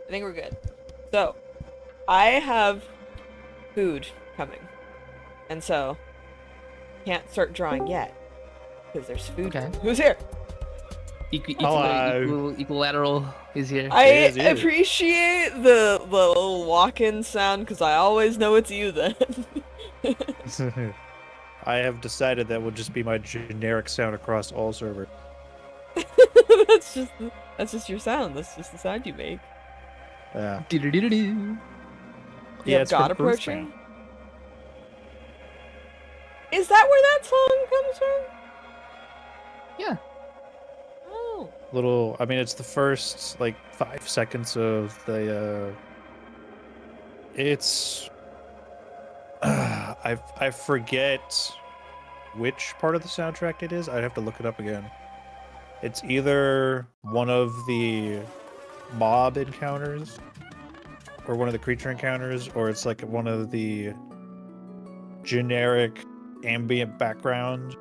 I think we're good. So, I have food coming. And so, can't start drawing yet. Because there's food. Okay. Who's here? Equilateral is here. I It is you. appreciate the little walk-in sound because I always know it's you then. I have decided that will just be my generic sound across all servers. that's just your sound. That's just the sound you make. Yeah. Do-do-do-do-do. You Yeah, have it's God from Earth approaching? now. Is that where that song comes from? Yeah. Oh. I mean, it's the first, like, 5 seconds of the, it's... I forget which part of the soundtrack it is. I'd have to look it up again. It's either one of the mob encounters, or one of the creature encounters, or it's like one of the generic ambient background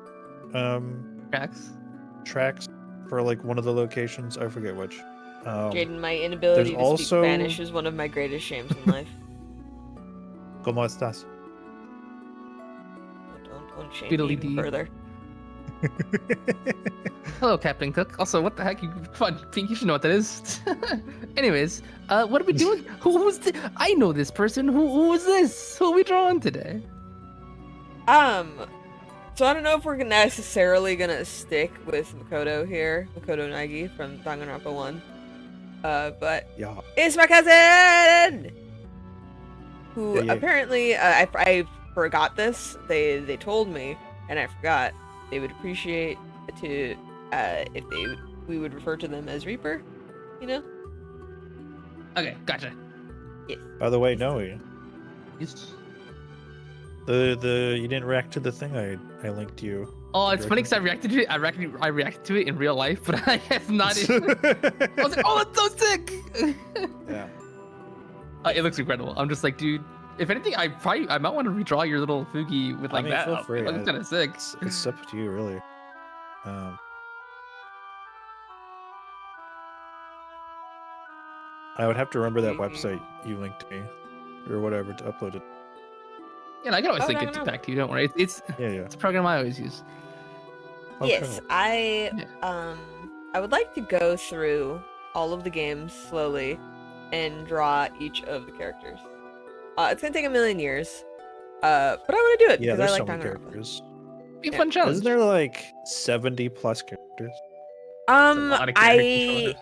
Tracks. for like one of the locations. I forget which. Jaden, my inability to there's speak also- Spanish is one of my greatest shames in life. ¿Cómo estás? Don't shame me even Fiddly-dee. further. Hello, Captain Cook. Also, what the heck? Come on, Pink, you should know what that is. Anyways, what are we doing? Who was I know this person. Who is this? Who are we drawing today? So I don't know if we're necessarily gonna stick with Makoto here, Makoto Nagi from Danganronpa 1. But Yeah. it's my cousin! Who Yeah, yeah. apparently, I forgot this. They told me, and I forgot. They would appreciate to, if we would refer to them as Reaper, you know? Okay, gotcha. Yes. By the way, Noe, Yes. you didn't react to the thing I linked you. Oh, it's funny because I reacted to it. I reacted to it in real life, but I have not. I was like, oh, it's so sick. Yeah. It looks incredible. I'm just like, dude. If anything, I might want to redraw your little Fugi with like I mean, that. feel Up. free. It looks kind of sick. It's up to you, really. I would have to remember that website you linked me, or whatever, to upload it. Yeah, I can always Oh, link no, it no. back to you. Don't worry. It's Yeah. a program I always use. Yes, Okay. I would like to go through all of the games slowly and draw each of the characters. It's gonna take a million years, but I want to do it Yeah, because there's I so like many Danganronpa. characters. Be a Yeah. fun challenge. Isn't there like 70 plus characters? That's a lot of I characters.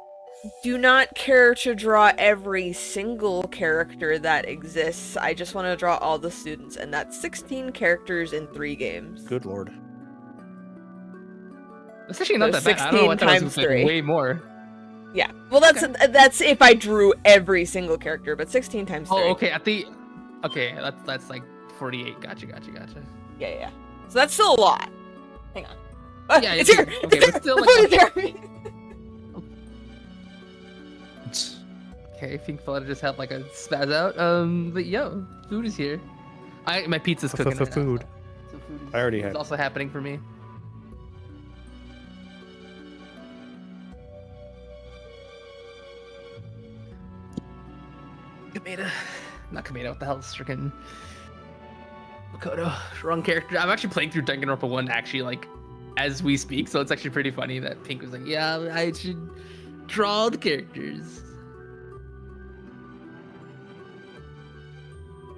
do not care to draw every single character that exists. I just want to draw all the students, and that's 16 characters in 3 games. Good lord. It's actually not So that bad. I don't know. I 16 thought it was times like 3. way more. Yeah, well, that's if I drew every single character, but 16 times 3. Oh, okay. Okay, that's like 48. Gotcha. Yeah. So that's still a lot. Hang on. Yeah, it's it's- here. okay, It's but still, here. like- The food is here. Okay, Pink Fella just had like a spaz out. But yo, food is here. My pizza's cooking. right now, Food. so food is, I already is had. also happening for me. Kameda. Not Kameda, what the hell is freaking Makoto? Wrong character. I'm actually playing through Danganronpa 1 actually like as we speak, so it's actually pretty funny that Pink was like, yeah, I should draw the characters.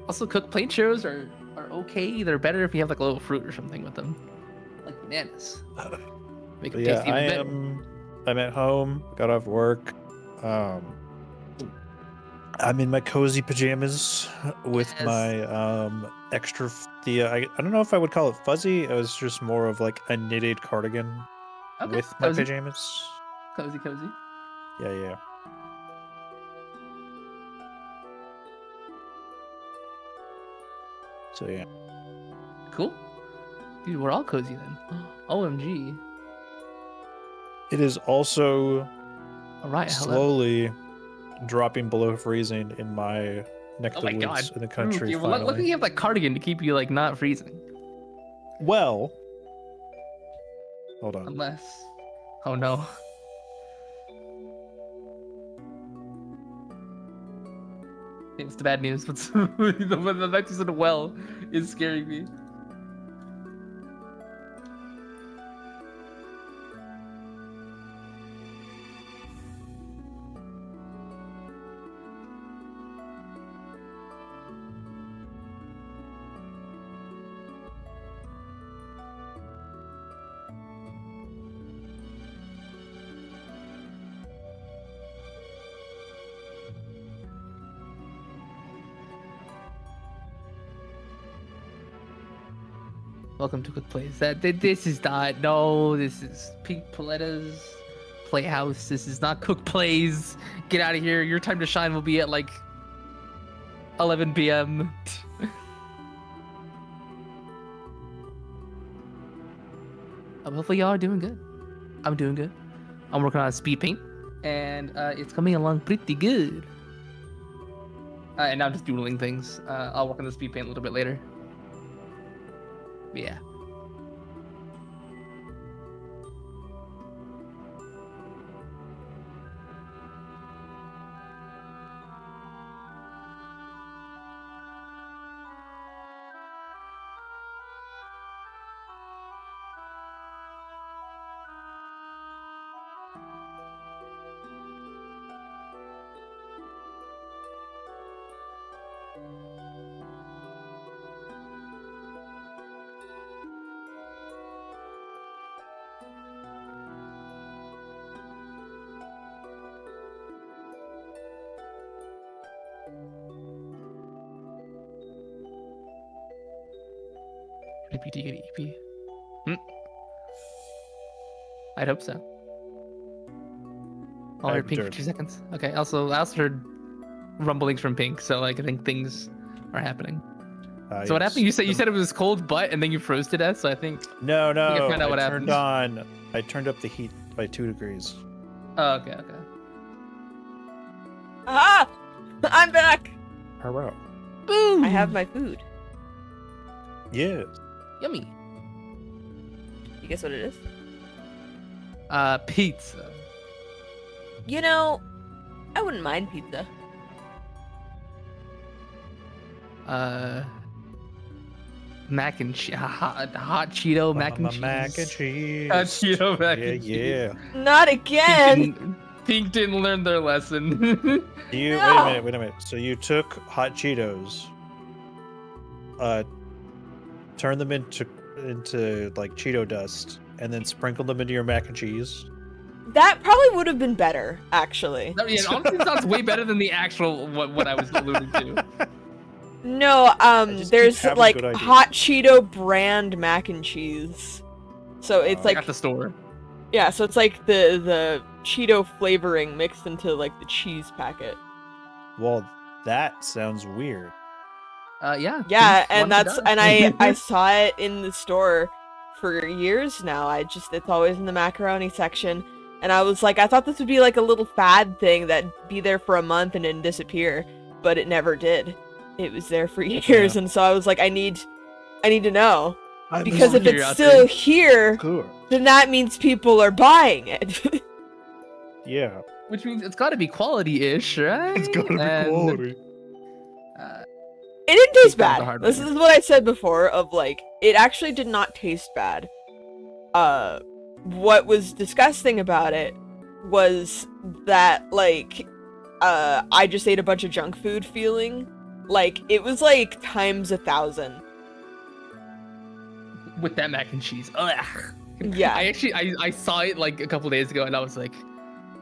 Also, cooked plain churros are okay. They're better if you have like a little fruit or something with them. Like bananas. Make them Yeah, taste even better. I'm at home, got off work. I'm in my cozy pajamas with Yes. my extra I don't know if I would call it fuzzy. It was just more of like a knitted cardigan Okay, with my cozy. pajamas. Cozy. Yeah. So yeah. Cool. Dude, we're all cozy then. OMG. It is also All right, hello. slowly dropping below freezing in my neck Oh of my the god. woods in the country. Dude, well, luckily finally. you have like cardigan to keep you like not freezing. Well, hold on. Unless. Oh no. It's the bad news. What's the fact he's in a well is scaring me. Welcome to Cook Plays. This is not. No, this is Pink Paletta's Playhouse. This is not Cook Plays. Get out of here. Your time to shine will be at like 11 p.m. Hopefully y'all are doing good. I'm doing good. I'm working on speed paint, and it's coming along pretty good. And now I'm just doodling things. I'll work on the speed paint a little bit later. Yeah. Repeat to get EP. I'd hope so. I'll hear Pink for 2 seconds. Okay. I also heard rumblings from Pink, so like I think things are happening. So what happened? You said it was cold butt, and then you froze to death. So I think no. I find out what happened. I turned up the heat by 2 degrees. Oh, okay. Aha! I'm back. Hello. Boom! I have my food. Yes. Yummy. You guess what it is? Pizza. You know, I wouldn't mind pizza. Mac and hot Cheeto mac and cheese. Mac and cheese. Hot Cheeto mac and cheese. Yeah. Not again. Pink didn't learn their lesson. No. Wait a minute. So you took hot Cheetos, turned them into like Cheeto dust, and then sprinkled them into your mac and cheese. That probably would have been better, actually. No, yeah, it honestly sounds way better than the actual what I was alluding to. No, just there's keep having like good ideas. hot Cheeto brand mac and cheese. So it's Like like at the store. yeah, so it's like the Cheeto flavoring mixed into like the cheese packet. Well, that sounds weird. Yeah. Yeah, Pink and wanted that's to and die. I saw it in the store for years now. It's always in the macaroni section. And I was like, I thought this would be like a little fad thing that'd be there for a month and then disappear, but it never did. It was there for years, and so I was like, I need to know. Because if it's still here, then that means people are buying it. Yeah. Which means it's got to be quality-ish, right? It's gotta be quality. It didn't taste That was the bad. hard This way. is what I said before of like, it actually did not taste bad. What was disgusting about it was that like, I just ate a bunch of junk food feeling. Like, it was like times 1,000. With that mac and cheese. Ugh. Yeah. I saw it like a couple days ago, and I was like,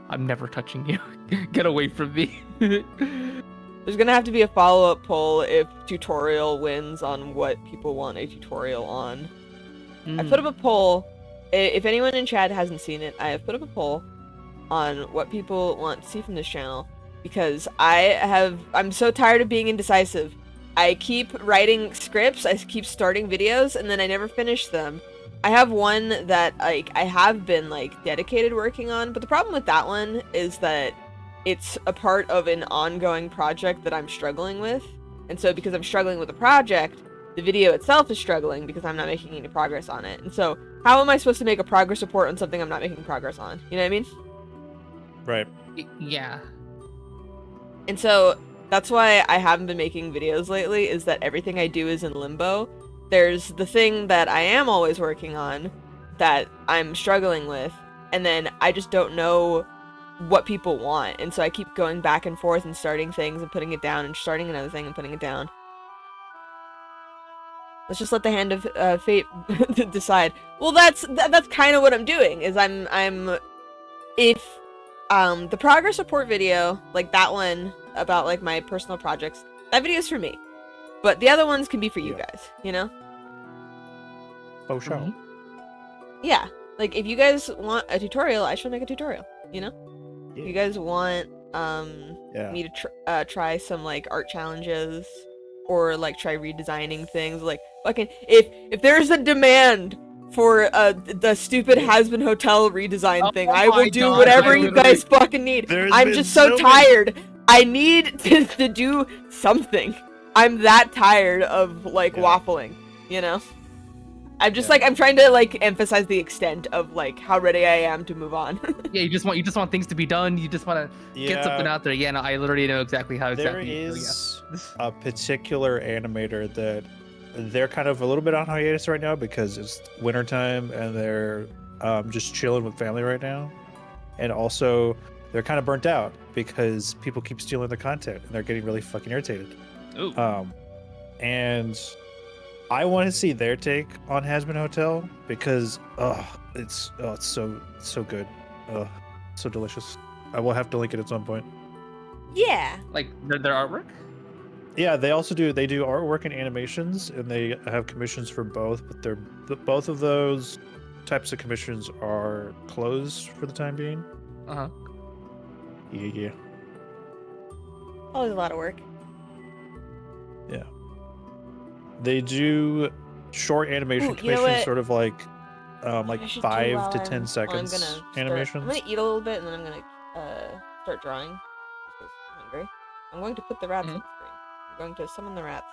I'm never touching you. Get away from me. There's gonna have to be a follow-up poll if tutorial wins on what people want a tutorial on. I put up a poll. If anyone in chat hasn't seen it, I have put up a poll on what people want to see from this channel, because I'm so tired of being indecisive. I keep writing scripts, I keep starting videos, and then I never finish them. I have one that like I have been like dedicated working on, but the problem with that one is that it's a part of an ongoing project that I'm struggling with. And so because I'm struggling with the project, the video itself is struggling because I'm not making any progress on it. And so how am I supposed to make a progress report on something I'm not making progress on? You know what I mean? Right. Yeah. And so That's why I haven't been making videos lately, is that everything I do is in limbo. There's the thing that I am always working on that I'm struggling with, and then I just don't know what people want, and so I keep going back and forth and starting things and putting it down and starting another thing and putting it down. Let's just let the hand of fate decide. Well, that's kind of what I'm doing. Is if the progress report video, like that one about like my personal projects, that video is for me, but the other ones can be for you guys. You know? Oh, show. Mhm. Yeah. Like if you guys want a tutorial, I shall make a tutorial. You know? Yeah. If you guys want Yeah. me to try some like art challenges or like try redesigning things, like fucking if there's a demand for the stupid Has-Been Hotel redesign thing, I will my do God, whatever I you literally- guys fucking need. There's I'm been just so so many- tired. I need to do something. I'm that tired of like Yeah. waffling, you know? I'm just Yeah. like I'm trying to like emphasize the extent of like how ready I am to move on. Yeah, you just want things to be done. You just want to get something out there. Yeah, no, I literally know exactly how There exactly. you feel, is yeah. a particular animator that they're kind of a little bit on hiatus right now because it's wintertime and they're just chilling with family right now. And also, they're kind of burnt out because people keep stealing their content and they're getting really fucking irritated. Ooh. And I want to see their take on Has-Been Hotel because it's so good. So delicious. I will have to link it at some point. Yeah. Like their artwork. Yeah, they do artwork and animations, and they have commissions for both, but both of those types of commissions are closed for the time being. Uh-huh. Yeah. Always a lot of work. Yeah. They do short animation Ooh, you know commissions, what? sort of like I should do 5 while to I'm- 10 well, seconds animations. I'm gonna eat a little bit and then I'm gonna start drawing because I'm hungry. I'm going to put the rats on the screen. I'm going to summon the rats.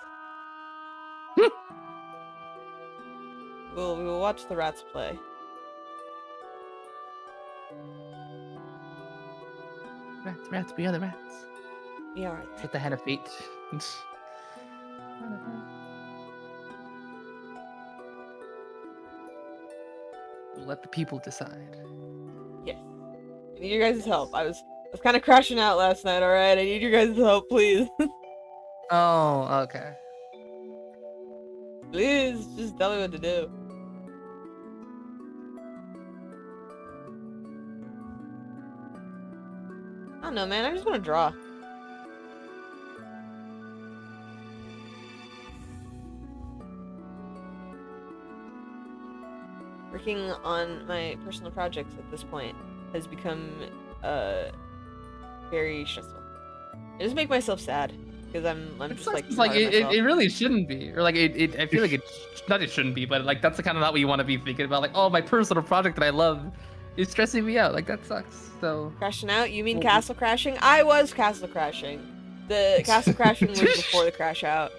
We will watch the rats play. Rats, we are the rats. Yeah, alright. Hit the hand of fate. We'll let the people decide. Yes. I need your guys' help. I was kind of crashing out last night, alright? I need your guys' help, please. Oh, okay. Please, just tell me what to do. I don't know, man. I just want to draw. Working on my personal projects at this point has become very stressful. I just make myself sad because I'm just like It's like proud of myself. it really shouldn't be, or like it I feel like it shouldn't be, but like that's the kind of thought we want to be thinking about, like, oh, my personal project that I love is stressing me out, like that sucks. So Crashing out? You mean Well, castle crashing? I was castle crashing. The castle crashing was before the crash out.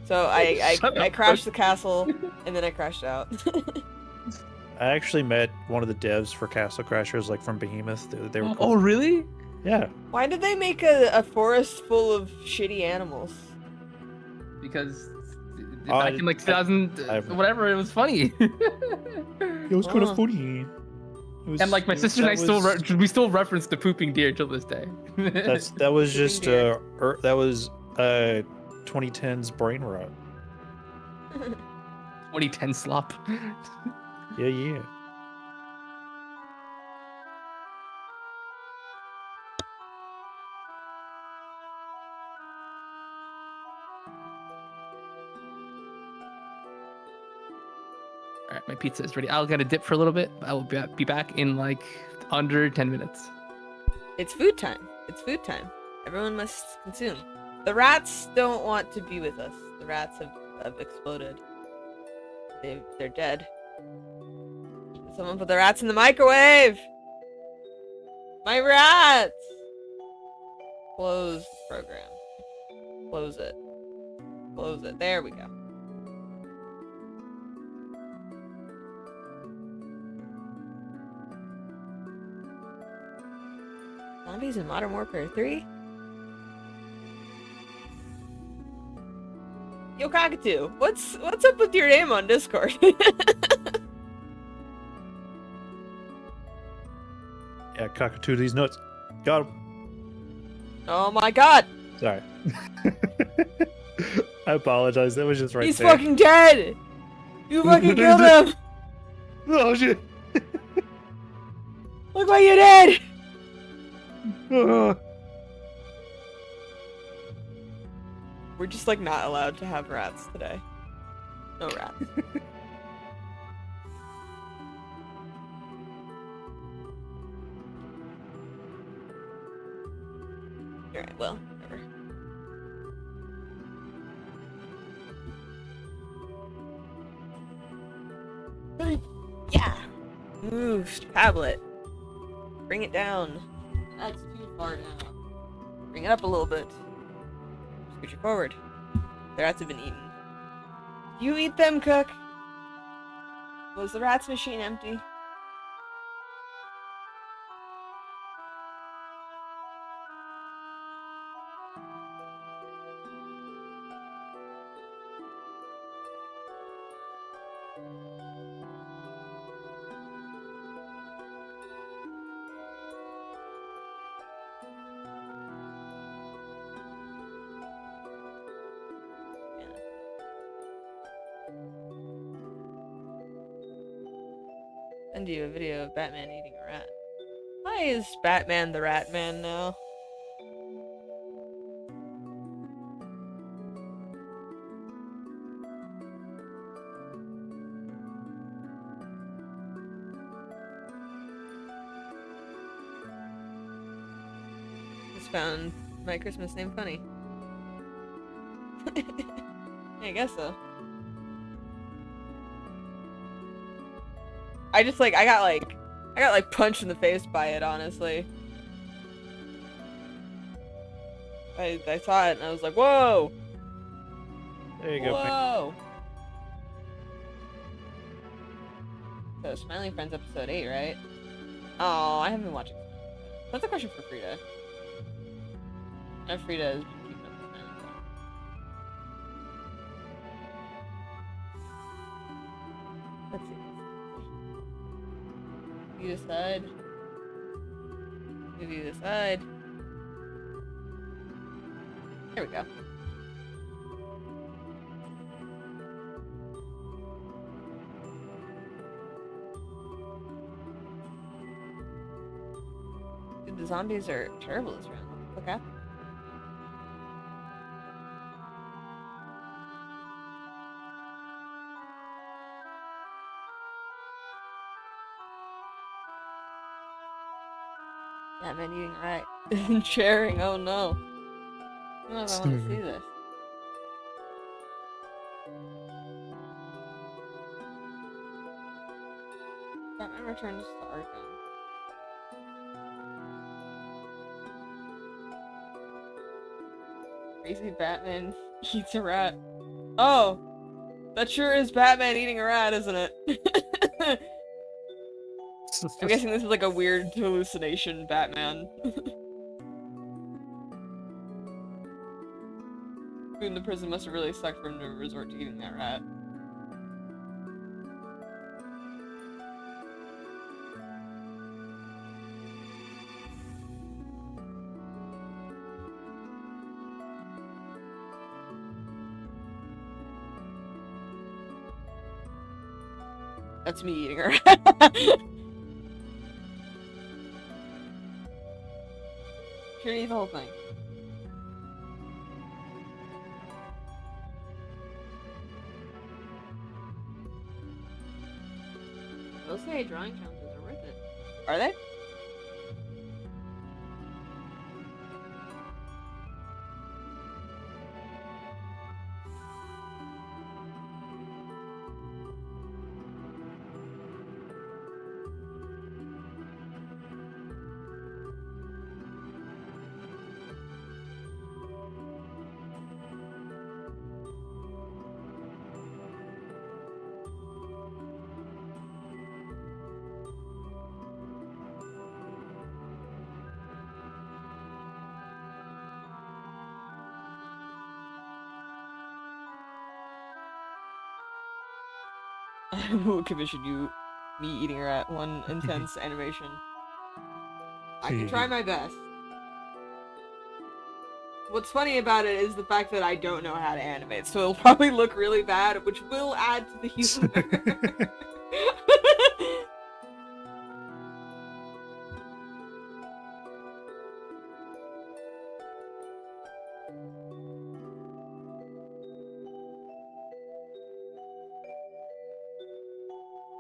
So I Shut up. crashed the castle and then I crashed out. I actually met one of the devs for Castle Crashers, like from Behemoth. They were cool. Oh, really? Yeah. Why did they make a forest full of shitty animals? Because Oh, back in like 2000 whatever, it was funny. It was kind Oh. of funny. It was, And like my sister and I that we still reference the pooping deer till this day. that was just deer. 2010's brain rot. 2010 slop. Yeah. All right, my pizza is ready. I'll get a dip for a little bit. I will be back in like under 10 minutes. It's food time. It's food time. Everyone must consume. The rats don't want to be with us. The rats have exploded. They're dead. Someone put the rats in the microwave! My rats! Close the program. Close it. Close it. There we go. Zombies in Modern Warfare 3? Yo, Cockatoo, what's up with your name on Discord? Yeah, cockatoo these nuts. Got him. Oh my god! Sorry. I apologize. That was just right He's there. fucking dead! You fucking killed him! Oh shit! Look what you did! Ah. We're just like not allowed to have rats today. No rats. Alright, well, whatever. Yeah! Move, tablet. Bring it down. That's too far down. Bring it up a little bit. Scooch it forward. The rats have been eaten. You eat them, Cook? Was the rat's machine empty? Send you a video of Batman eating a rat. Why is Batman the Rat Man now? Just found my Christmas name funny. I guess so. I got punched in the face by it, honestly. I saw it and I was like, whoa! There you go. Pink. Whoa! So, Smiling Friends episode 8, right? Oh, I haven't been watching. That's a question for Frida. I know Frida has been keeping up with Smiling Friends. Let's see. You decide. You decide. There we go. Dude, the zombies are terrible this round. What the fuck happened? Batman eating right. And sharing, oh no. I don't know if I want to see this. Batman returns to Arkham. Crazy Batman eats a rat. Oh! That sure is Batman eating a rat, isn't it? I'm guessing this is like a weird hallucination Batman. Food in the prison must have really sucked for him to resort to eating that rat. That's me eating a rat. Sure, eat the whole thing. They'll say drawing challenges are worth it. Are they? I will commission you me eating a rat, one intense animation. I can try my best. What's funny about it is the fact that I don't know how to animate, so it'll probably look really bad, which will add to the humor.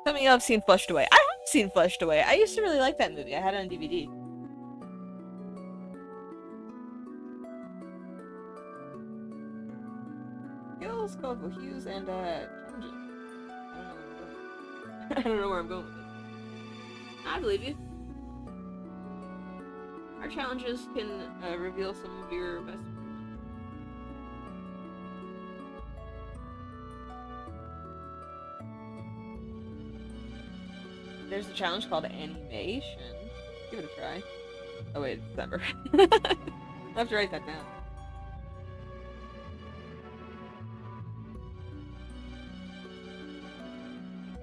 Something else I've seen Flushed Away. I have seen Flushed Away. I used to really like that movie. I had it on DVD. Skills, colorful hues, and challenges. I don't know where I'm going with this. I believe you. Our challenges can reveal some of your best. There's a challenge called animation. Give it a try. Oh wait, it's December. I'll have to write that down.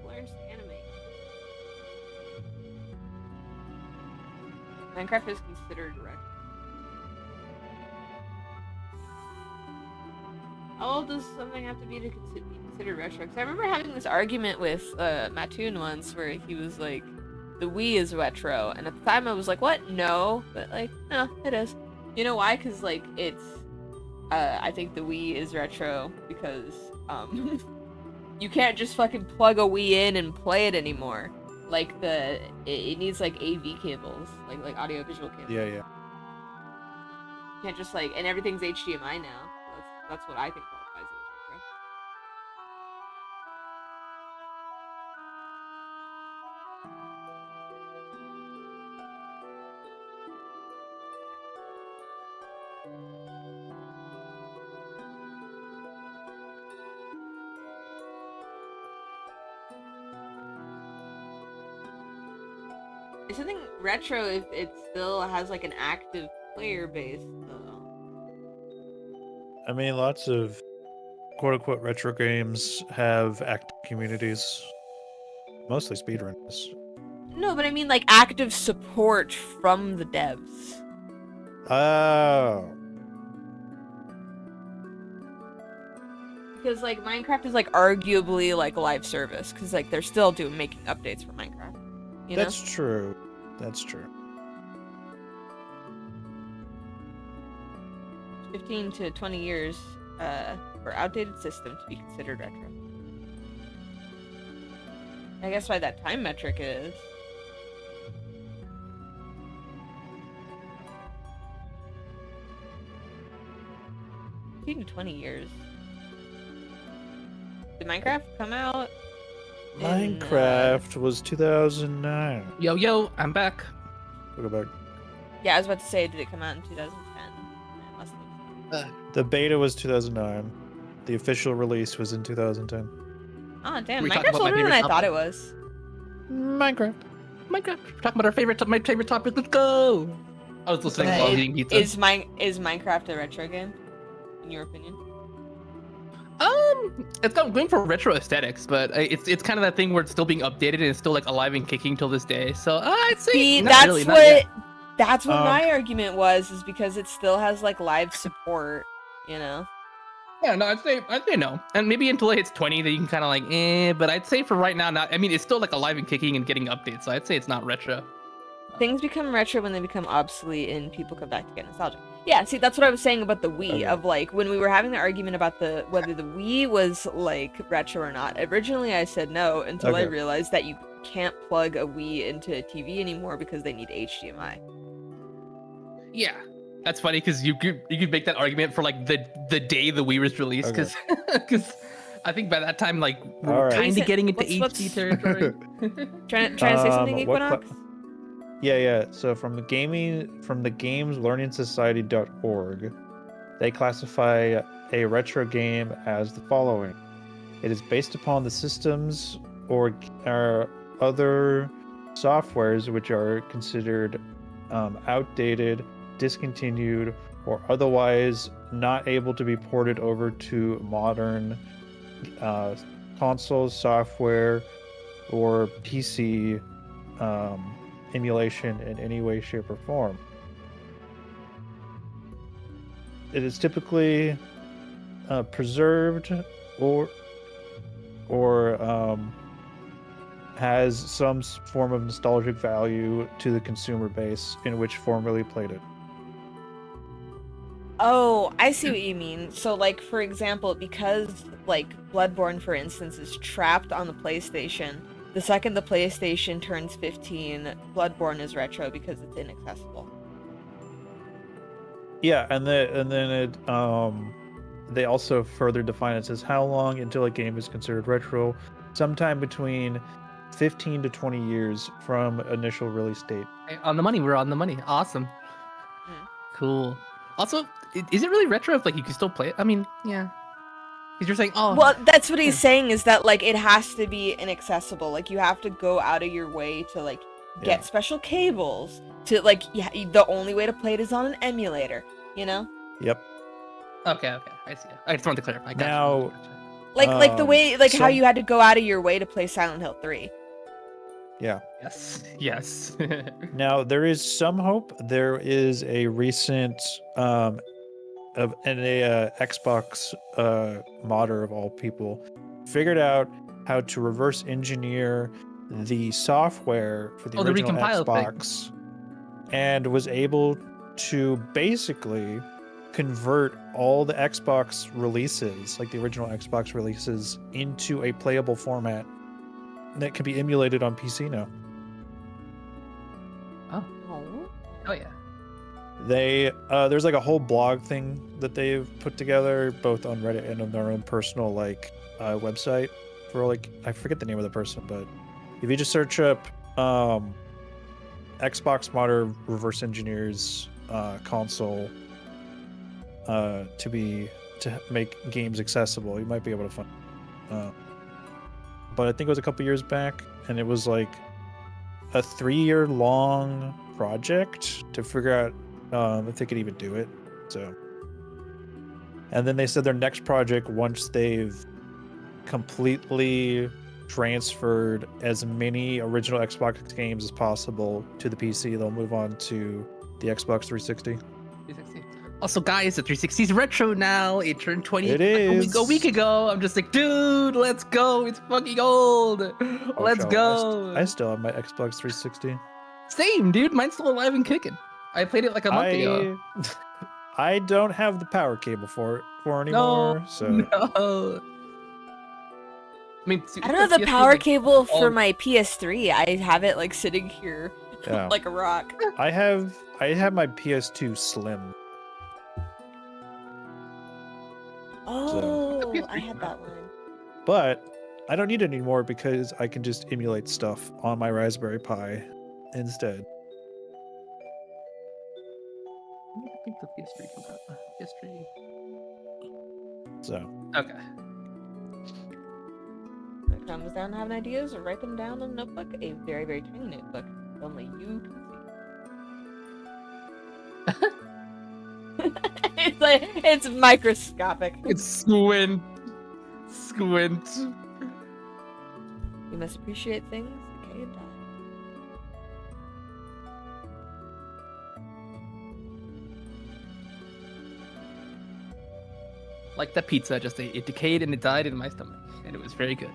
Learns to animate. Minecraft is considered retro. How old does something have to be to be considered retro? Because I remember having this argument with Mattoon once where he was like, the Wii is retro. And at the time I was like, what? No. But like, no, it is. You know why? Because like, it's... I think the Wii is retro because you can't just fucking plug a Wii in and play it anymore. Like it needs like AV cables, like audio visual cables. Yeah. You can't just like, and everything's HDMI now. That's what I think qualifies it as retro. Is something retro if it still has like an active player base though? I mean, lots of quote-unquote retro games have active communities. Mostly speedrunners. No, but I mean like active support from the devs. Oh. Because like Minecraft is like arguably like a live service because like they're still making updates for Minecraft. You know? That's true. That's true. 15 to 20 years for outdated system to be considered retro. I guess why that time metric is. To 20 years. Did Minecraft come out? Minecraft was 2009. Yo, I'm back. Go back. Yeah, I was about to say, did it come out in 2010? It must have. The beta was 2009. The official release was in 2010. Oh, damn. We talked Minecraft's about my older than favorite I thought topic. it was. Minecraft. We're talking about my favorite topic. Let's go. I was listening while eating pizza. Is Minecraft a retro game? In your opinion? It's going for retro aesthetics, but it's kind of that thing where it's still being updated and it's still like alive and kicking till this day. So I'd say See, not that's really, not what yet. that's what my argument was, is because it still has like live support, you know. Yeah, no, I'd say no, and maybe until it hits 20, then you can kind of like, but I'd say for right now, not. I mean, it's still like alive and kicking and getting updates, so I'd say it's not retro. Things become retro when they become obsolete and people come back to get nostalgic. Yeah, see, that's what I was saying about the Wii, Okay. of like when we were having the argument about whether the Wii was like retro or not. Originally I said no until I Okay. realized that you can't plug a Wii into a TV anymore because they need HDMI. Yeah, that's funny because you could make that argument for like the day the Wii was released, Okay. because I think by that time like we're All right. kind Listen, of getting into what's- HD territory. Trying to say something, what Equinox? Yeah. So from the gameslearningsociety.org, they classify a retro game as the following: it is based upon the systems or other softwares which are considered outdated, discontinued, or otherwise not able to be ported over to modern console software or PC emulation in any way, shape, or form. It is typically preserved or has some form of nostalgic value to the consumer base in which formerly played it. Oh, I see what you mean. So, like, for example, because, like, Bloodborne, for instance, is trapped on the PlayStation, the second the PlayStation turns 15, Bloodborne is retro because it's inaccessible. Yeah, and then it they also further define it as how long until a game is considered retro, sometime between 15 to 20 years from initial release date. Hey, on the money, we're on the money. Awesome. Mm. Cool. Also, is it really retro if like you can still play it? I mean, yeah. Because you're saying, oh. Well, that's what he's saying, is that, like, it has to be inaccessible. Like, you have to go out of your way to, like, get special cables. To, like, the only way to play it is on an emulator, you know? Yep. Okay, I see. I just wanted to clarify. Gotcha. Now, Like the way, like, how you had to go out of your way to play Silent Hill 3. Yeah. Yes. Now there is some hope. There is a recent Xbox modder of all people figured out how to reverse engineer the software for the original Xbox and was able to basically convert all the Xbox releases, like the original Xbox releases, into a playable format that can be emulated on PC now. Oh yeah. They there's like a whole blog thing that they've put together both on Reddit and on their own personal like website for like, I forget the name of the person, but if you just search up Xbox modder reverse engineers console to make games accessible, you might be able to find but I think it was a couple years back, and it was like a 3-year long project to figure out if they could even do it. So, and then they said their next project, once they've completely transferred as many original Xbox games as possible to the PC, they'll move on to the Xbox 360. 360. Also, guys, the 360's retro now. It turned 20 It is. a week ago. I'm just like, dude, let's go. It's fucking old. Let's go. I still have my Xbox 360. Same, dude. Mine's still alive and kicking. I played it like a month ago. I don't have the power cable for anymore. So no. I mean, I don't have the power cable for my PS3. I have it like sitting here like a rock. I have my PS2 Slim. Oh, so. I had that one. But I don't need it anymore because I can just emulate stuff on my Raspberry Pi instead. I think the PS3 came out. PS3. So. Okay. Comes down having ideas, or write them down in a notebook, a very, very tiny notebook. Only you can see. It's like, it's microscopic. It's squint. You must appreciate things decay and die. Like that pizza, just it decayed and it died in my stomach, and it was very good.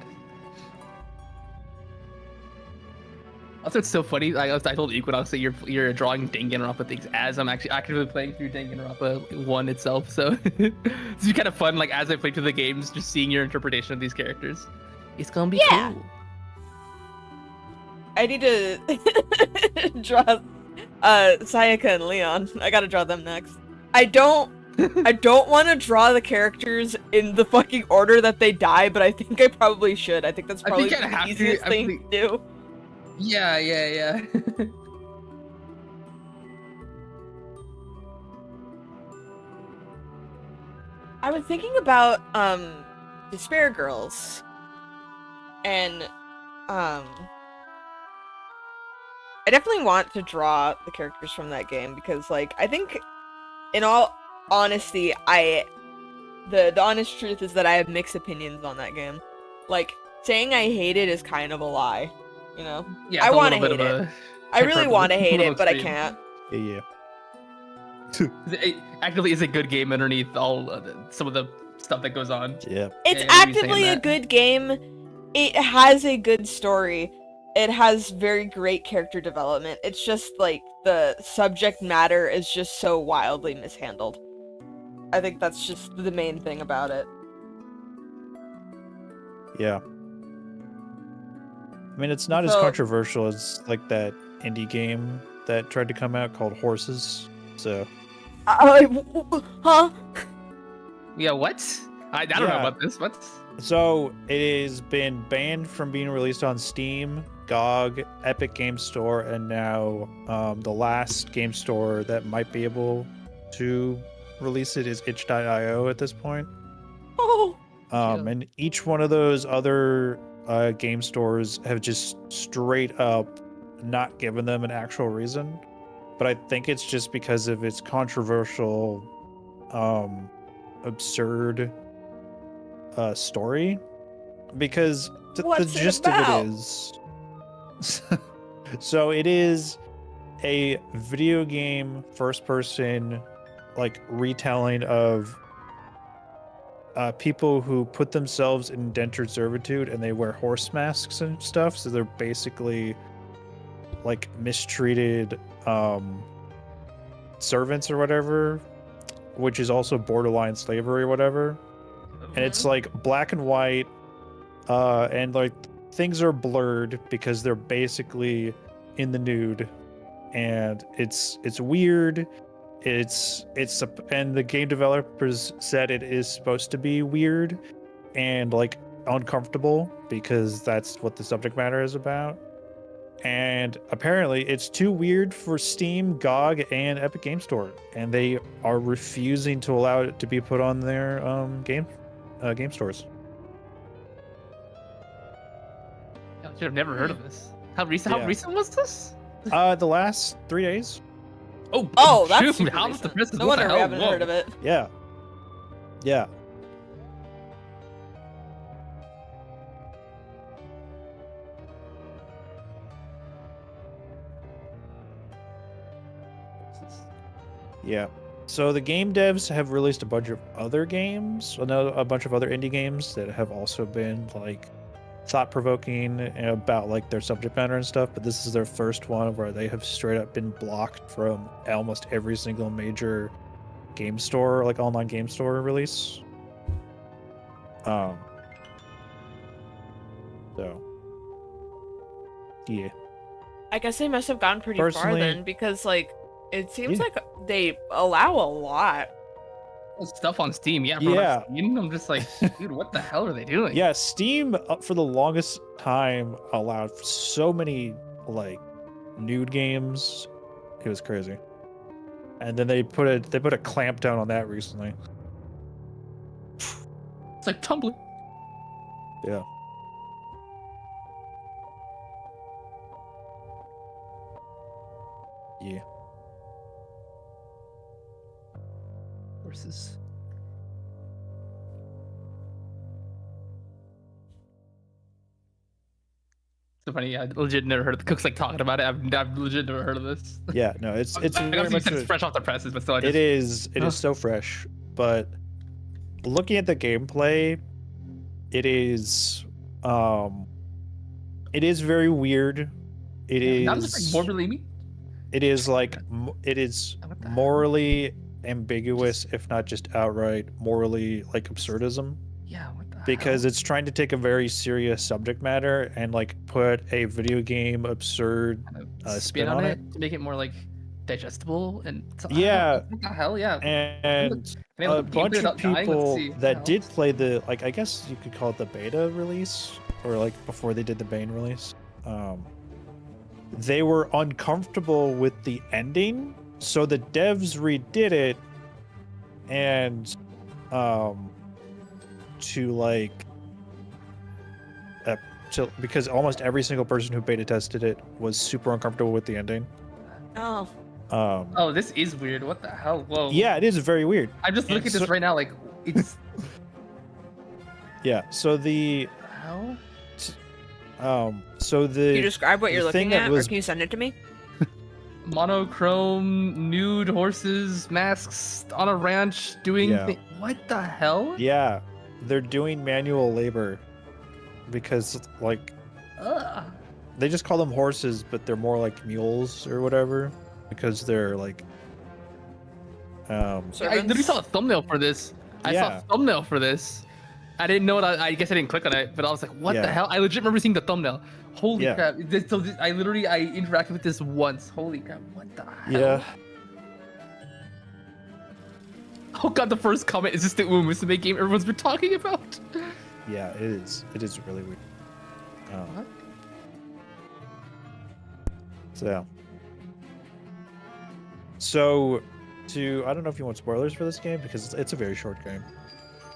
Also, it's so funny. I told Equinox that you're drawing Danganronpa things as I'm actually actively playing through Danganronpa 1 itself. So it's kind of fun, like as I play through the games, just seeing your interpretation of these characters. It's gonna be cool. I need to draw Sayaka and Leon. I gotta draw them next. I don't want to draw the characters in the fucking order that they die, but I think I probably should. I think that's probably the easiest thing to do. Yeah. I was thinking about Despair Girls, and I definitely want to draw the characters from that game because, like, I think, in all honesty, the honest truth is that I have mixed opinions on that game. like saying I hate it is kind of a lie, you know. Yeah, I it's a want to little bit hate of it. a I really hyperbole, want to a hate little it, but I extreme. can't. Yeah. It actively is a good game underneath all some of the stuff that goes on. Yeah. It's Yeah, nobody's saying actively a that. good game. It has a good story. It has very great character development. It's just like the subject matter is just so wildly mishandled. I think that's just the main thing about it. Yeah. I mean, it's not as So- controversial as like that indie game that tried to come out called Horses. So Huh? Yeah, what? I don't know Yeah. about this. What? So it has been banned from being released on Steam, GOG, Epic Game Store, and now the last game store that might be able to release it is itch.io at this point. Oh. And each one of those other game stores have just straight up not given them an actual reason. But I think it's just because of its controversial, absurd story. Because the What's it gist about? of it is... So it is a video game first-person like retelling of people who put themselves in indentured servitude and they wear horse masks and stuff, so they're basically like mistreated servants or whatever, which is also borderline slavery or whatever. And it's like black and white, and like things are blurred because they're basically in the nude, and it's weird. And the game developers said it is supposed to be weird and like uncomfortable because that's what the subject matter is about. And apparently it's too weird for Steam, GOG, and Epic Game Store, and they are refusing to allow it to be put on their game stores. I should have never heard of this. How recent? Yeah. How recent was this? The last 3 days. Oh, that's shoot, super how was recent. the Christmas? No What the wonder we hell? haven't Whoa. heard of it. Yeah. Yeah. Yeah. So the game devs have released a bunch of other games, a bunch of other indie games that have also been like thought-provoking about like their subject matter and stuff, but this is their first one where they have straight up been blocked from almost every single major game store, like online game store release. So yeah. I guess they must have gone pretty far Personally- then, because like it seems Yeah. like they allow a lot. Stuff on Steam, yeah. Yeah. Steam, I'm just like, dude, what the hell are they doing? Yeah, Steam for the longest time allowed so many like nude games. It was crazy. And then they put a clamp down on that recently. It's like Tumblr. Yeah. Yeah. Versus. So funny, yeah. I legit never heard of the Cooks like talking about it. I've legit never heard of this. Yeah, no, it's I very obviously much said it's fresh off the presses, but still, I just, it is Huh. so fresh, but looking at the gameplay, it is very weird. It is I'm just like morbidly me. it is like it is What the hell? morally ambiguous, if not just outright morally like absurdism, Yeah, what the because hell? it's trying to take a very serious subject matter and like put a video game absurd Kind of spin on it. to make it more like digestible and so, Yeah. what the hell, yeah. and Can I a look at bunch gameplay of without dying? Let's people see. What the that hell? did play the like I guess you could call it the beta release or like before they did the main release, they were uncomfortable with the ending, so the devs redid it and to like because almost every single person who beta tested it was super uncomfortable with the ending. Oh. Oh, this is weird. What the hell? Whoa. Yeah, it is very weird. I'm just looking at So- this right now, like it's Yeah, so the hell? So the Can you describe what the you're thing looking that at, was- or can you send it to me? Monochrome, nude horses, masks on a ranch doing Yeah. what the hell? Yeah, they're doing manual labor because like Ugh. they just call them horses, but they're more like mules or whatever because they're like I literally saw a thumbnail for this. I saw Yeah. a thumbnail for this. I didn't know it. I guess I didn't click on it, but I was like, what the Yeah. hell? I legit remember seeing the thumbnail. Holy Yeah. crap. I interacted with this once. Holy crap. What the hell? Yeah. Oh god, the first comment is just the Musume game everyone's been talking about. Yeah, it is. It is really weird. What? So I don't know if you want spoilers for this game because it's a very short game.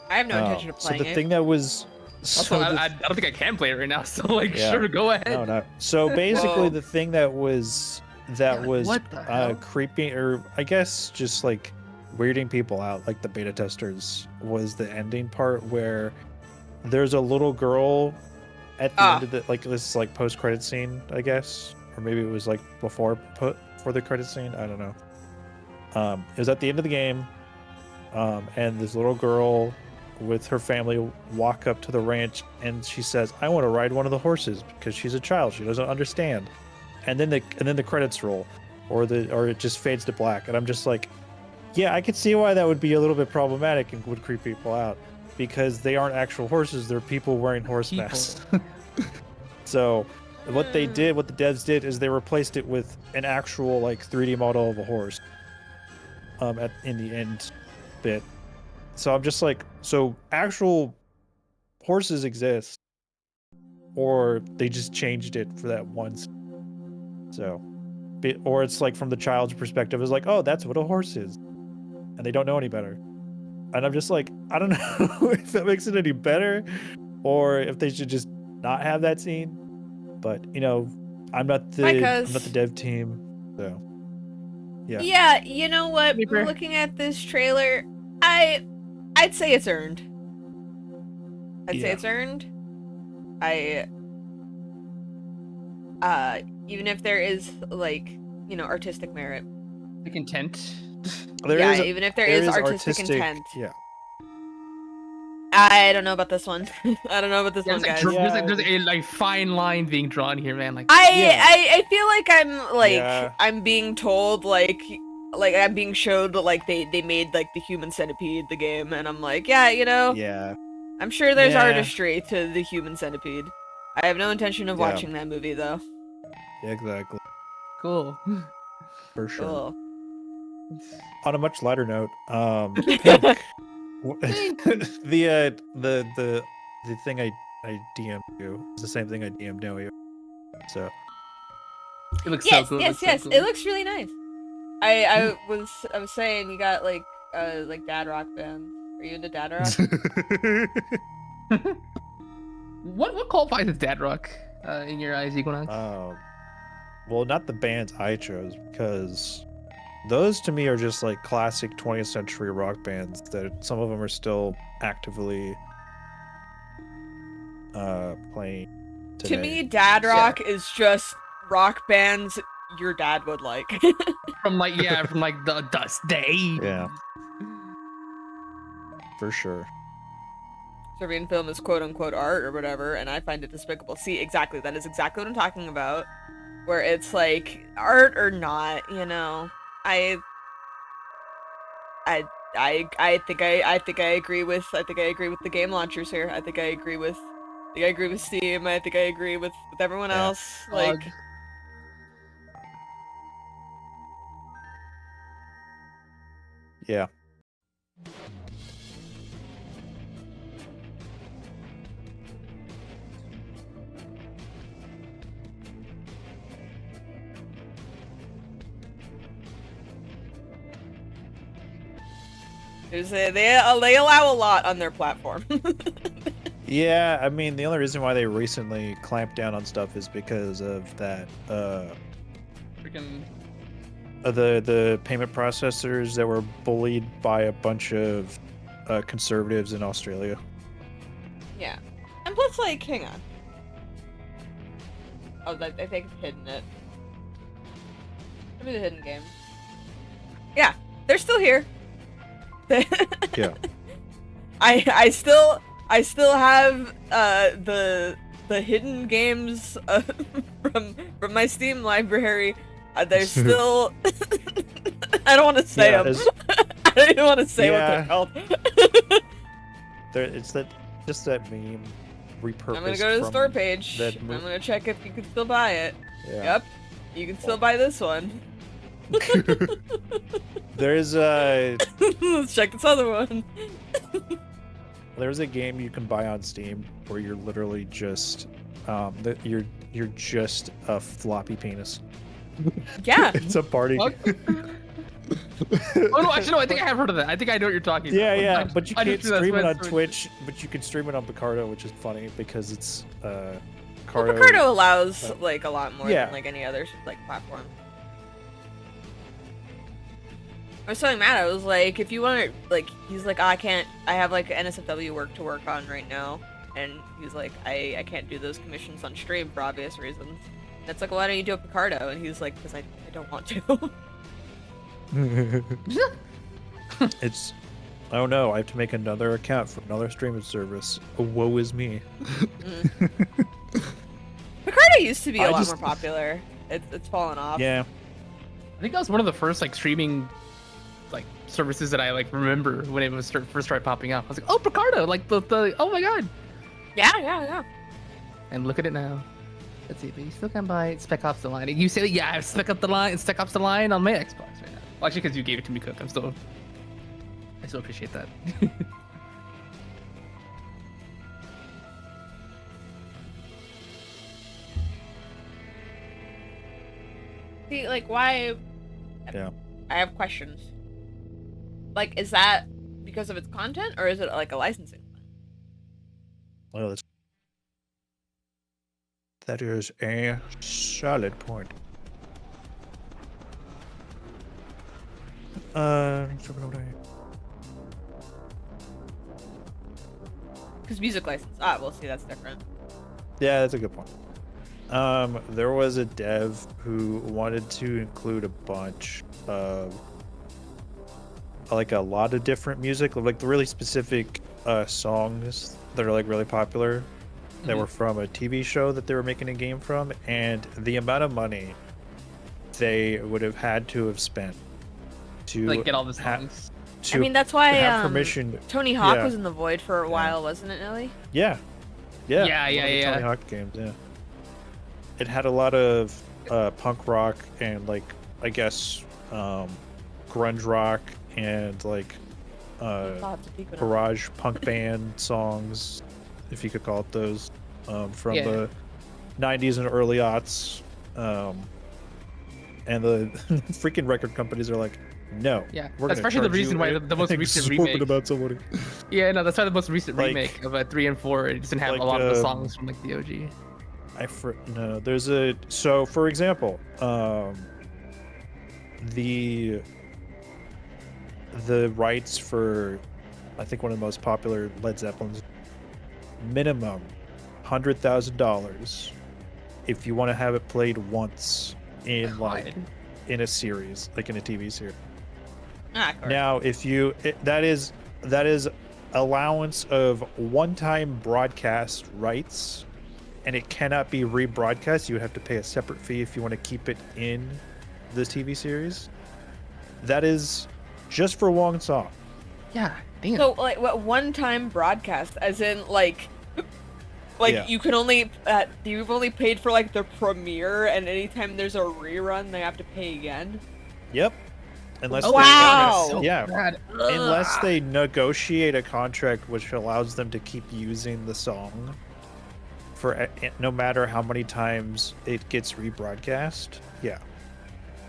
I have no intention of So playing the it. thing that was Also, I don't think I can play it right now, so like, Yeah. sure, go ahead. no. So basically, Whoa. the thing that was What the hell? creepy, or I guess just like weirding people out, like the beta testers, was the ending part where there's a little girl at the end of the this like post credit scene, I guess, or maybe it was like before the credit scene. I don't know. It was at the end of the game, and this little girl with her family walk up to the ranch, and she says, "I want to ride one of the horses," because she's a child, she doesn't understand. And then the credits roll, or it just fades to black, and I'm just like, yeah, I could see why that would be a little bit problematic and would creep people out, because they aren't actual horses, they're people wearing horse People. masks. So what the devs did is they replaced it with an actual like 3D model of a horse in the end bit. So I'm just like, so actual horses exist, or they just changed it for that once. So, or it's like from the child's perspective, is like, oh, that's what a horse is, and they don't know any better. And I'm just like, I don't know if that makes it any better, or if they should just not have that scene. But I'm not the dev team, so yeah. Yeah, you know what? Paper. Looking at this trailer, I'd say it's earned. I'd say Yeah. it's earned. Even if there is like, artistic merit. The content. Even if there is artistic intent. Yeah. I don't know about this one. I don't know about this one, guys. There's a like fine line being drawn here, man. Like I feel like I'm like Yeah. I'm being told like I'm being showed like they made like the Human Centipede the game, and I'm like, Yeah. I'm sure there's Yeah. artistry to the Human Centipede. I have no intention of Yeah. watching that movie though. Yeah, exactly. cool. For sure. Cool. On a much lighter note, Pink, the thing I DM'd you is the same thing I DM'd you. So It looks Yes, so cool. yes, yes. It looks really nice. I was saying you got like dad rock bands. Are you into dad rock? What qualifies as dad rock in your eyes, Equinox? well, not the bands I chose, because those to me are just like classic 20th century rock bands that some of them are still actively playing today. To me, dad rock is just rock bands your dad would like. from the Dust Day. Yeah. For sure. Serbian film is quote unquote art or whatever, and I find it despicable. See, exactly, that is exactly what I'm talking about. Where it's like art or not, I think I agree with the game launchers here. I think I agree with Steam. I think I agree with everyone Yeah. else. Like, Yeah. they allow a lot on their platform. Yeah, I mean, the only reason why they recently clamped down on stuff is because of that Freaking the payment processors that were bullied by a bunch of conservatives in Australia. Yeah. And plus, like, hang on. Oh, I think I've hidden it. Give me the hidden games. Yeah, they're still here. Yeah. I still have the hidden games from my Steam library. They're still. I don't want to say them. I don't even want to say what they're called. It's just that meme repurposed. I'm gonna go to the store page. I'm gonna check if you can still buy it. Yeah. Yep, you can still buy this one. There's a. Let's check this other one. There's a game you can buy on Steam where you're literally just, you're just a floppy penis. Yeah. It's a party. Oh no, actually no, I think I have heard of that. I think I know what you're talking about. Yeah, but you I can't just realized stream it when on I- Twitch, but you can stream it on Picardo, which is funny because it's Well, Picardo. Picardo allows like a lot more Yeah. than like any other like platform. I was telling Matt, I was like, if you want to, like, he's like, I can't, I have like NSFW work to work on right now, and he's like, I can't do those commissions on stream for obvious reasons. And it's like, well, why don't you do it Picardo? And he's like, because I don't want to. It's, oh no, I have to make another account for another streaming service. Woe is me. Picardo used to be a I lot just- more popular. It's fallen off. Yeah. I think that was one of the first like streaming like services that I like remember when it was first started popping up. I was like, oh, Picardo, like the oh my god. Yeah. And look at it now. Let's see, but you still can buy Spec Ops The Line. You say, yeah, I have Spec Ops The Line on my Xbox right now. Well, actually, because you gave it to me, Cook. I still appreciate that. See, like, why? Yeah. I have questions. Like, is that because of its content, or is it like a licensing thing? Well, that is a solid point. Because music license. Ah, well, see, that's different. Yeah, that's a good point. There was a dev who wanted to include a bunch of, like, a lot of different music, like the really specific songs that are like really popular that were from a TV show that they were making a game from, and the amount of money they would have had to have spent to like get all the ha- songs. to I mean, that's why have permission. Tony Hawk yeah. was in the void for a Yeah. while, wasn't it, Nelly? Yeah. Yeah, one of the Tony Hawk games. Yeah. It had a lot of punk rock and, like, I guess grunge rock and like I'll have to peek it up. garage punk band songs, if you could call it those, from Yeah. the 90s and early aughts. And the freaking record companies are like, no. Yeah, we're that's gonna partially the charge you reason why the most recent exorbitant remake. amounts of money. Yeah, no, that's why the most recent Like- remake of 3 and 4 it doesn't have like, a lot of the songs from like the OG. No, there's a, so for example, the rights for, I think, one of the most popular Led Zeppelins, minimum $100,000 if you want to have it played once in like in a series, like in a TV series. Ah, of course. Now, if you that is allowance of one-time broadcast rights, and it cannot be rebroadcast. You would have to pay a separate fee if you want to keep it in the TV series. That is just for one song. Yeah, damn. So, like, what one-time broadcast? As in, like Yeah. you can only you've only paid for like the premiere, and anytime there's a rerun, they have to pay again. Yep. Unless Oh, wow. So yeah. bad. Unless they negotiate a contract which allows them to keep using the song for no matter how many times it gets rebroadcast. Yeah.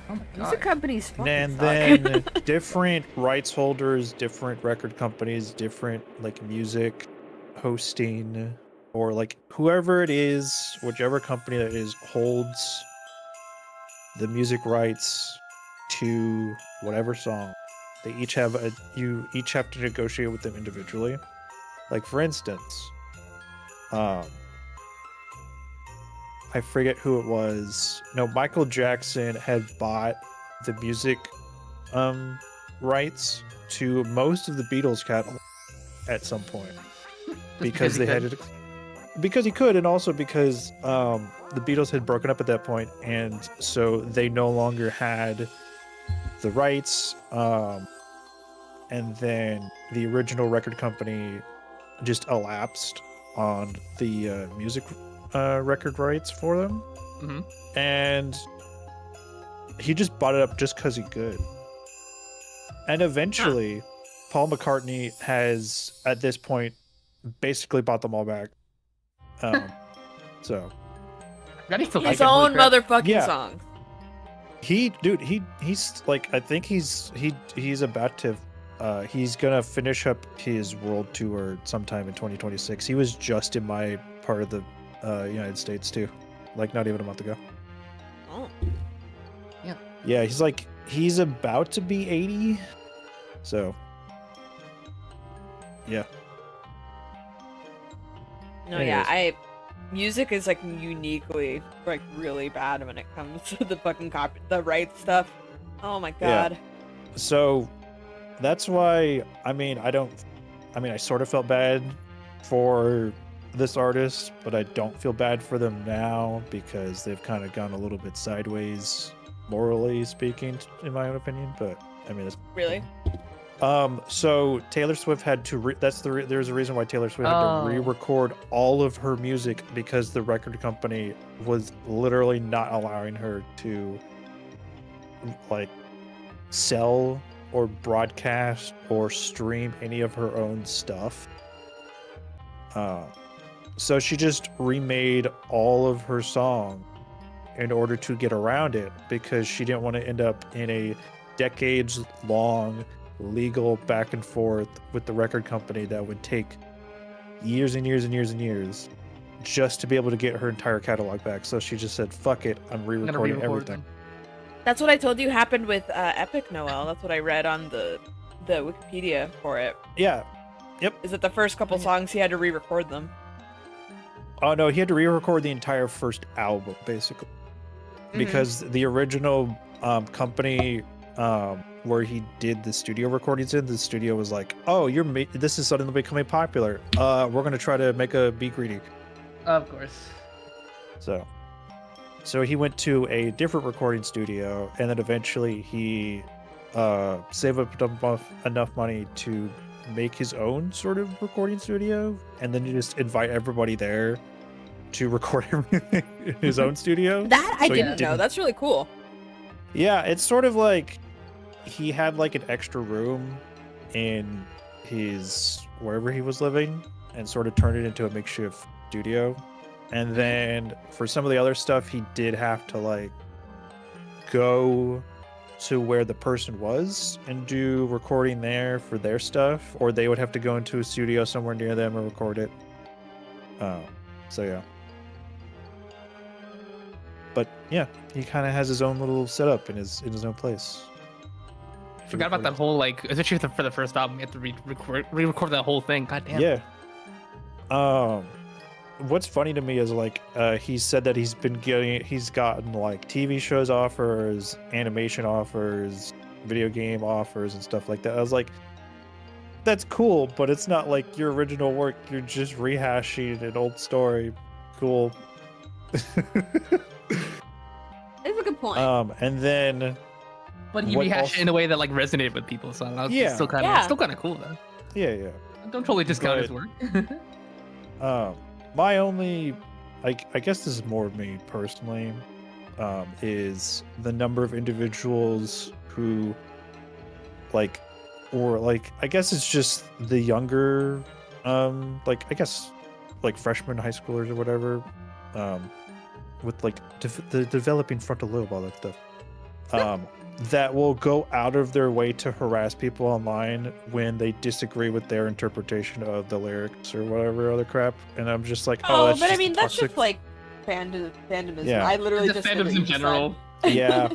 Oh my Music god. companies fucking And suck. then different rights holders, different record companies, different like music hosting, or like whoever it is, whichever company that is, holds the music rights to whatever song. They each have you each have to negotiate with them individually. Like, for instance, I forget who it was. No, Michael Jackson had bought the music rights to most of the Beatles catalog at some point because they had it. Because he could, and also because the Beatles had broken up at that point, and so they no longer had the rights. And then the original record company just elapsed on the music record rights for them. Mm-hmm. And he just bought it up just because he could. And eventually, Paul McCartney has, at this point, basically bought them all back. So his own motherfucking song. He's like, I think he's about to he's gonna finish up his world tour sometime in 2026. He was just in my part of the United States too, like not even a month ago. Oh. Yeah, he's about to be 80. So yeah. No, Anyways. yeah, music is like uniquely like really bad when it comes to the fucking the right stuff. Oh my god. Yeah. So that's why I sort of felt bad for this artist, but I don't feel bad for them now because they've kind of gone a little bit sideways, morally speaking, in my own opinion. But I mean, it's really. So Taylor Swift had to. There's a reason why Taylor Swift had to re-record all of her music because the record company was literally not allowing her to, like, sell or broadcast or stream any of her own stuff. So she just remade all of her song in order to get around it because she didn't want to end up in a decades-long legal back and forth with the record company that would take years and years and years and years just to be able to get her entire catalog back. So she just said, fuck it, I'm re-recording everything. That's what I told you happened with Epic Noel. That's what I read on the Wikipedia for it. Yeah. Yep. Is that the first couple songs he had to re-record them? Oh no, he had to re-record the entire first album basically. Because the original company where he did the studio recordings in, the studio was like, oh, this is suddenly becoming popular. We're going to try to make a Be Greedy. Of course. So he went to a different recording studio, and then eventually he saved up enough money to make his own sort of recording studio, and then you just invite everybody there to record everything in his own studio. That I didn't know. That's really cool. Yeah, it's sort of like he had like an extra room in his wherever he was living and sort of turned it into a makeshift studio. And then for some of the other stuff, he did have to like go to where the person was and do recording there for their stuff, or they would have to go into a studio somewhere near them and record it. So yeah. But yeah, he kind of has his own little setup in his own place. Forgot about that whole, like, especially for the first album, you have to re-record that whole thing. God damn. Yeah. What's funny to me is like he said that he's gotten like TV shows offers, animation offers, video game offers, and stuff like that. I was like, that's cool, but it's not like your original work. You're just rehashing an old story. Cool. That's a good point. And then. But he rehashed it in a way that like resonated with people, so it's still kind of cool though. Yeah. Don't totally discount his work. My only, I guess this is more of me personally, is the number of individuals who, like, or like, I guess it's just the younger, like, I guess, like freshmen, high schoolers or whatever, with like the developing frontal lobe, all that stuff, that will go out of their way to harass people online when they disagree with their interpretation of the lyrics or whatever other crap. And I'm just like, oh, that's but just I mean, that's toxic. just like fandomism. Yeah. I literally The just fandoms in general. Yeah.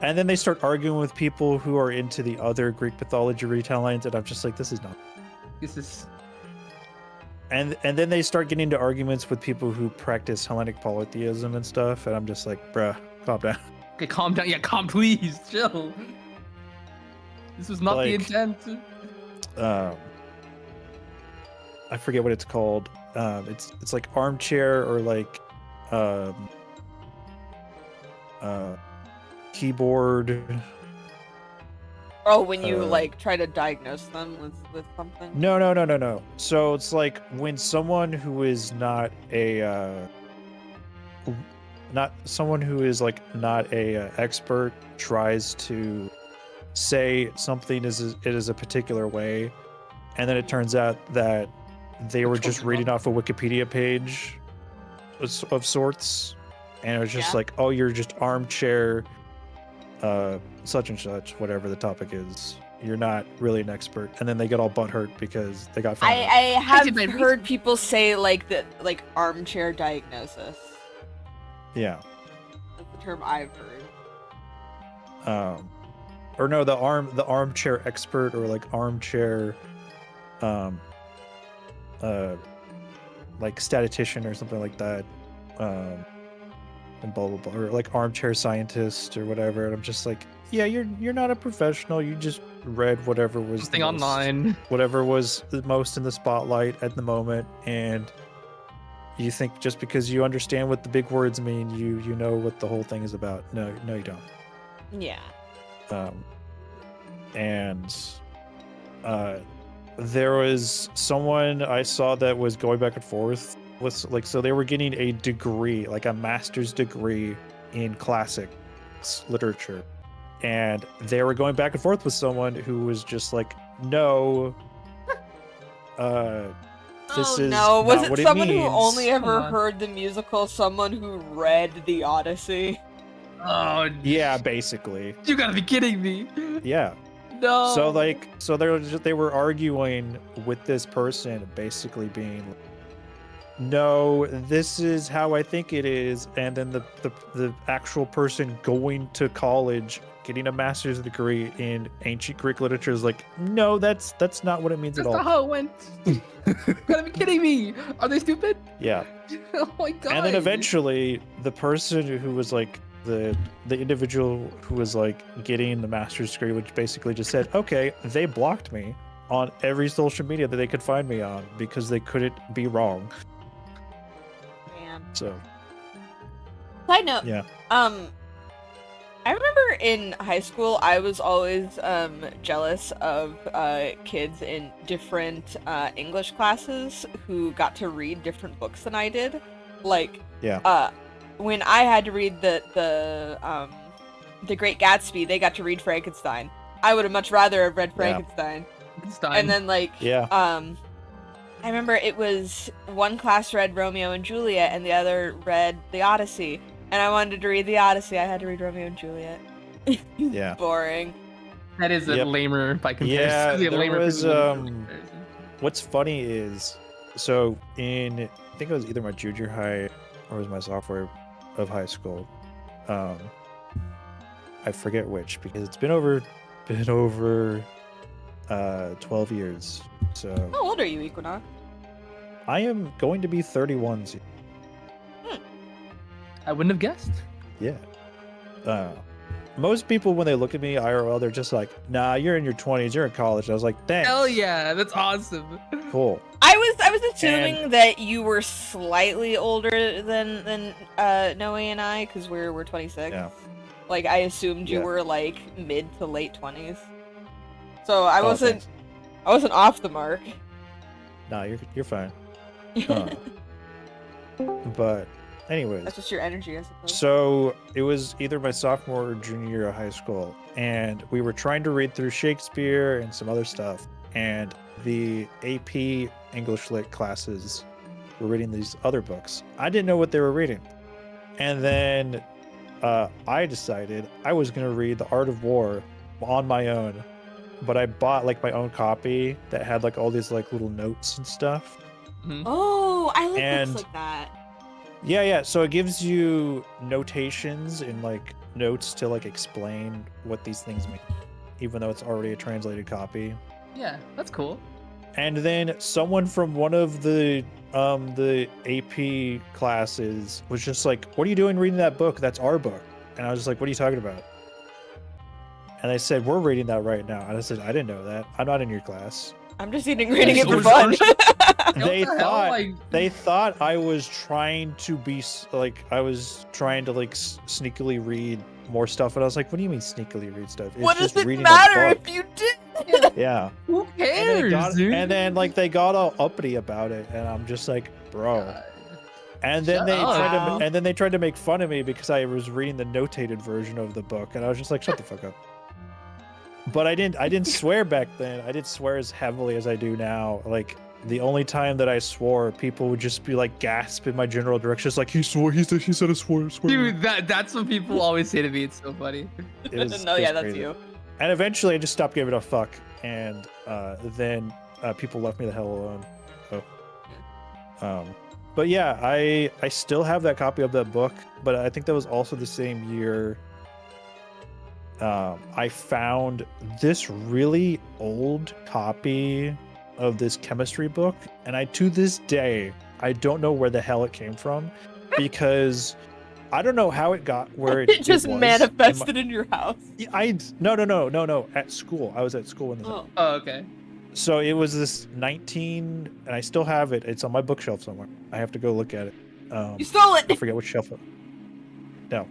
And then they start arguing with people who are into the other Greek mythology retellings, and I'm just like, this is not. This is. and then they start getting into arguments with people who practice Hellenic polytheism and stuff, and I'm just like, bruh, calm down. Okay, calm down. Yeah, please, chill. This was not the Like, intent. I forget what it's called. It's like armchair or like keyboard. Oh, when you like try to diagnose them with something? No. So it's like when someone who is not a expert tries to say something is a particular way, and then it turns out that they were just reading off a Wikipedia page of sorts, and it was just like, oh, you're just armchair such and such, whatever the topic is. You're not really an expert, and then they get all butthurt because they got found out. I have heard people say like armchair diagnosis. Yeah. That's the term I've heard. Or no, the armchair expert, or like armchair like statistician or something like that, and blah blah blah, or like armchair scientist or whatever. And I'm just like, yeah, you're not a professional. You just read whatever was something online, whatever was the most in the spotlight at the moment, and you think just because you understand what the big words mean, you know what the whole thing is about. No, you don't. Yeah. And there was someone I saw that was going back and forth with, like, so they were getting a degree, like a master's degree in classics literature, and they were going back and forth with someone who was just like, no, this is no, was not what it someone means. who only ever heard the musical, someone who read the Odyssey? Oh yeah, basically. You gotta be kidding me. Yeah. No. So they were arguing with this person, basically being like, no, this is how I think it is, and then the actual person going to college, getting a master's degree in ancient Greek literature is like, no, that's not what it means at all. That's not how it went. You gotta be kidding me. Are they stupid? Yeah. Oh my god. And then eventually, the person who was like the individual who was like getting the master's degree, which basically just said, okay, they blocked me on every social media that they could find me on because they couldn't be wrong. Man. So. Side note. Yeah. I remember in high school, I was always jealous of kids in different English classes who got to read different books than I did. Like, when I had to read the Great Gatsby, they got to read Frankenstein. I would have much rather have read Frankenstein. And then I remember it was one class read Romeo and Juliet and the other read the Odyssey. And I wanted to read the Odyssey. I had to read Romeo and Juliet. Yeah. Boring. That is a lamer by comparison. Yeah, there was, what's funny is, so I think it was either my junior high or it was my sophomore of high school. I forget which, because it's been over 12 years. So. How old are you, Equinox? I am going to be 31 soon. I wouldn't have guessed. Yeah. Most people, when they look at me IRL, they're just like, nah, you're in your 20s, you're in college. I was like, thanks. Hell yeah, that's awesome. Cool. I was assuming that you were slightly older than Noe and I, because we're 26. Yeah. Like, I assumed you were like mid to late 20s. So I wasn't off the mark. Nah, you're fine. But anyways, that's just your energy, I suppose. So it was either my sophomore or junior year of high school, and we were trying to read through Shakespeare and some other stuff, and the AP English Lit classes were reading these other books. I didn't know what they were reading, and then I decided I was going to read The Art of War on my own, but I bought like my own copy that had like all these like little notes and stuff. Mm-hmm. Oh, I like books like that. Yeah. So it gives you notations and like notes to like explain what these things mean, even though it's already a translated copy. Yeah, that's cool. And then someone from one of the AP classes was just like, "What are you doing reading that book? That's our book." And I was just like, "What are you talking about?" And they said, "We're reading that right now." And I said, "I didn't know that. I'm not in your class." I'm just reading it for Someone's fun. They What the hell? thought Like- they thought I was trying to be like sneakily read more stuff, and I was like, "What do you mean sneakily read stuff? It's What does just it reading a matter book." if you did? Yeah. Who And they cares, got, dude? and then like they got all uppity about it, and I'm just like, bro. God. And then Shut they tried up. to, and then they tried to make fun of me because I was reading the notated version of the book, and I was just like, shut the fuck up. But I didn't swear back then. I didn't swear as heavily as I do now. Like the only time that I swore, people would just be like gasp in my general direction. It's like he swore. He said a swear. Dude, that's what people always say to me. It's so funny. It was, No, it was yeah, that's crazy. you. And eventually, I just stopped giving a fuck, and then people left me the hell alone. So, but yeah, I still have that copy of that book. But I think that was also the same year. I found this really old copy of this chemistry book, and to this day, I don't know where the hell it came from, because I don't know how it got where It just was. manifested in your house. No. At school, I was at school when this. Oh. Oh, okay. So it was this 19, and I still have it. It's on my bookshelf somewhere. I have to go look at it. You stole I it! forget which shelf. No.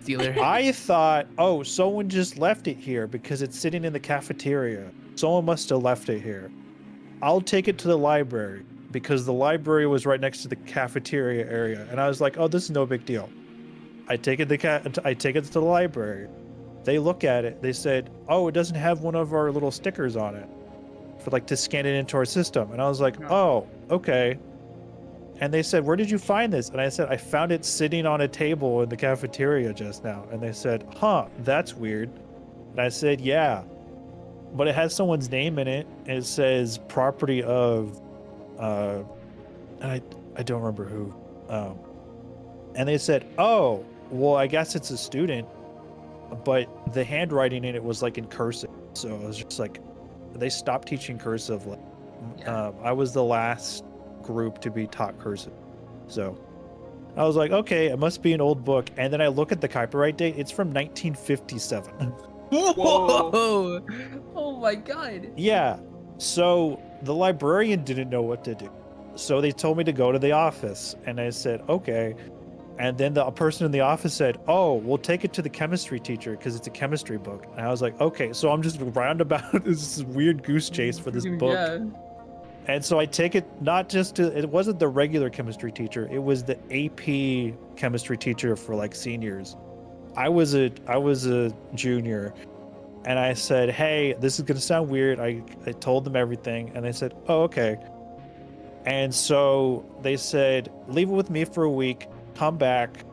Stealer. I thought, oh, someone just left it here because it's sitting in the cafeteria. Someone must have left it here. I'll take it to the library because the library was right next to the cafeteria area, and I was like, oh, this is no big deal. I take it to the library. They look at it. They said, oh, it doesn't have one of our little stickers on it for like to scan it into our system. And I was like, oh, okay. And they said, where did you find this? And I said, I found it sitting on a table in the cafeteria just now. And they said, huh, that's weird. And I said, yeah, but it has someone's name in it. And it says property of, and I don't remember who. And they said, oh, well, I guess it's a student, but the handwriting in it was like in cursive. So it was just like, they stopped teaching cursive. Like, I was the last group to be taught cursive. So I was like, okay, it must be an old book. And then I look at the copyright date. It's from 1957. Whoa! Oh my god. Yeah. So the librarian didn't know what to do. So they told me to go to the office. And I said, okay. And then the person in the office said, oh, we'll take it to the chemistry teacher because it's a chemistry book. And I was like, okay. So I'm just roundabout this weird goose chase for this book. Yeah. And so I take it not just to, it wasn't the regular chemistry teacher. It was the AP chemistry teacher for like seniors. I was a junior, and I said, hey, this is going to sound weird. I told them everything, and they said, oh, okay. And so they said, leave it with me for a week, come back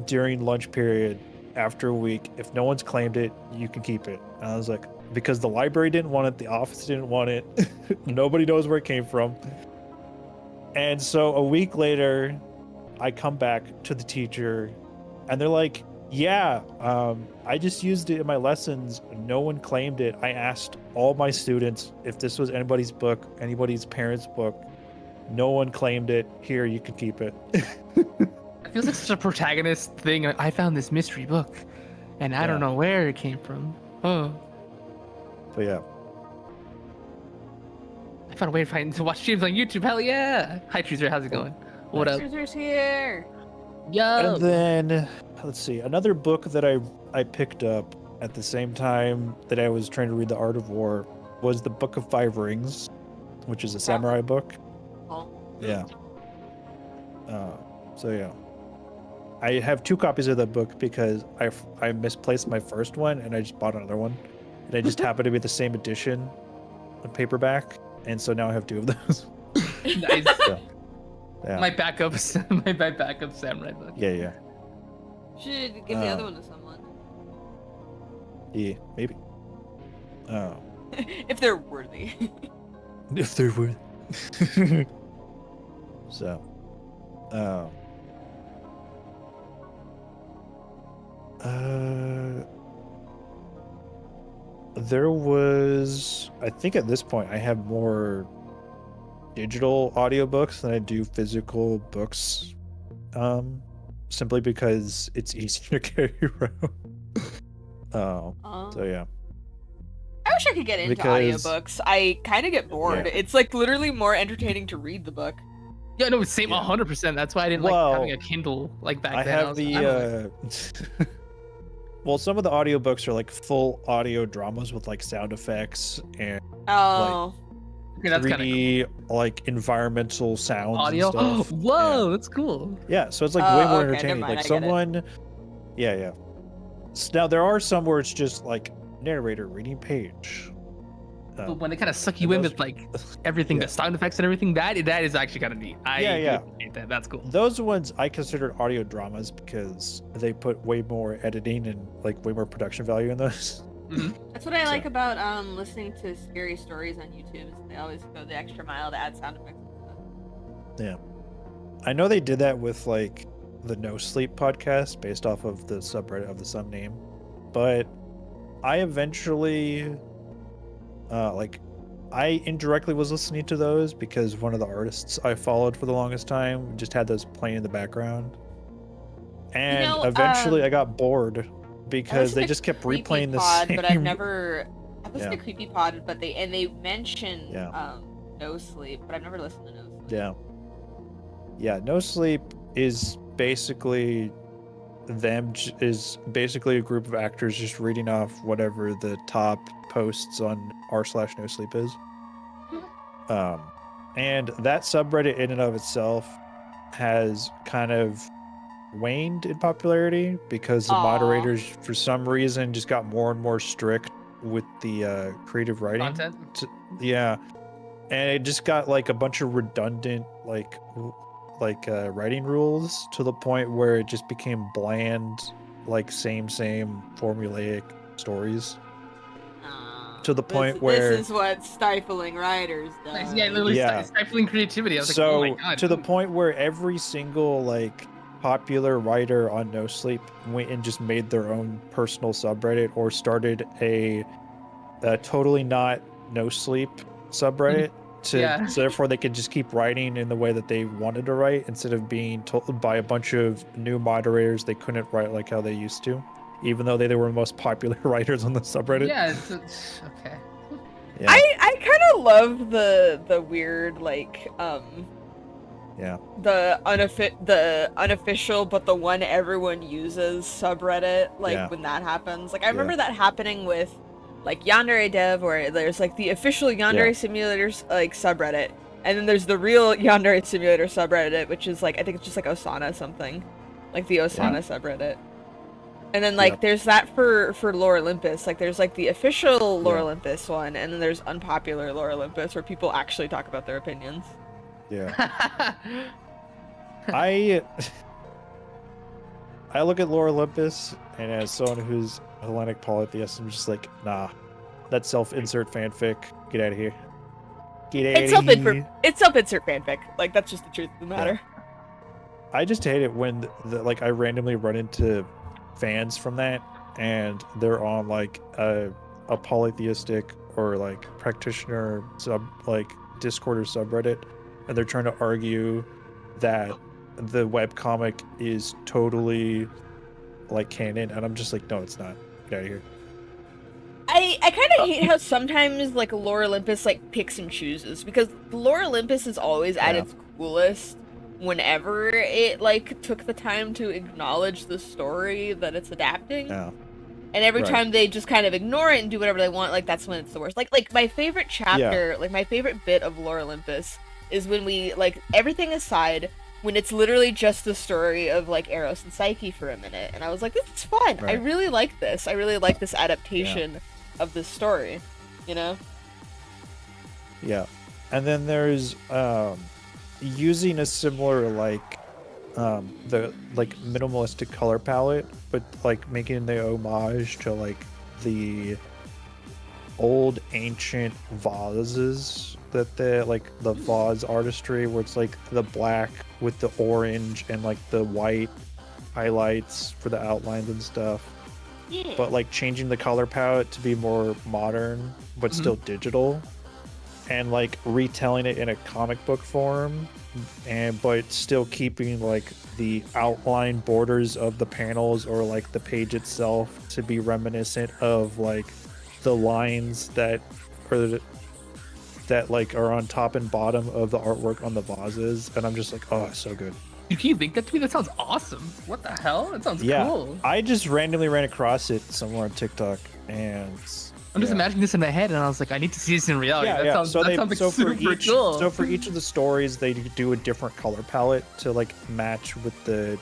during lunch period after a week. If no one's claimed it, you can keep it. And I was like, because the library didn't want it, the office didn't want it, nobody knows where it came from. And so a week later, I come back to the teacher, and they're like, yeah, I just used it in my lessons. No one claimed it. I asked all my students if this was anybody's book, anybody's parents' book. No one claimed it. Here, you can keep it. It feels like such a protagonist thing. Like, I found this mystery book, and I don't know where it came from. Oh. But yeah. I found a way to watch streams on YouTube. Hell yeah! Hi, Truzer. How's it going? What up? Truthers here. Yo. And then, let's see, another book that I picked up at the same time that I was trying to read The Art of War was the Book of Five Rings, which is a samurai book. Oh. Yeah. So yeah. I have 2 copies of that book because I misplaced my first one and I just bought another one. And it just happened to be the same edition, a paperback, and so now I have 2 of those. Nice. So, yeah. My backup samurai book. Yeah. Should give the other one to someone. Yeah, maybe. Oh. If they're worthy. If there were. So. There was, I think at this point, I have more digital audiobooks than I do physical books. Simply because it's easier to carry around. So yeah. I wish I could get into Because- audiobooks. I kind of get bored. Yeah. It's like literally more entertaining to read the book. Yeah, no, same, Yeah. 100%. That's why I didn't Well, like having a Kindle like back I then. have was like, I don't like- the well, some of the audiobooks are like full audio dramas with like sound effects and Oh, okay, that's kind of 3D like environmental sounds audio. and stuff. Whoa, that's cool. Yeah, so it's like Oh, way more okay, never entertaining. mind, Like I get it. someone, yeah. Now there are some where it's just like narrator reading page. But when they kind of suck you and in those- with like everything, Yeah. the sound effects and everything, that is actually kind of neat. Yeah. appreciate that. That's cool. Those ones I consider audio dramas because they put way more editing and like way more production value in those. that's what I So- like about listening to scary stories on YouTube. Is they always go the extra mile to add sound effects. And stuff. I know they did that with like the No Sleep podcast based off of the subreddit of the same name, but I eventually I indirectly was listening to those because one of the artists I followed for the longest time just had those playing in the background. And know, eventually I got bored because they listened to just kept replaying the Creepypod, same. But I've never. I've listened Yeah. to Creepypod, but they mention Yeah. No Sleep, but I've never listened to No Sleep. Yeah, No Sleep is basically is basically a group of actors just reading off whatever the top posts on r/no sleep is. And that subreddit in and of itself has kind of waned in popularity because the Aw. moderators for some reason just got more and more strict with the creative writing. Content. Yeah, and it just got like a bunch of redundant writing rules to the point where it just became bland, like same formulaic stories. To the point where- this is what stifling writers does. Yeah, literally Yeah. stifling creativity. I was So like, oh my god. to the ooh. point where every single like popular writer on No Sleep went and just made their own personal subreddit or started a totally not No Sleep subreddit Yeah. so therefore they could just keep writing in the way that they wanted to write instead of being told by a bunch of new moderators they couldn't write like how they used to, even though they were the most popular writers on the subreddit. Yeah, it's okay. Yeah. I kind of love the weird like Yeah. the unofficial but the one everyone uses subreddit, like Yeah. when that happens. Like I remember that happening with like Yandere Dev, where there's like the official Yandere Simulators like subreddit, and then there's the real Yandere Simulator subreddit, which is like I think it's just like Osana something, like the Osana subreddit. And then like there's that for Lore Olympus, like there's like the official Lore Olympus one, and then there's unpopular Lore Olympus where people actually talk about their opinions. Yeah. I look at Lore Olympus, and as someone who's Hellenic polytheist, I'm just like, nah, that's self-insert fanfic. Get out of here. Get out It's of here. self-insert fanfic. Like that's just the truth of the matter. I just hate it when like I randomly run into fans from that, and they're on like a polytheistic or like practitioner Discord or subreddit, and they're trying to argue that the webcomic is totally like canon, and I'm just like, no, it's not. Get out of here. I kind of hate how sometimes like Lore Olympus like picks and chooses, because Lore Olympus is always at its coolest whenever it like took the time to acknowledge the story that it's adapting. Yeah. And every Right. time they just kind of ignore it and do whatever they want, like that's when it's the worst. Like my favorite chapter, like my favorite bit of Lore Olympus is when we like everything aside, when it's literally just the story of like Eros and Psyche for a minute, and I was like, this is fun. I Right. really like this. I really like this adaptation of this story. You know? Yeah. And then there's using a similar like the like minimalistic color palette, but like making the homage to like the old ancient vases that the vase artistry where it's like the black with the orange and like the white highlights for the outlines and stuff. Yeah. but like changing the color palette to be more modern but still digital, and like retelling it in a comic book form, and but still keeping like the outline borders of the panels or like the page itself to be reminiscent of like the lines that like are on top and bottom of the artwork on the vases. And I'm just like, oh, so good. Dude, can you link that to me? That sounds awesome. What the hell? That sounds cool. I just randomly ran across it somewhere on TikTok, and I'm just imagining this in my head, and I was like, I need to see this in reality. That sounds super cool. So for each of the stories, they do a different color palette to like match with the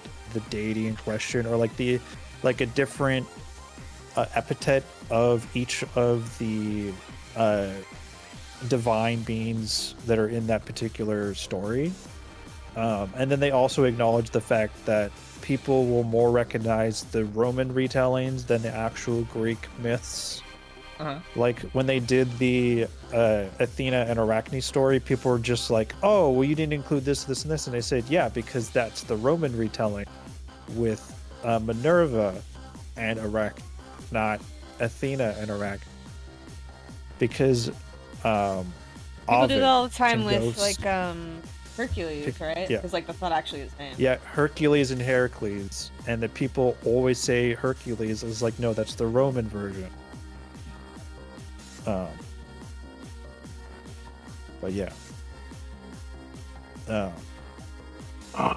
deity in question, or like a different epithet of each of the divine beings that are in that particular story. And then they also acknowledge the fact that people will more recognize the Roman retellings than the actual Greek myths. Like when they did the Athena and Arachne story, people were just like, oh, well, you didn't include this, this, and this. And they said, yeah, because that's the Roman retelling with Minerva and Arachne, not Athena and Arachne. Because people Ovid do it all the time can with go like Hercules, right? Yeah. Because like that's not actually his name. Yeah, Hercules and Heracles, and the people always say Hercules is like, no, that's the Roman version. But yeah. I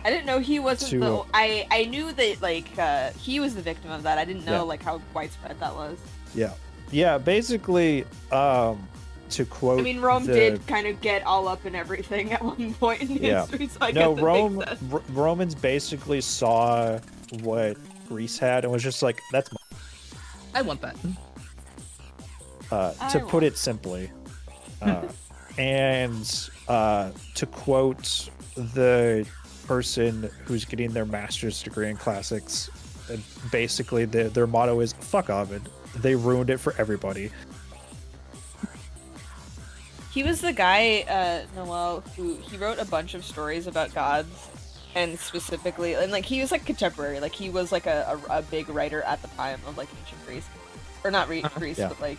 didn't know he wasn't the. I knew that like he was the victim of that. I didn't know like how widespread that was. Yeah. Basically, to quote. I mean, Rome did kind of get all up in everything at one point in history. So I guess it makes sense. Romans basically saw what Greece had and was just like, that's mine. I want that. To put it simply. And to quote the person who's getting their master's degree in classics, basically their motto is, fuck Ovid. They ruined it for everybody. He was the guy, Noel, who he wrote a bunch of stories about gods, and specifically, and like he was like contemporary, like he was like a big writer at the time of like ancient Greece, or not Greece, but like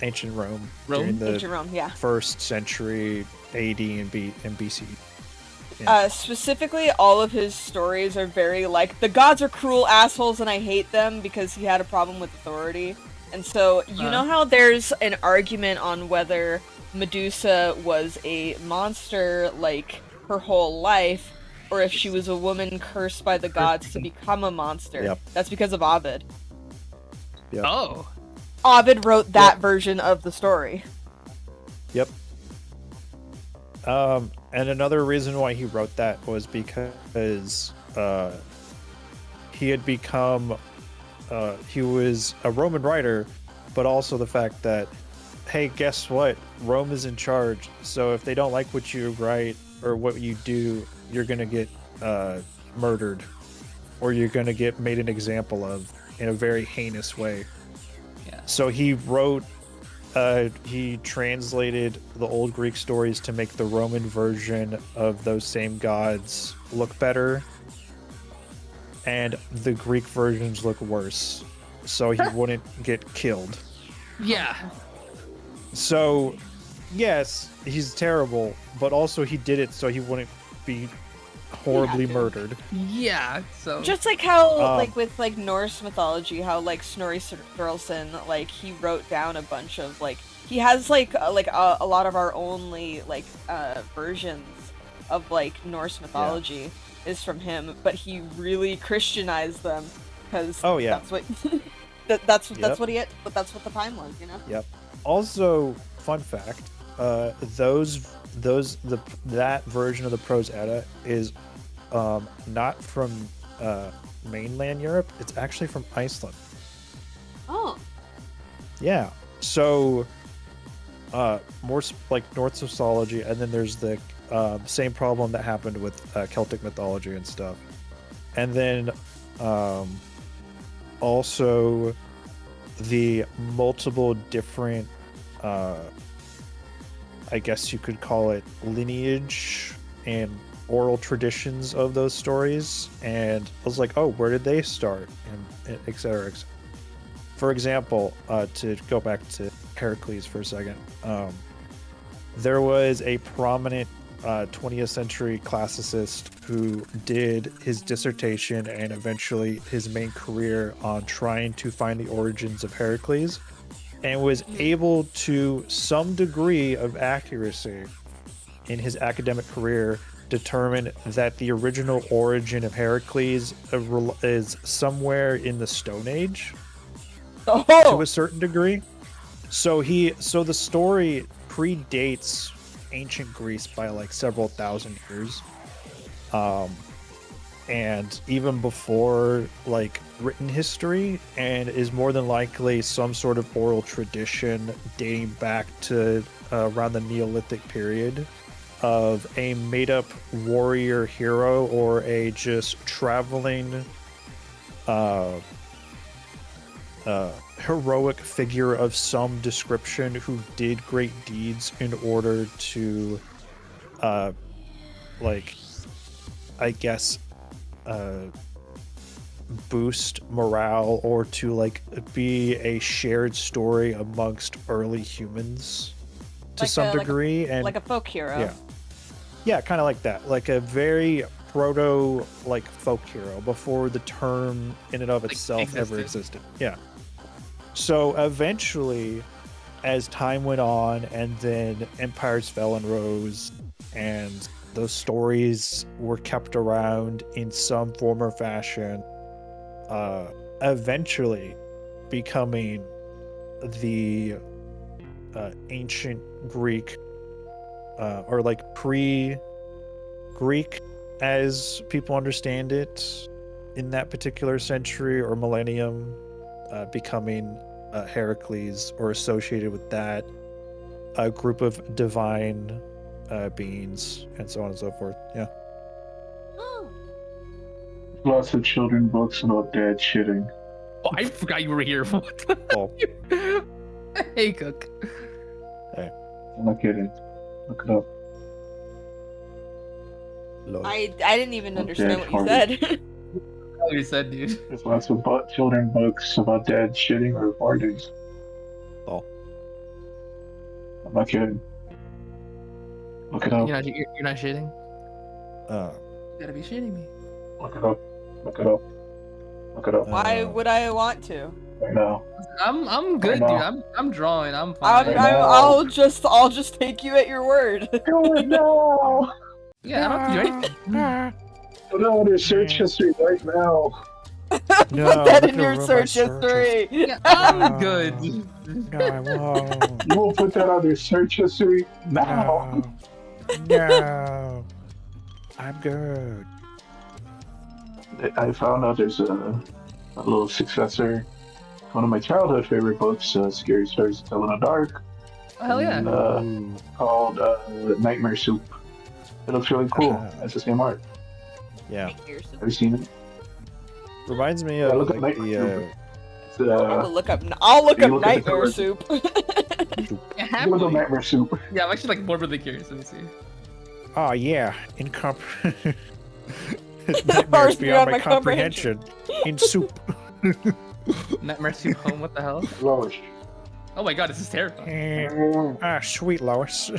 ancient Rome during the ancient Rome, first century AD and BC. Specifically, all of his stories are very like, the gods are cruel assholes and I hate them, because he had a problem with authority. And so, you know how there's an argument on whether Medusa was a monster, like, her whole life, or if she was a woman cursed by the gods to become a monster. Yep. That's because of Ovid. Yep. Oh. Ovid wrote that version of the story. Yep. And another reason why he wrote that was because he had become... he was a Roman writer, but also the fact that, hey, guess what? Rome is in charge, so if they don't like what you write or what you do, you're gonna get murdered, or you're gonna get made an example of in a very heinous way. Yeah. So he translated the old Greek stories to make the Roman version of those same gods look better, and the Greek versions look worse, so he wouldn't get killed. Yeah. So, yes, he's terrible, but also he did it so he wouldn't be horribly murdered. Yeah, so... Just like how, like, with, like, Norse mythology, how, like, Snorri Sturluson, like, he wrote down a bunch of, like... He has, like a lot of our only, like, versions of, like, Norse mythology is from him, but he really Christianized them, because that's what... that's what the time was, you know? Yep. Also, fun fact, that version of the Prose Edda is not from mainland Europe. It's actually from Iceland. Oh. Yeah. So, more like Norse mythology, and then there's the same problem that happened with Celtic mythology and stuff. And then also the multiple different, I guess you could call it lineage and oral traditions of those stories, and I was like, oh, where did they start, and et cetera, et cetera. For example, to go back to Heracles for a second, there was a prominent 20th century classicist who did his dissertation and eventually his main career on trying to find the origins of Heracles, and was able to some degree of accuracy in his academic career determine that the original origin of Heracles is somewhere in the Stone Age to a certain degree. So the story predates ancient Greece by like several thousand years, and even before like written history, and is more than likely some sort of oral tradition dating back to around the Neolithic period of a made-up warrior hero or a just traveling heroic figure of some description who did great deeds in order to like, I guess, boost morale, or to like be a shared story amongst early humans to some degree, and like a folk hero. Yeah, kind of like that, like a very proto like folk hero before the term in and of itself ever existed. Yeah. So eventually, as time went on, and then empires fell and rose, and those stories were kept around in some form or fashion, eventually becoming the ancient Greek, or like pre-Greek as people understand it in that particular century or millennium, becoming Heracles, or associated with that, a group of divine beings, and so on and so forth. Yeah. Lots of children books about dad shitting. Oh, I forgot you were here. What the Oh. Hey, Cook. I'm not kidding. Look it up. Lol. I didn't even understand what you farted. said. What you said, dude. There's lots of children books about dad shitting or farting. Oh. I'm not kidding. Look it up. You're not shitting? Uh, You gotta be shitting me. Look it up. Look it up. Look it up. Why would I want to? Right now. I'm good, I dude. know. I'm drawing. I'm fine. I'll just take you at your word. Do it now! Yeah, I don't have to do anything. Put it on your search history right now. no, Put that look in your at my search searches. history. Yeah, I'm good. No, I won't. You will put that on your search history now. No. I'm good. I found out there's a little successor. One of my childhood favorite books, Scary Stories to Tell in the Dark. Oh, hell yeah. And, called Nightmare Soup. It looks really cool. That's the same art. Yeah. Have you seen it? Reminds me Yeah, of look at like Nightmare the Soup. I'll look you up look at the Nightmare cover. Soup. Yeah, Look at happily. Nightmare Soup. Yeah, I'm actually like morbidly curious. Let me see. oh yeah, nightmares beyond my comprehension. In soup. Nightmare Soup Home. What the hell? Lowish. Oh my god, this is terrifying. Sweet Lois.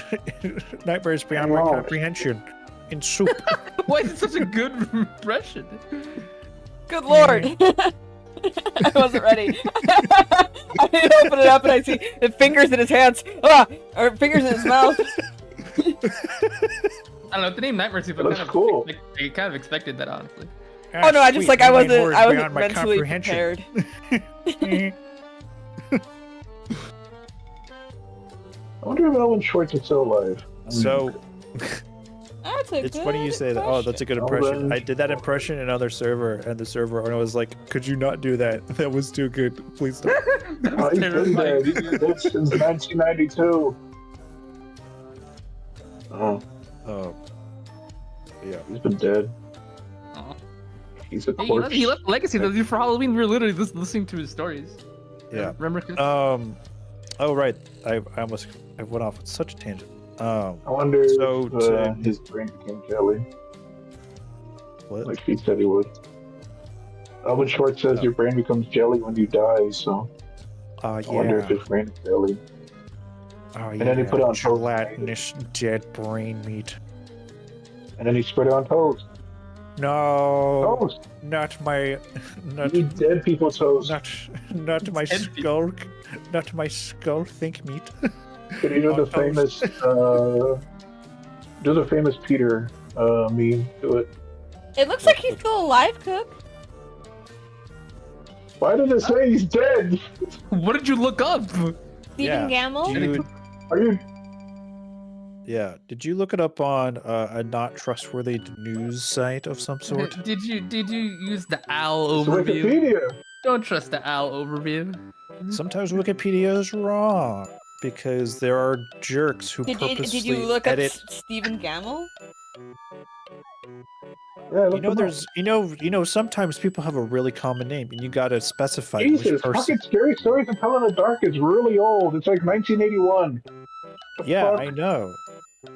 Nightmares beyond my comprehension. In soup. Why is it such a good impression? Good lord. I wasn't ready. I didn't open it up and I see the fingers in his hands. Or fingers in his mouth. I don't know. The name Nightmare Soup. It looks cool. I kind of expected that, honestly. Oh no, I just Sweet I nightmares wasn't beyond my mentally comprehension. prepared. I wonder if Alan Schwartz is still alive. So That's a it's good funny you say that. Oh, that's a good impression. impression. I did that impression in another server, and the server owner was like, "Could you not do that? That was too good. Please stop." Oh, he's been dead. He's been dead since 1992. Oh, Oh, yeah. he's been dead. Aw. He's a Hey, corpse. he left a legacy though. For Halloween, we were literally listening to his stories. Yeah. Remember? Chris? Oh right. I went off on such a tangent. Um, I wonder So if to- his brain became jelly, what? like he said he would. Albert Schwartz says Oh. your brain becomes jelly when you die, so Oh I wonder if yeah. his brain is jelly. Oh And then he put it on toast. gelatinous dead brain meat. And then he spread it on toast. No, Toast! not my, not, You eat dead people toast. not my Dead skull, not my skull think meat. Could you do on the toast. famous Peter meme? Do it. It looks like he's still alive, Cook. Why did it say he's dead? What did you look up? Stephen Yeah. Gamble. Are you? Yeah. Did you look it up on a not trustworthy news site of some sort? Did you use the owl It's overview? Wikipedia. Don't trust the owl overview. Sometimes Wikipedia is wrong because there are jerks who purposely Did you look edit. up Stephen Gamble? Yeah, You know, sometimes people have a really common name, and you gotta specify which Jesus, person. fucking Scary Stories to Tell in the Dark is really old. It's like 1981. The Yeah, fuck? I know.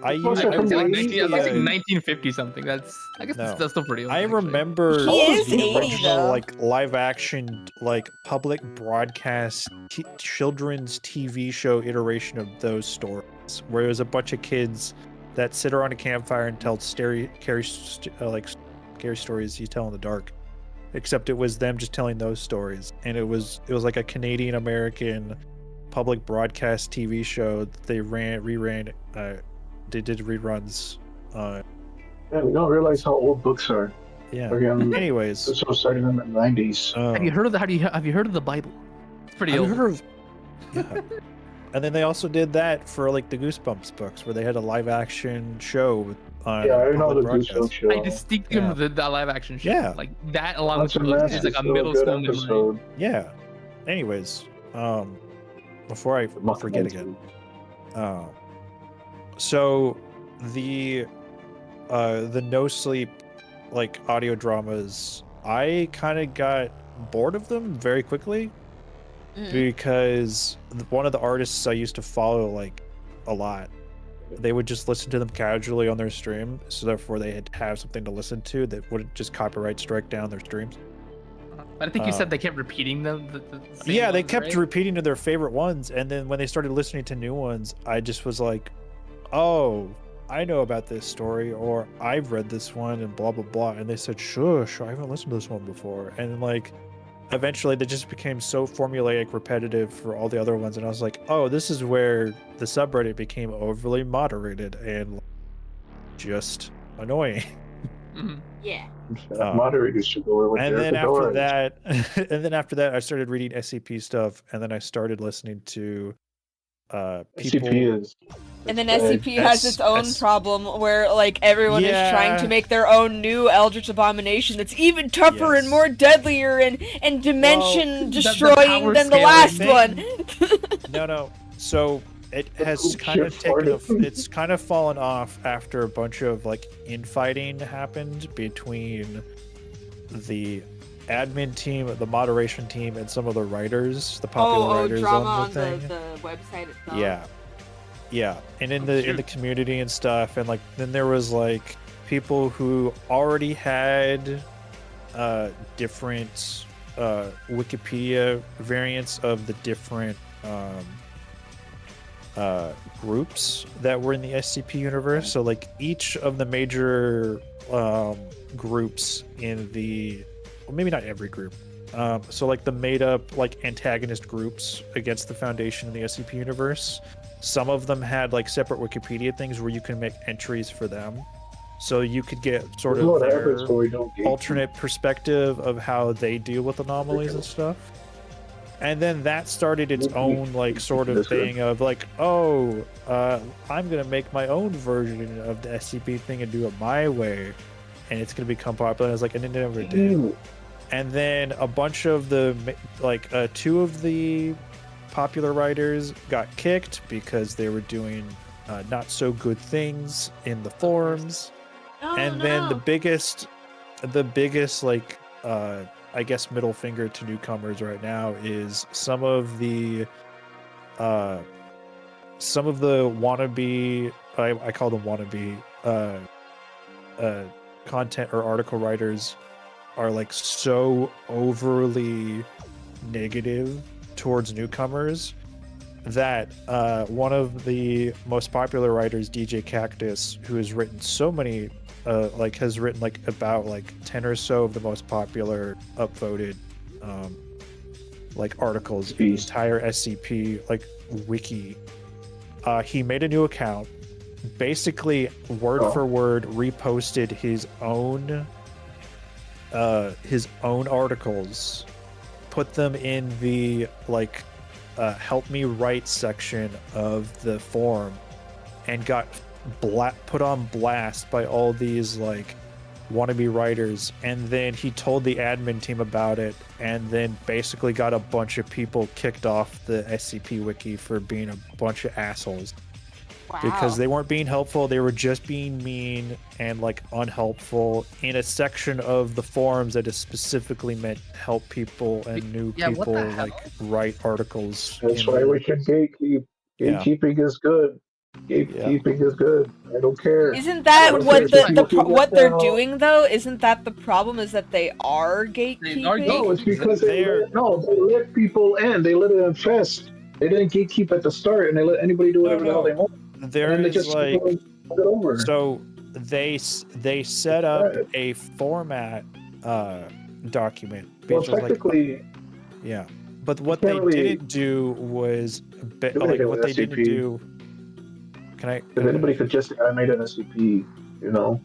I It's also use I from was the like 80s, 19, I was like yeah. 1950 something. I guess No. that's still pretty old. I actually. remember He is the 80 original though. like live action like public broadcast children's TV show iteration of those stories, where it was a bunch of kids that sit around a campfire and tell scary stories you tell in the dark. Except it was them just telling those stories, and it was like a Canadian American public broadcast TV show that they reran. They did reruns. Yeah, we don't realize how old books are. Yeah. Again, Anyways, this was started in the 90s. Have you heard of the Have you heard of the Bible? It's pretty Have old. you heard of? Yeah. And then they also did that for like the Goosebumps books, where they had a live action show on Yeah, I know public the broadcast. Goosebumps show. I distinctly Yeah. remember the live action show. Yeah. Like that along with Once the and books Last is like is a still middle good school memory. episode. Yeah. Anyways, before I forget Mockumentary. again, so the no sleep like audio dramas, I kind of got bored of them very quickly because one of the artists I used to follow like a lot, they would just listen to them casually on their stream, so therefore they had to have something to listen to that wouldn't just copyright strike down their streams. But I think you said they kept repeating them. The same Yeah, they ones, kept right? repeating to their favorite ones, and then when they started listening to new ones, I just was like, oh, I know about this story, or I've read this one, and blah blah blah. And they said, shush, I haven't listened to this one before. And like eventually they just became so formulaic, repetitive for all the other ones, and I was like, oh, this is where the subreddit became overly moderated and just annoying. Mhm. Yeah. Moderators should go over And there then at the after door. that, and then after that, I started reading SCP stuff, and then I started listening to people. SCP is. And then it's bad. SCP has its own S- problem where like everyone is trying Yeah. to make their own new Eldritch Abomination that's even tougher and Yes. more deadlier and dimension the destroying power than the scaling last thing. one. No. So it has Oh, kind of shit, taken Florida. it's kind of fallen off after a bunch of like infighting happened between the admin team, the moderation team, and some of the writers, the popular writers drama on the thing. the website itself. Yeah, and in the community and stuff, and like then there was like people who already had different Wikipedia variants of the different groups that were in the SCP universe. So like each of the major groups in the, well, maybe not every group. So like the made up like antagonist groups against the Foundation in the SCP universe, some of them had like separate Wikipedia things where you can make entries for them. So you could get sort This is of what their happens when we don't get alternate perspective of how they deal with anomalies and stuff. And then that started its own like sort of thing of like, oh, I'm gonna make my own version of the SCP thing and do it my way, and it's gonna become popular. And I was like, and it never did. And then a bunch of the like two of the popular writers got kicked because they were doing not so good things in the forums. Oh, And then the biggest like I guess middle finger to newcomers right now is some of the wannabe I call them wannabe content or article writers are like so overly negative towards newcomers that one of the most popular writers, DJ Cactus, who has written so many has written like about like 10 or so of the most popular upvoted like articles in the entire SCP like wiki. He made a new account, basically word for word reposted his own articles, put them in the like help me write section of the forum, and got put on blast by all these like wannabe writers. And then he told the admin team about it, and then basically got a bunch of people kicked off the SCP wiki for being a bunch of assholes. Wow. Because they weren't being helpful, they were just being mean and like unhelpful in a section of the forums that is specifically meant to help people and new people like write articles. That's why we should gatekeep. Gatekeeping is good. Gatekeeping is good. I don't care. Isn't that what they're doing though? Isn't that the problem? Is that they are gatekeeping? No, it's because they let people in. They let it infest. They didn't gatekeep at the start, and they let anybody do whatever the hell they want. There's like so they set up a format document. Well, technically, yeah, but what they didn't do was like what they didn't do. Can I? Because anybody could just say, I made an SCP. You know,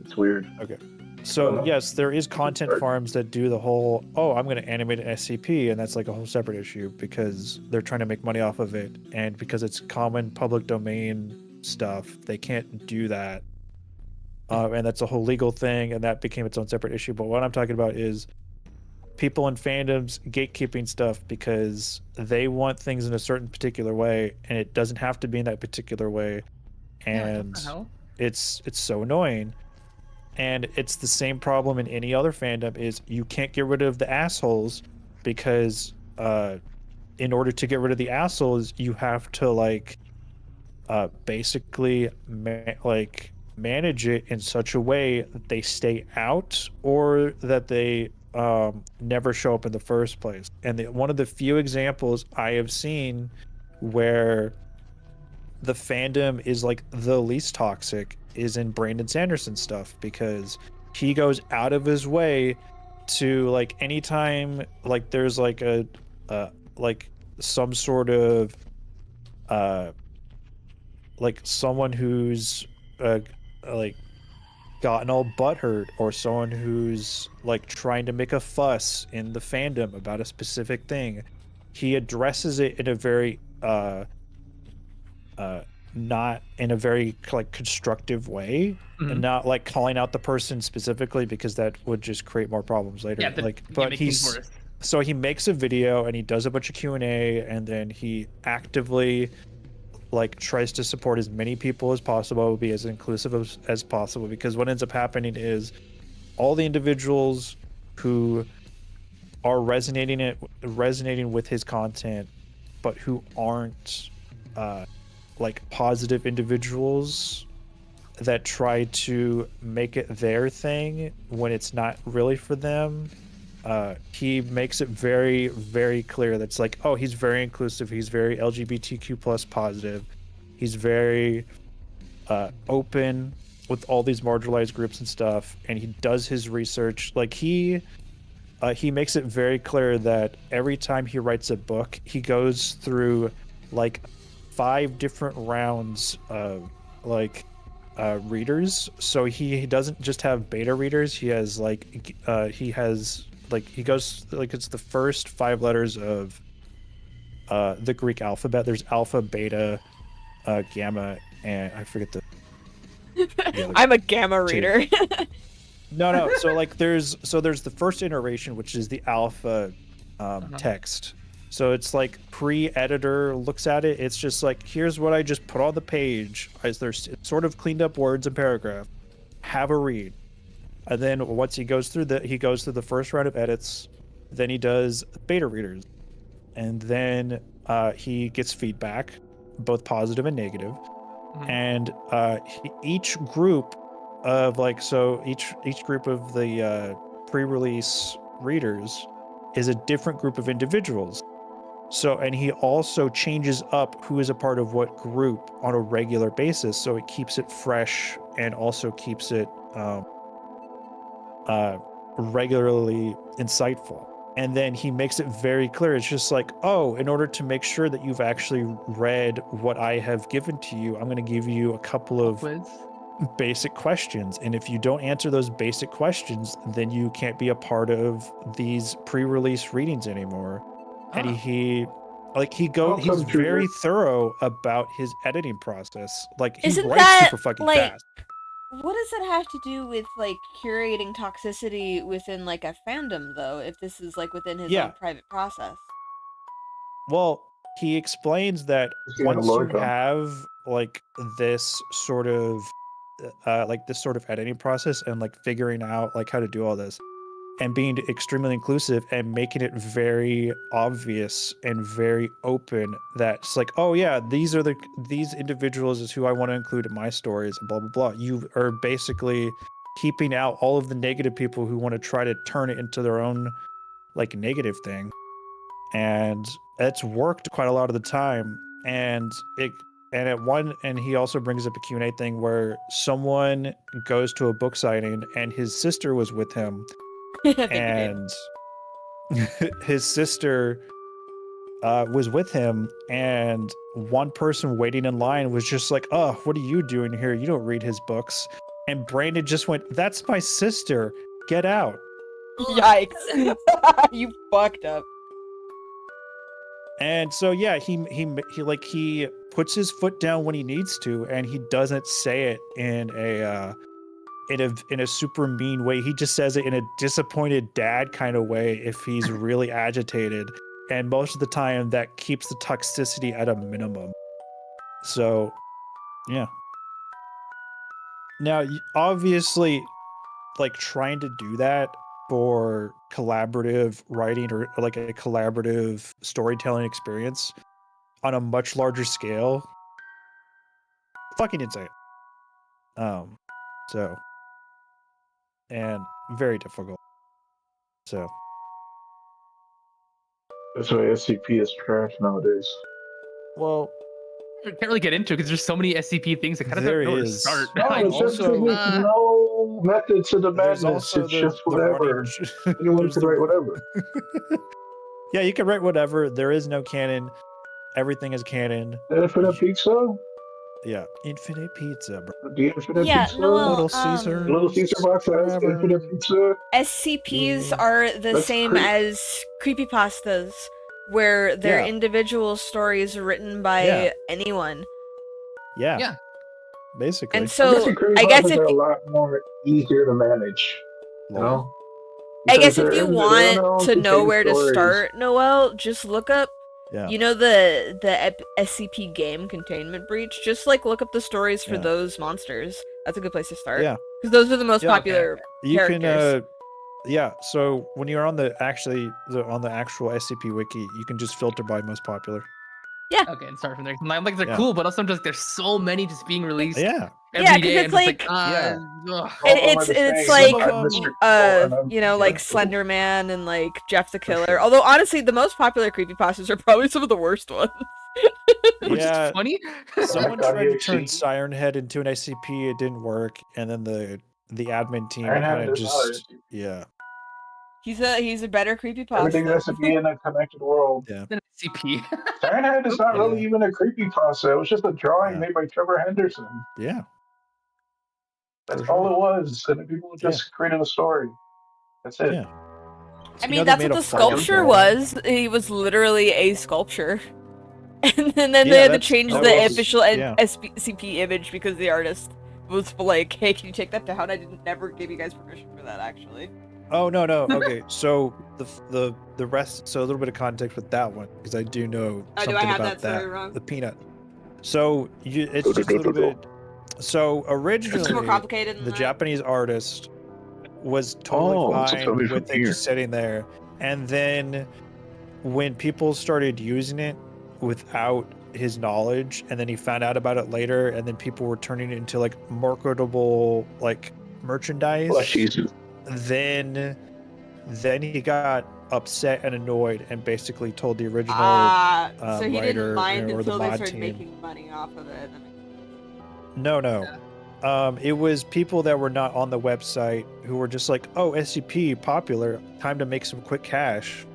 it's weird. Okay. So yes, there is content farms that do the whole, I'm going to animate an SCP, and that's like a whole separate issue because they're trying to make money off of it, and because it's common public domain stuff, they can't do that, and that's a whole legal thing, and that became its own separate issue. But what I'm talking about is people in fandoms gatekeeping stuff because they want things in a certain particular way, and it doesn't have to be in that particular way, and it's so annoying. And it's the same problem in any other fandom, is you can't get rid of the assholes because in order to get rid of the assholes, you have to like basically manage it in such a way that they stay out or that they never show up in the first place. And one of the few examples I have seen where the fandom is like the least toxic is in Brandon Sanderson's stuff, because he goes out of his way to like anytime like there's like a like some sort of like someone who's like gotten all butthurt, or someone who's like trying to make a fuss in the fandom about a specific thing, he addresses it in a very not in a very like constructive way, and not like calling out the person specifically, because that would just create more problems later. But so he makes a video and he does a bunch of Q&A, and then he actively like tries to support as many people as possible, be as inclusive as possible, because what ends up happening is all the individuals who are resonating with his content, but who aren't like positive individuals that try to make it their thing when it's not really for them, he makes it very, very clear that's like, oh, he's very inclusive, he's very LGBTQ plus positive, he's very open with all these marginalized groups and stuff, and he does his research. Like he makes it very clear that every time he writes a book, he goes through like 5 different rounds of like readers. So he doesn't just have beta readers, he has like he goes like, it's the first 5 letters of the Greek alphabet. There's alpha, beta, gamma, and I forget the I'm a gamma reader. no so like there's the first iteration, which is the alpha text. So it's like pre-editor looks at it, it's just like, here's what I just put on the page, as there's sort of cleaned up words and paragraph, have a read. And then once he goes through the first round of edits, then he does beta readers, and then he gets feedback, both positive and negative, and each group of each group of the pre-release readers is a different group of individuals. So, and he also changes up who is a part of what group on a regular basis, so it keeps it fresh and also keeps it regularly insightful. And then he makes it very clear. It's just like, oh, in order to make sure that you've actually read what I have given to you, I'm going to give you a couple of basic questions. And if you don't answer those basic questions, then you can't be a part of these pre-release readings anymore. And he's very thorough about his editing process. Like, he writes super fucking fast. What does that have to do with, like, curating toxicity within, like, a fandom, though, if this is, like, within his own private process? Well, he explains that once you have, like, this sort of editing process and, like, figuring out, like, how to do all this, and being extremely inclusive and making it very obvious and very open that it's like, oh yeah, these individuals is who I want to include in my stories and blah blah blah. You are basically keeping out all of the negative people who want to try to turn it into their own, like, negative thing. And it's worked quite a lot of the time. And he also brings up a Q&A thing where someone goes to a book signing and his sister was with him. And his sister was with him, and one person waiting in line was just like, oh, what are you doing here? You don't read his books. And Brandon just went, that's my sister, get out. Yikes. You fucked up. And so yeah, he puts his foot down when he needs to, and he doesn't say it in a super mean way. He just says it in a disappointed dad kind of way if he's really agitated, and most of the time that keeps the toxicity at a minimum. So yeah. Now, obviously, like, trying to do that for collaborative writing or like a collaborative storytelling experience on a much larger scale, fucking insane. So, and very difficult. So that's why SCP is trash nowadays. Well, I can't really get into it because there's so many SCP things that kind of don't know where to start. No, it's just there's no method to the madness. It's just whatever. Anyone can write whatever. Yeah, you can write whatever. There is no canon. Everything is canon. Infinite Pizza? Yeah, Infinite Pizza, bro. The Infinite Pizza? No, Little Caesar. Little Caesar box has Infinite Pizza. SCPs are the same as creepypastas, where they're individual stories written by anyone. Yeah. Basically. And so, I guess if they're a lot more easier to manage, you know? I guess if you want to know where to start, Noel, just look up, you know, the SCP game Containment Breach. Just, like, look up the stories for those monsters. That's a good place to start. Yeah. Because those are the most popular characters. So when you're on the actual SCP wiki, you can just filter by most popular. Yeah. Okay, and start from there. I'm like, they're cool, but also just there's so many just being released. Every day, it's like, it's like you know, like Slender Man and like Jeff the Killer. Sure. Although honestly, the most popular creepypastas are probably some of the worst ones. Which is funny. Someone tried to turn Siren Head into an SCP, it didn't work, and then the admin team kind of just He's a better creepypasta. Everything has to be in a connected world. Yeah. SCP. Siren Head is not really even a creepypasta. It was just a drawing made by Trevor Henderson. Yeah. That's all it was. And people just created a story. That's it. Yeah. I mean, that's what the sculpture was. He was literally a sculpture. And then they had to change the official SCP image because the artist was like, hey, can you take that down? I never gave you guys permission for that, actually. Oh, no. Okay, so the rest, so a little bit of context with that one, because I do know something about that. The peanut. So it's just a little bit. So originally, it's more complicated than the Japanese artist was totally fine with it just sitting there, and then when people started using it without his knowledge, and then he found out about it later, and then people were turning it into like marketable like merchandise. Plushies. Then he got upset and annoyed and basically told the original so he writer didn't mind or the until they mod started team. making money off of it. No. It was people that were not on the website who were just like, oh, SCP popular, time to make some quick cash.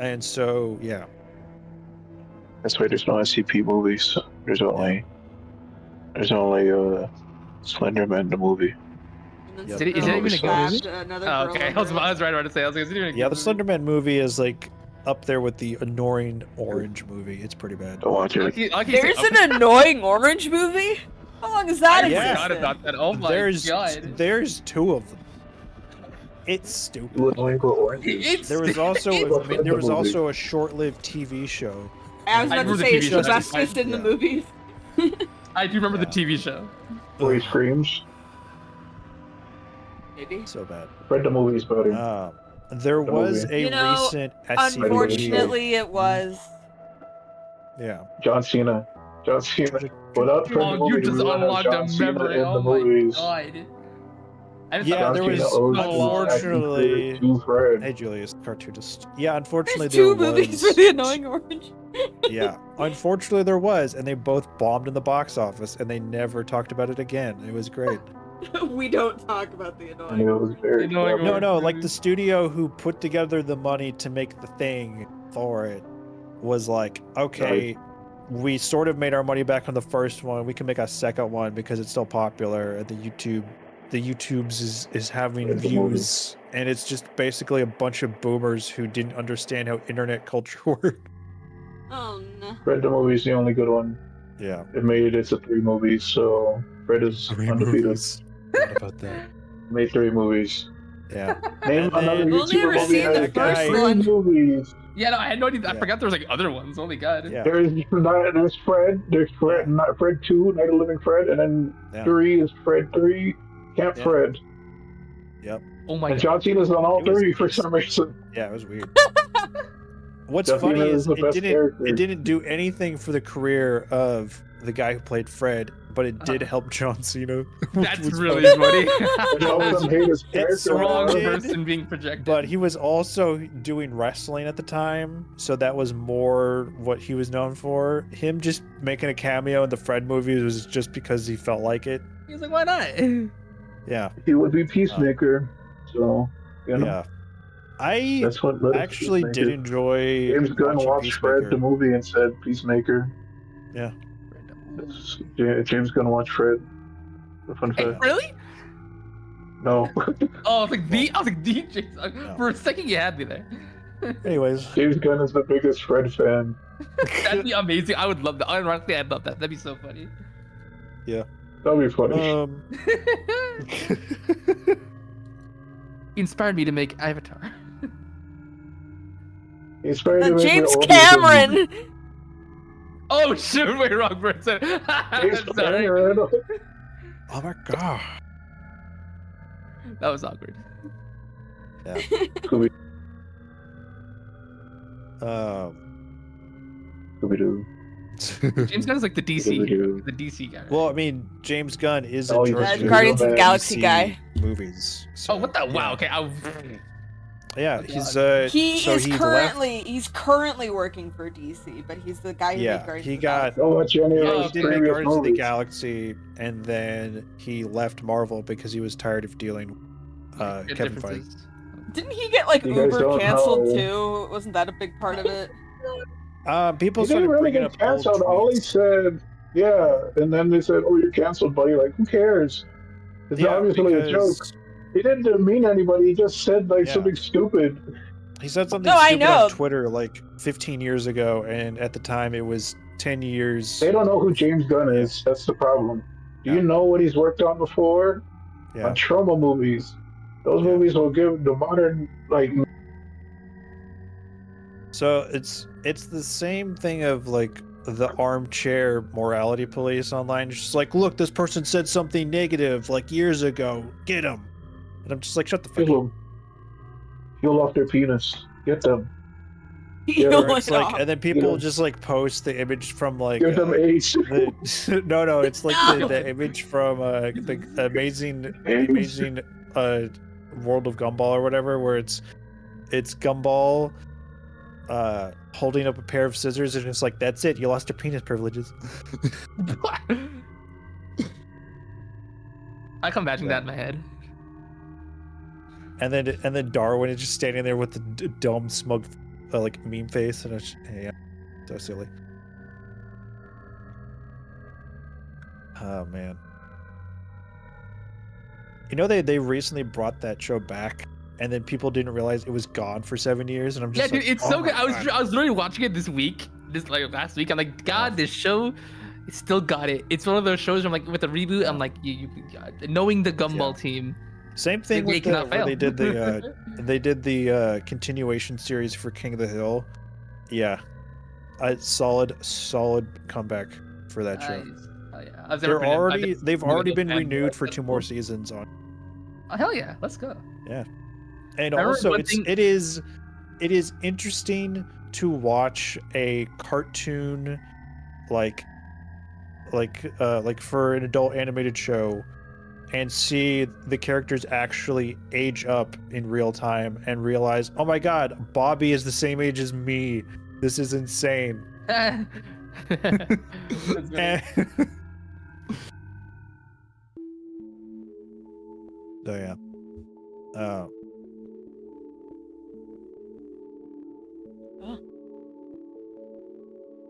And so, yeah. That's why there's no SCP movies. There's only Slenderman the movie. And Yep. then Is it even a good stabbed movie? another Oh, girl okay. I over was it. right about to say. I was like, is it even a Yeah, good the movie? Slenderman movie is like up there with the annoying orange movie. It's pretty bad. Don't watch it. There's an annoying orange movie? How long has that I Yeah. forgot existed? about that. Oh my god. There's two of them. It's stupid. Annoying oranges. It's There was also it's- there was also a short-lived TV show. I was I about to remember the say, TV is show. Sylvester in the Yeah. movies? I do remember Yeah. the TV show. Where he screams. Maybe. So bad. Read the movies about him. There The was movie. a You know, recent SCP. Unfortunately, it was. Yeah. John Cena. Without Fred Oh, you movie, just we would have unlocked John a Cena memory. in Oh the my movies. god. I just Yeah, thought there it was so long. unfortunately. to Fred. Hey, Julius, cartoonist. Yeah, unfortunately There's two there movies was. for the annoying orange. Yeah, unfortunately there was, and they both bombed in the box office, and they never talked about it again. It was great. We don't talk about the And annoying. it was very Annoying clever. No, Orange like the movie. studio who put together the money to make the thing for it was like, okay, we sort of made our money back on the first one. We can make a second one because it's still popular, and the YouTube's is having Read the movie. views, and it's just basically a bunch of boomers who didn't understand how internet culture worked. Oh no. Fred the movie is the only good one. Yeah. It made it to 3 movies, so Fred is undefeated. What about that? Made 3 movies. Yeah. Name And another then- We'll YouTuber never movie see that the has first 3 one. movies. Yeah, no, I had no idea. I Yeah. forgot there was like other ones. Holy god. Yeah. There's Fred. There's Fred. Yeah. Not Fred 2, Night of the Living Fred, and then Yeah. 3 is Fred 3, Camp Yeah. Fred. Oh my And god. John Cena's on all It was 3 for just- some reason. Yeah, it was weird. What's John funny Cena is is the best character. it didn't do anything for the career of the guy who played Fred, but it did help John Cena. which That's was really funny. funny. It helps him hate his character. Wrong did. person being projected. But he was also doing wrestling at the time, so that was more what he was known for. Him just making a cameo in the Fred movies was just because he felt like it. He was like, why not? Yeah, He would be Peacemaker. So, you know, yeah. I that's what led us to actually did Peacemaker. enjoy James Gunn watching watched Fred the Peacemaker. movie and said Peacemaker. Yeah. James Gunn watched Fred. A fun Hey, fact. really? No. Oh, I was like, DJ. For a second, you had me there. Anyways, James Gunn is the biggest Fred fan. That'd be amazing. I would love that. Ironically, I'd love that. That'd be so funny. That'd be funny. He inspired me to make Avatar. He inspired him to make James all these Cameron! Oh shit! Wait, wrong person. James Sorry. Cameron. oh my god. That was awkward. Scooby Doo. James Gunn is like the Scooby-Doo. DC guy. Right? Well, I mean, James Gunn is Oh, in he's charge a of Guardians of the man. Galaxy DC guy. movies. So, Oh, what the? Wow. Okay. Yeah, Oh, he's He so is he he's currently working for DC, but he's the guy who Yeah, made Guardians he of the Galaxy. Don't watch any of Yeah, those he did make previous Guardians of the movies. Galaxy, and then he left Marvel because he was tired of dealing Good Kevin Feige. differences. Didn't he get like You guys Uber don't canceled know. too? Wasn't that a big part of it? People He started didn't really bringing get up old canceled. All he tweets. said, yeah, and then they said, "Oh, you're canceled, buddy." Like, who cares? It's Yeah, obviously a joke. because He didn't demean anybody. He just said like Yeah. something stupid. he said something No, I stupid know. on Twitter like 15 years ago, and at the time it was 10 years. They don't know who James Gunn is. That's the problem. Do Yeah. you know what he's worked on before? Yeah. On trauma movies. Those Yeah. movies will give the modern like. So it's the same thing of like the armchair morality police online. It's just like, look, this person said something negative like years ago. Get him. And I'm just like, shut the fuck Kill up. them. Peel off their penis. Get them. You Yeah, Or went it's like, off. and then people Yeah. just like post the image from like Give them age. no, it's like No. the image from the amazing Age. uh World of Gumball or whatever, where it's Gumball holding up a pair of scissors and it's like, that's it, you lost your penis privileges. I can imagine that in my head. And then Darwin is just standing there with the dumb smug like meme face, and it's yeah, so silly. Oh man. You know, they recently brought that show back, and then people didn't realize it was gone for 7 years, and I'm Yeah, just dude, like, it's oh so my good. I God. was literally watching it this week, last week. I'm like, God, this show, it still got it. It's one of those shows where I'm like, with the reboot, I'm like, knowing the Gumball team. Same thing They with cannot where fail. they did the continuation series for King of the Hill. Yeah, a solid comeback for that show. Nice. Oh, yeah. They've already been fan, renewed but for that's 2 more cool. seasons on. Oh, hell yeah, let's go. And I remember also one thing- it is interesting to watch a cartoon like for an adult animated show and see the characters actually age up in real time and realize, oh my God, Bobby is the same age as me. This is insane. That's great. And- So yeah.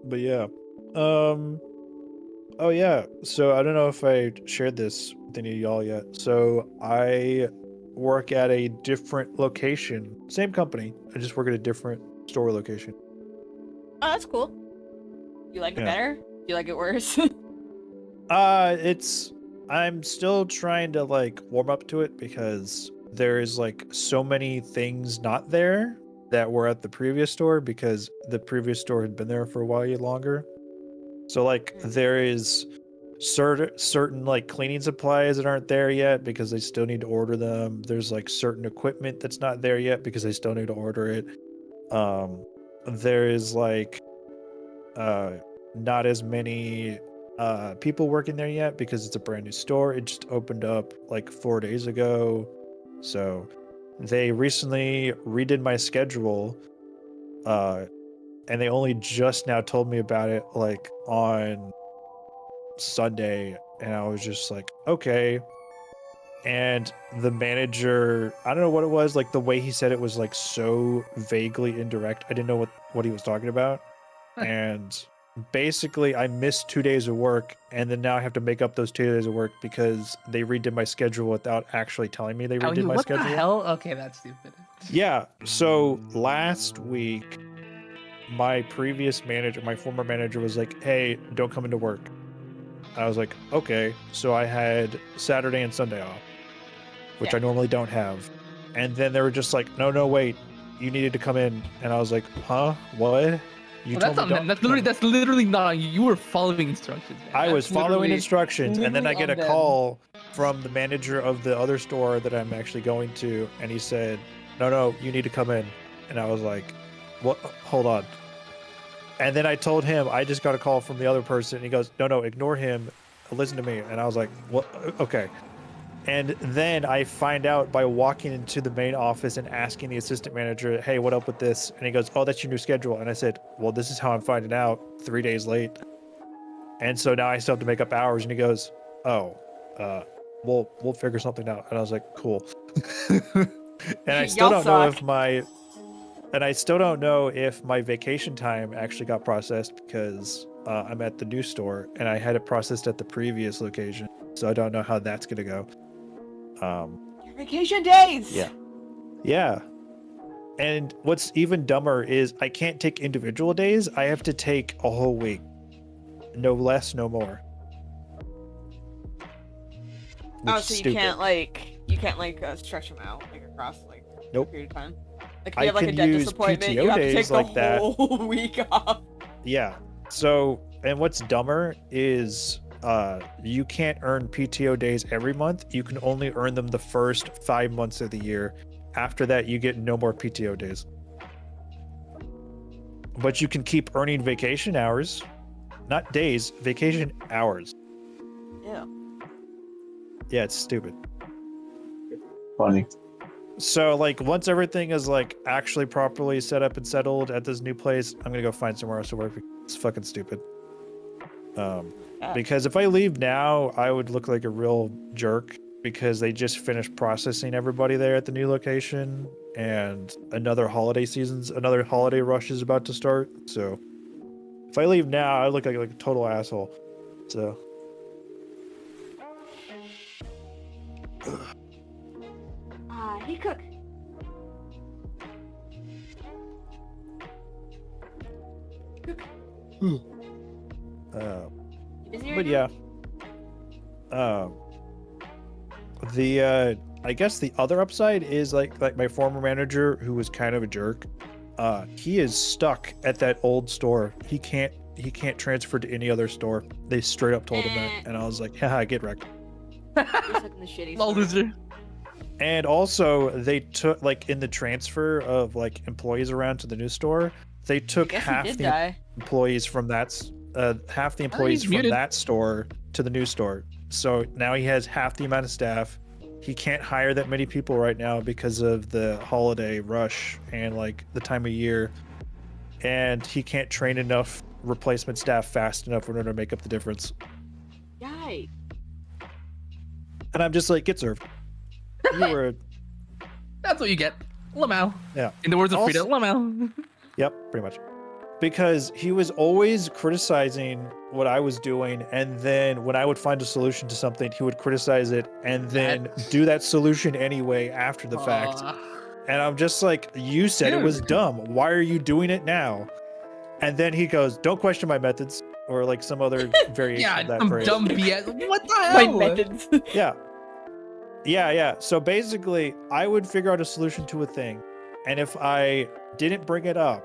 But yeah. Oh yeah. So I don't know if I shared this with any of y'all yet. So I work at a different location. Same company. I just work at a different store location. Oh, that's cool. You like it Yeah. better? You like it worse? I'm still trying to like warm up to it because there is like so many things not there that were at the previous store because the previous store had been there for a while longer. So like there is certain like cleaning supplies that aren't there yet because they still need to order them. There's like certain equipment that's not there yet because they still need to order it. There is like not as many people working there yet because it's a brand new store. It just opened up like 4 days ago. So they recently redid my schedule and they only just now told me about it like on Sunday, and I was just like, okay. And the manager, I don't know what it was, like the way he said it was like so vaguely indirect. I didn't know what he was talking about. And basically I missed 2 days of work, and then now I have to make up those 2 days of work because they redid my schedule without actually telling me they redid my what schedule. the hell? Okay, that's stupid. Yeah, so last week my former manager was like, hey, don't come into work. I was like, okay. So I had Saturday and Sunday off, which Yeah. I normally don't have. And then they were just like, no, wait, you needed to come in. And I was like, huh? What? You Well, told me don't come. that's literally not on you. You were following instructions, man. I was That's following literally- instructions, and then I get a literally on them. call from the manager of the other store that I'm actually going to, and he said, no, you need to come in. And I was like, what? Hold on. And then I told him I just got a call from the other person, and he goes, no, ignore him, listen to me. And I was like, what? Okay. And then I find out by walking into the main office and asking the assistant manager, hey, what up with this? And he goes, oh, that's your new schedule. And I said, well, this is how I'm finding out 3 days late. And so now I still have to make up hours. And he goes, oh, we'll figure something out. And I was like, cool. And I still Y'all don't know suck. if my vacation time actually got processed because I'm at the new store and I had it processed at the previous location. So I don't know how that's going to go. Your vacation days! Yeah. And what's even dumber is I can't take individual days. I have to take a whole week. No less, no more. Oh, Which is so stupid. you can't stretch them out like across like Nope. a period of time. Like if I you have like a can dentist use appointment, PTO you have to days take the like that. whole week off. Yeah. So, and what's dumber is you can't earn PTO days every month. You can only earn them the first 5 months of the year. After that, you get no more PTO days. but you can keep earning vacation hours, not days, vacation hours. Yeah. Yeah, it's stupid. Funny. So like once everything is like actually properly set up and settled at this new place, I'm gonna go find somewhere else to work. It's fucking stupid. Because if I leave now, I would look like a real jerk because they just finished processing everybody there at the new location, and another holiday rush is about to start. So if I leave now, I look like a total asshole. So Hey, cook. Cook. but yeah. I guess the other upside is like my former manager, who was kind of a jerk. He is stuck at that old store. He can't transfer to any other store. They straight up told him that, and I was like, haha, get wrecked. You're stuck in the shitty Lol, store. loser. And also they took like in the transfer of like employees around to the new store, they took Guess he half did the die. employees from that he's from muted. that store to the new store. So now he has half the amount of staff. He can't hire that many people right now because of the holiday rush and like the time of year. And he can't train enough replacement staff fast enough in order to make up the difference. Yikes. And I'm just like, get served. You were That's what you get. Lamau. Yeah. In the words of Also- Frida, Lamau. Yep, pretty much. Because he was always criticizing what I was doing, and then when I would find a solution to something, he would criticize it and then do that solution anyway after the fact. And I'm just like, you said it was Dude. dumb. Why are you doing it now? And then he goes, don't question my methods, or like some other variation Yeah, of that some phrase. dumb BS. What the My hell? methods. Yeah. So basically, I would figure out a solution to a thing, and if I didn't bring it up,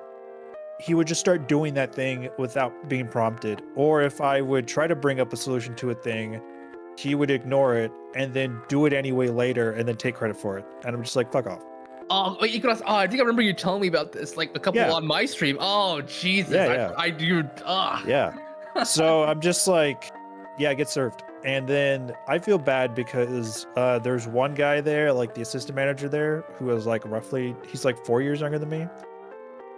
he would just start doing that thing without being prompted. Or if I would try to bring up a solution to a thing, he would ignore it and then do it anyway later and then take credit for it. And I'm just like, fuck off. Oh, wait, you could. I think I remember you telling me about this, like a couple Yeah. on my stream. Oh, Jesus. Yeah. I do. Yeah. So I'm just like, yeah, get served. And then I feel bad because there's one guy there, like the assistant manager there, who is like he's like 4 years younger than me.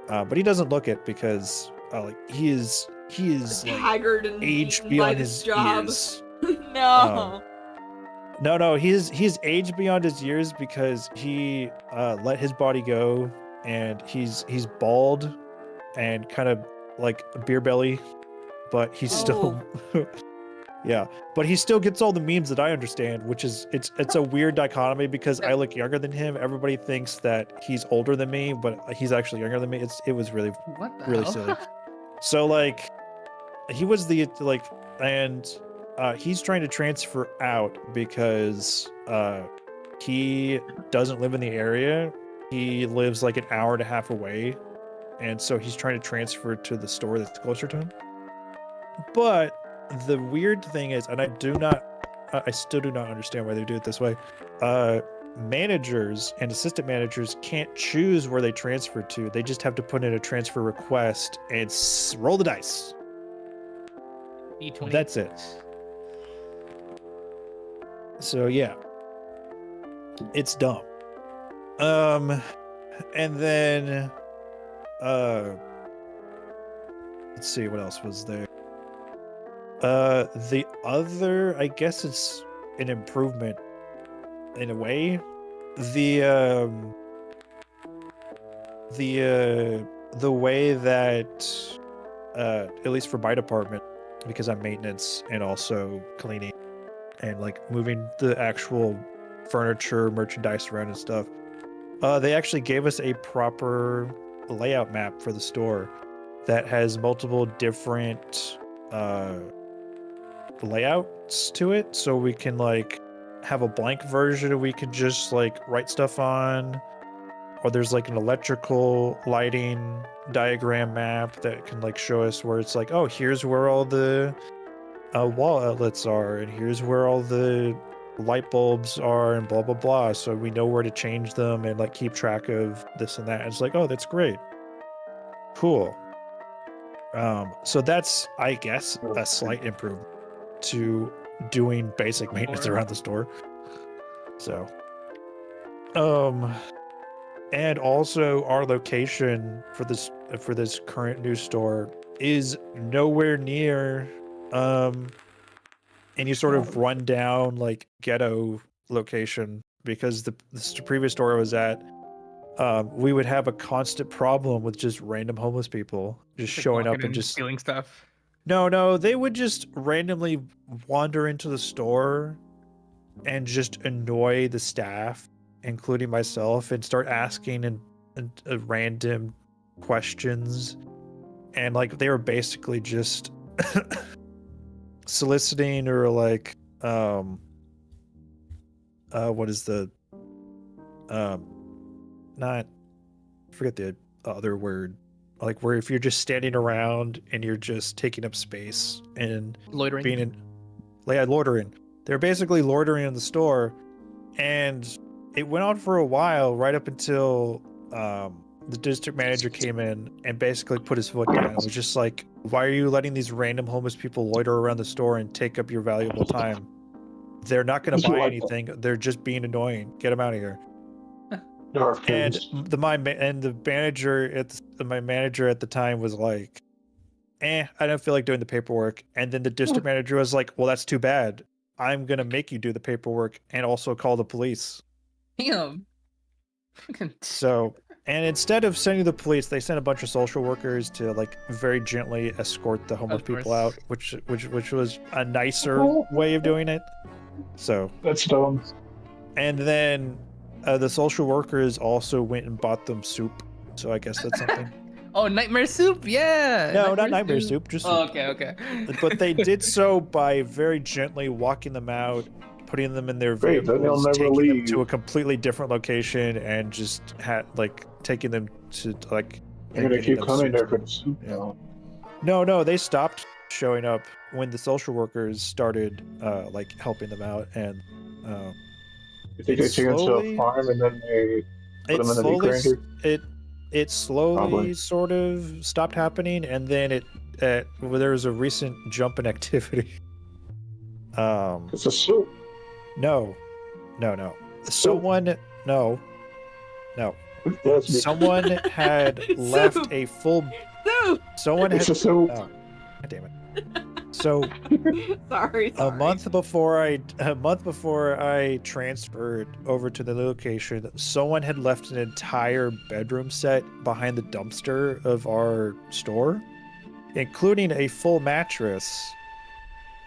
But he doesn't look it because like he is like, Haggard and aged beaten by beyond this his job. years. No. No, he's aged beyond his years because he let his body go, and he's bald and kind of like a beer belly, but he's still yeah, but he still gets all the memes that I understand, which is it's a weird dichotomy because I look younger than him. Everybody thinks that he's older than me, but he's actually younger than me. It was really What the really hell? silly. So like he was the like, and he's trying to transfer out because he doesn't live in the area. He lives like an hour and a half away, and so he's trying to transfer to the store that's closer to him. But the weird thing is, and I still do not understand why they do it this way. Managers and assistant managers can't choose where they transfer to. They just have to put in a transfer request and roll the dice. D20. That's it. So yeah, it's dumb. And then let's see what else was there. The other, I guess it's an improvement in a way. The way that at least for my department, because I'm maintenance and also cleaning and like moving the actual furniture, merchandise around and stuff, they actually gave us a proper layout map for the store that has multiple different layouts to it, so we can like have a blank version we can just like write stuff on, or there's like an electrical lighting diagram map that can like show us where it's like, oh, here's where all the wall outlets are, and here's where all the light bulbs are, and blah blah blah, so we know where to change them and like keep track of this and that. And it's like, oh, that's great, cool. So that's, I guess, a slight improvement to doing basic maintenance Or- around the store. So, and also our location for this current new store is nowhere near any sort of rundown like ghetto location, because the previous store I was at, we would have a constant problem with just random homeless people just like showing up walking and in, just stealing stuff. no, they would just randomly wander into the store and just annoy the staff, including myself, and start asking and random questions. And like they were basically just soliciting or like what is the not forget the other word, like where if you're just standing around and you're just taking up space and Loitering. being in like loitering. They're basically loitering in the store, and it went on for a while, right up until the district manager came in and basically put his foot down. It was just like, why are you letting these random homeless people loiter around the store and take up your valuable time? They're not going to buy anything. They're just being annoying. Get them out of here. And my manager at the time was like, I don't feel like doing the paperwork. And then the district manager was like, well, that's too bad. I'm going to make you do the paperwork and also call the police. Damn. So, and instead of sending the police, they sent a bunch of social workers to like very gently escort the homeless people out, which was a nicer way of doing it. So that's dumb. And then the social workers also went and bought them soup. So I guess that's something. Oh, nightmare soup, yeah. No, not nightmare soup, just soup. Oh, okay. But they did so by very gently walking them out, putting them in their vehicles, taking them to a completely different location, and just taking them to like. You're gonna keep coming there for the soup now. No, they stopped showing up when the social workers started like helping them out, and you think they take them to a farm and then they put them in the meat grinder? It slowly sort of stopped happening, and then there was a recent jump in activity. It's a soup. No. Someone had left a full. Someone had. It's a soup. Oh, damn it. So sorry. A month before I transferred over to the location, someone had left an entire bedroom set behind the dumpster of our store, including a full mattress.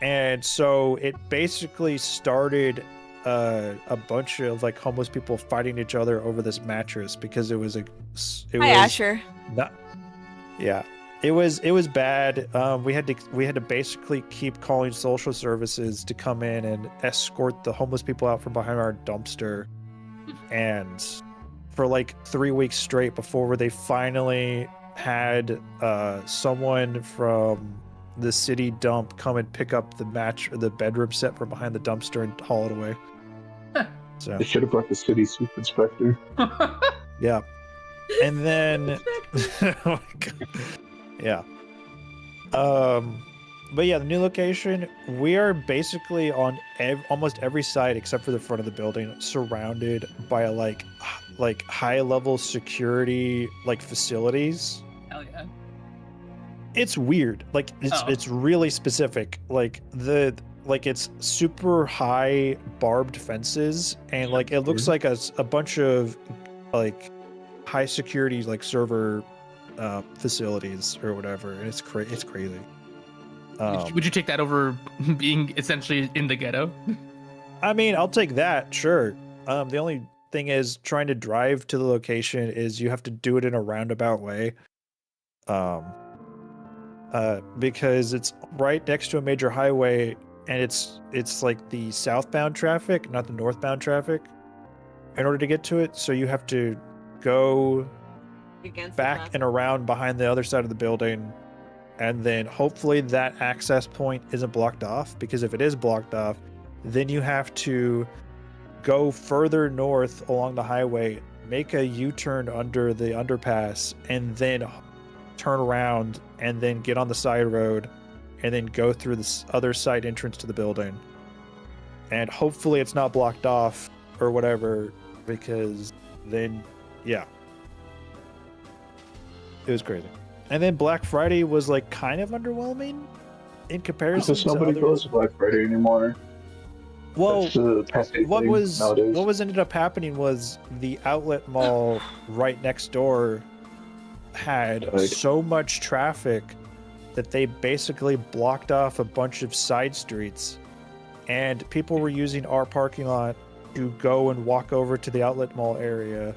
And so it basically started a bunch of like homeless people fighting each other over this mattress because it was Asher. Yeah. It was bad. We had to basically keep calling social services to come in and escort the homeless people out from behind our dumpster, and for like 3 weeks straight before they finally had someone from the city dump come and pick up the bedroom set from behind the dumpster and haul it away. So they should have brought the city soup inspector. Yeah, and then oh my God. Yeah. But yeah, the new location, we are basically on almost every side except for the front of the building, surrounded by like high level security like facilities. Hell yeah. It's weird. Like it's really specific. Like it's super high barbed fences, and like it looks like a bunch of like high security like server facilities or whatever, and it's crazy. Would you take that over being essentially in the ghetto? I mean, I'll take that, sure. The only thing is trying to drive to the location is you have to do it in a roundabout way. Because it's right next to a major highway, and it's like the southbound traffic, not the northbound traffic, in order to get to it. So you have to go back and around behind the other side of the building, and then hopefully that access point isn't blocked off, because if it is blocked off, then you have to go further north along the highway, make a U-turn under the underpass, and then turn around and then get on the side road and then go through this other side entrance to the building. And hopefully it's not blocked off or whatever, because then, yeah. It was crazy. And then Black Friday was like kind of underwhelming in comparison Because to nobody other... goes to Black Friday anymore. Well, That's the passé what thing was nowadays. ended up happening was the outlet mall right next door had Right. so much traffic that they basically blocked off a bunch of side streets, and people were using our parking lot to go and walk over to the outlet mall area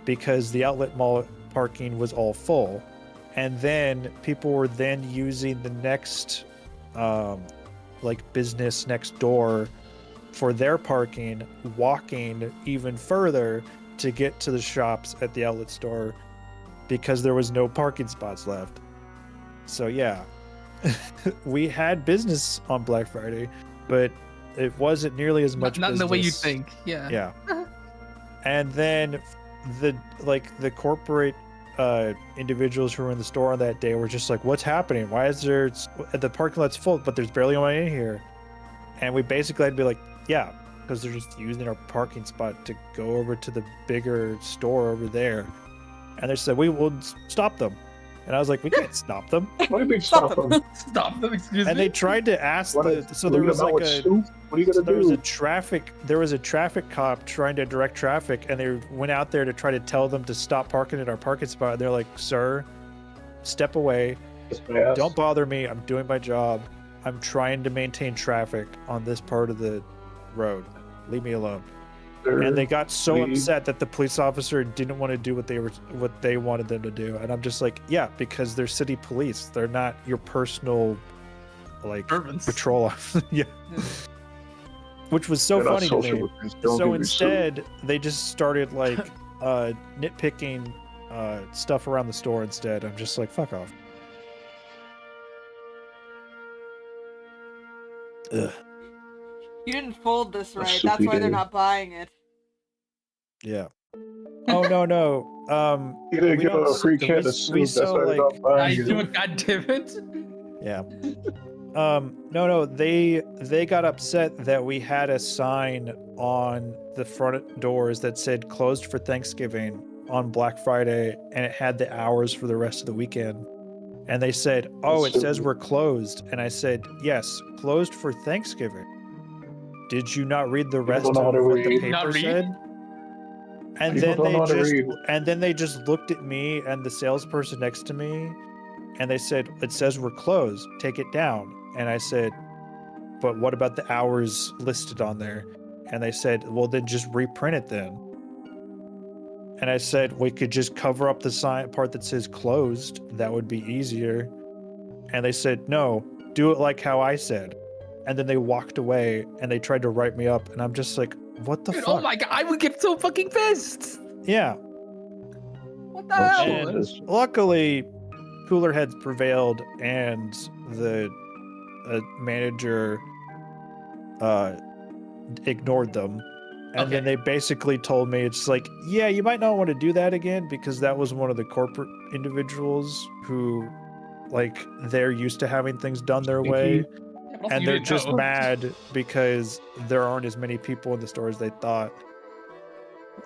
because the outlet mall parking was all full. And then people were then using the next business next door for their parking, walking even further to get to the shops at the outlet store because there was no parking spots left. So yeah, we had business on Black Friday, but it wasn't nearly as much Not in business. the way you think. Yeah. Yeah. And then the corporate individuals who were in the store on that day were just like, what's happening? Why is there the parking lot's full, but there's barely anyone in here? And we basically had to be like, yeah, because they're just using our parking spot to go over to the bigger store over there. And they said, we will stop them. And I was like, we can't stop them. What do you mean stop them? Stop them, excuse And me. they tried to ask What there was like a What are you gonna there was do? there was a traffic cop trying to direct traffic, and they went out there to try to tell them to stop parking at our parking spot. And they're like, sir, step away. Don't bother me. I'm doing my job. I'm trying to maintain traffic on this part of the road. Leave me alone. And they got so upset that the police officer didn't want to do what they wanted them to do. And I'm just like, yeah, because they're city police. They're not your personal Servants. patrol officer. Yeah. Which was so funny to me. So instead, they just started nitpicking stuff around the store instead. I'm just like, fuck off. Ugh. You didn't fold this right. That's That's why they're stupid. not buying it. Yeah. Oh no. You didn't we get don't a free we- can we of soup. That's sell, why they're like- not buying I do it. it, goddammit. Yeah. No, they got upset that we had a sign on the front doors that said closed for Thanksgiving on Black Friday, and it had the hours for the rest of the weekend. And they said, "Oh, it That's says stupid. we're closed." And I said, "Yes, closed for Thanksgiving." Did you not read the rest don't know how of to what the read. paper Not read? said? And People then don't know how to read. they just looked at me and the salesperson next to me, and they said, "It says we're closed. Take it down." And I said, "But what about the hours listed on there?" And they said, "Well, then just reprint it then." And I said, "We could just cover up the sign part that says closed. That would be easier." And they said, "No, do it like how I said." And then they walked away and they tried to write me up, and I'm just like, what the Dude, fuck? oh my god, I would get so fucking pissed. Yeah. What the Oh, hell? shit. And luckily, cooler heads prevailed, and the manager ignored them. And then they basically told me, it's like, yeah, you might not want to do that again, because that was one of the corporate individuals who, they're used to having things done their way. Also, And you they're didn't just know. mad because there aren't as many people in the store as they thought.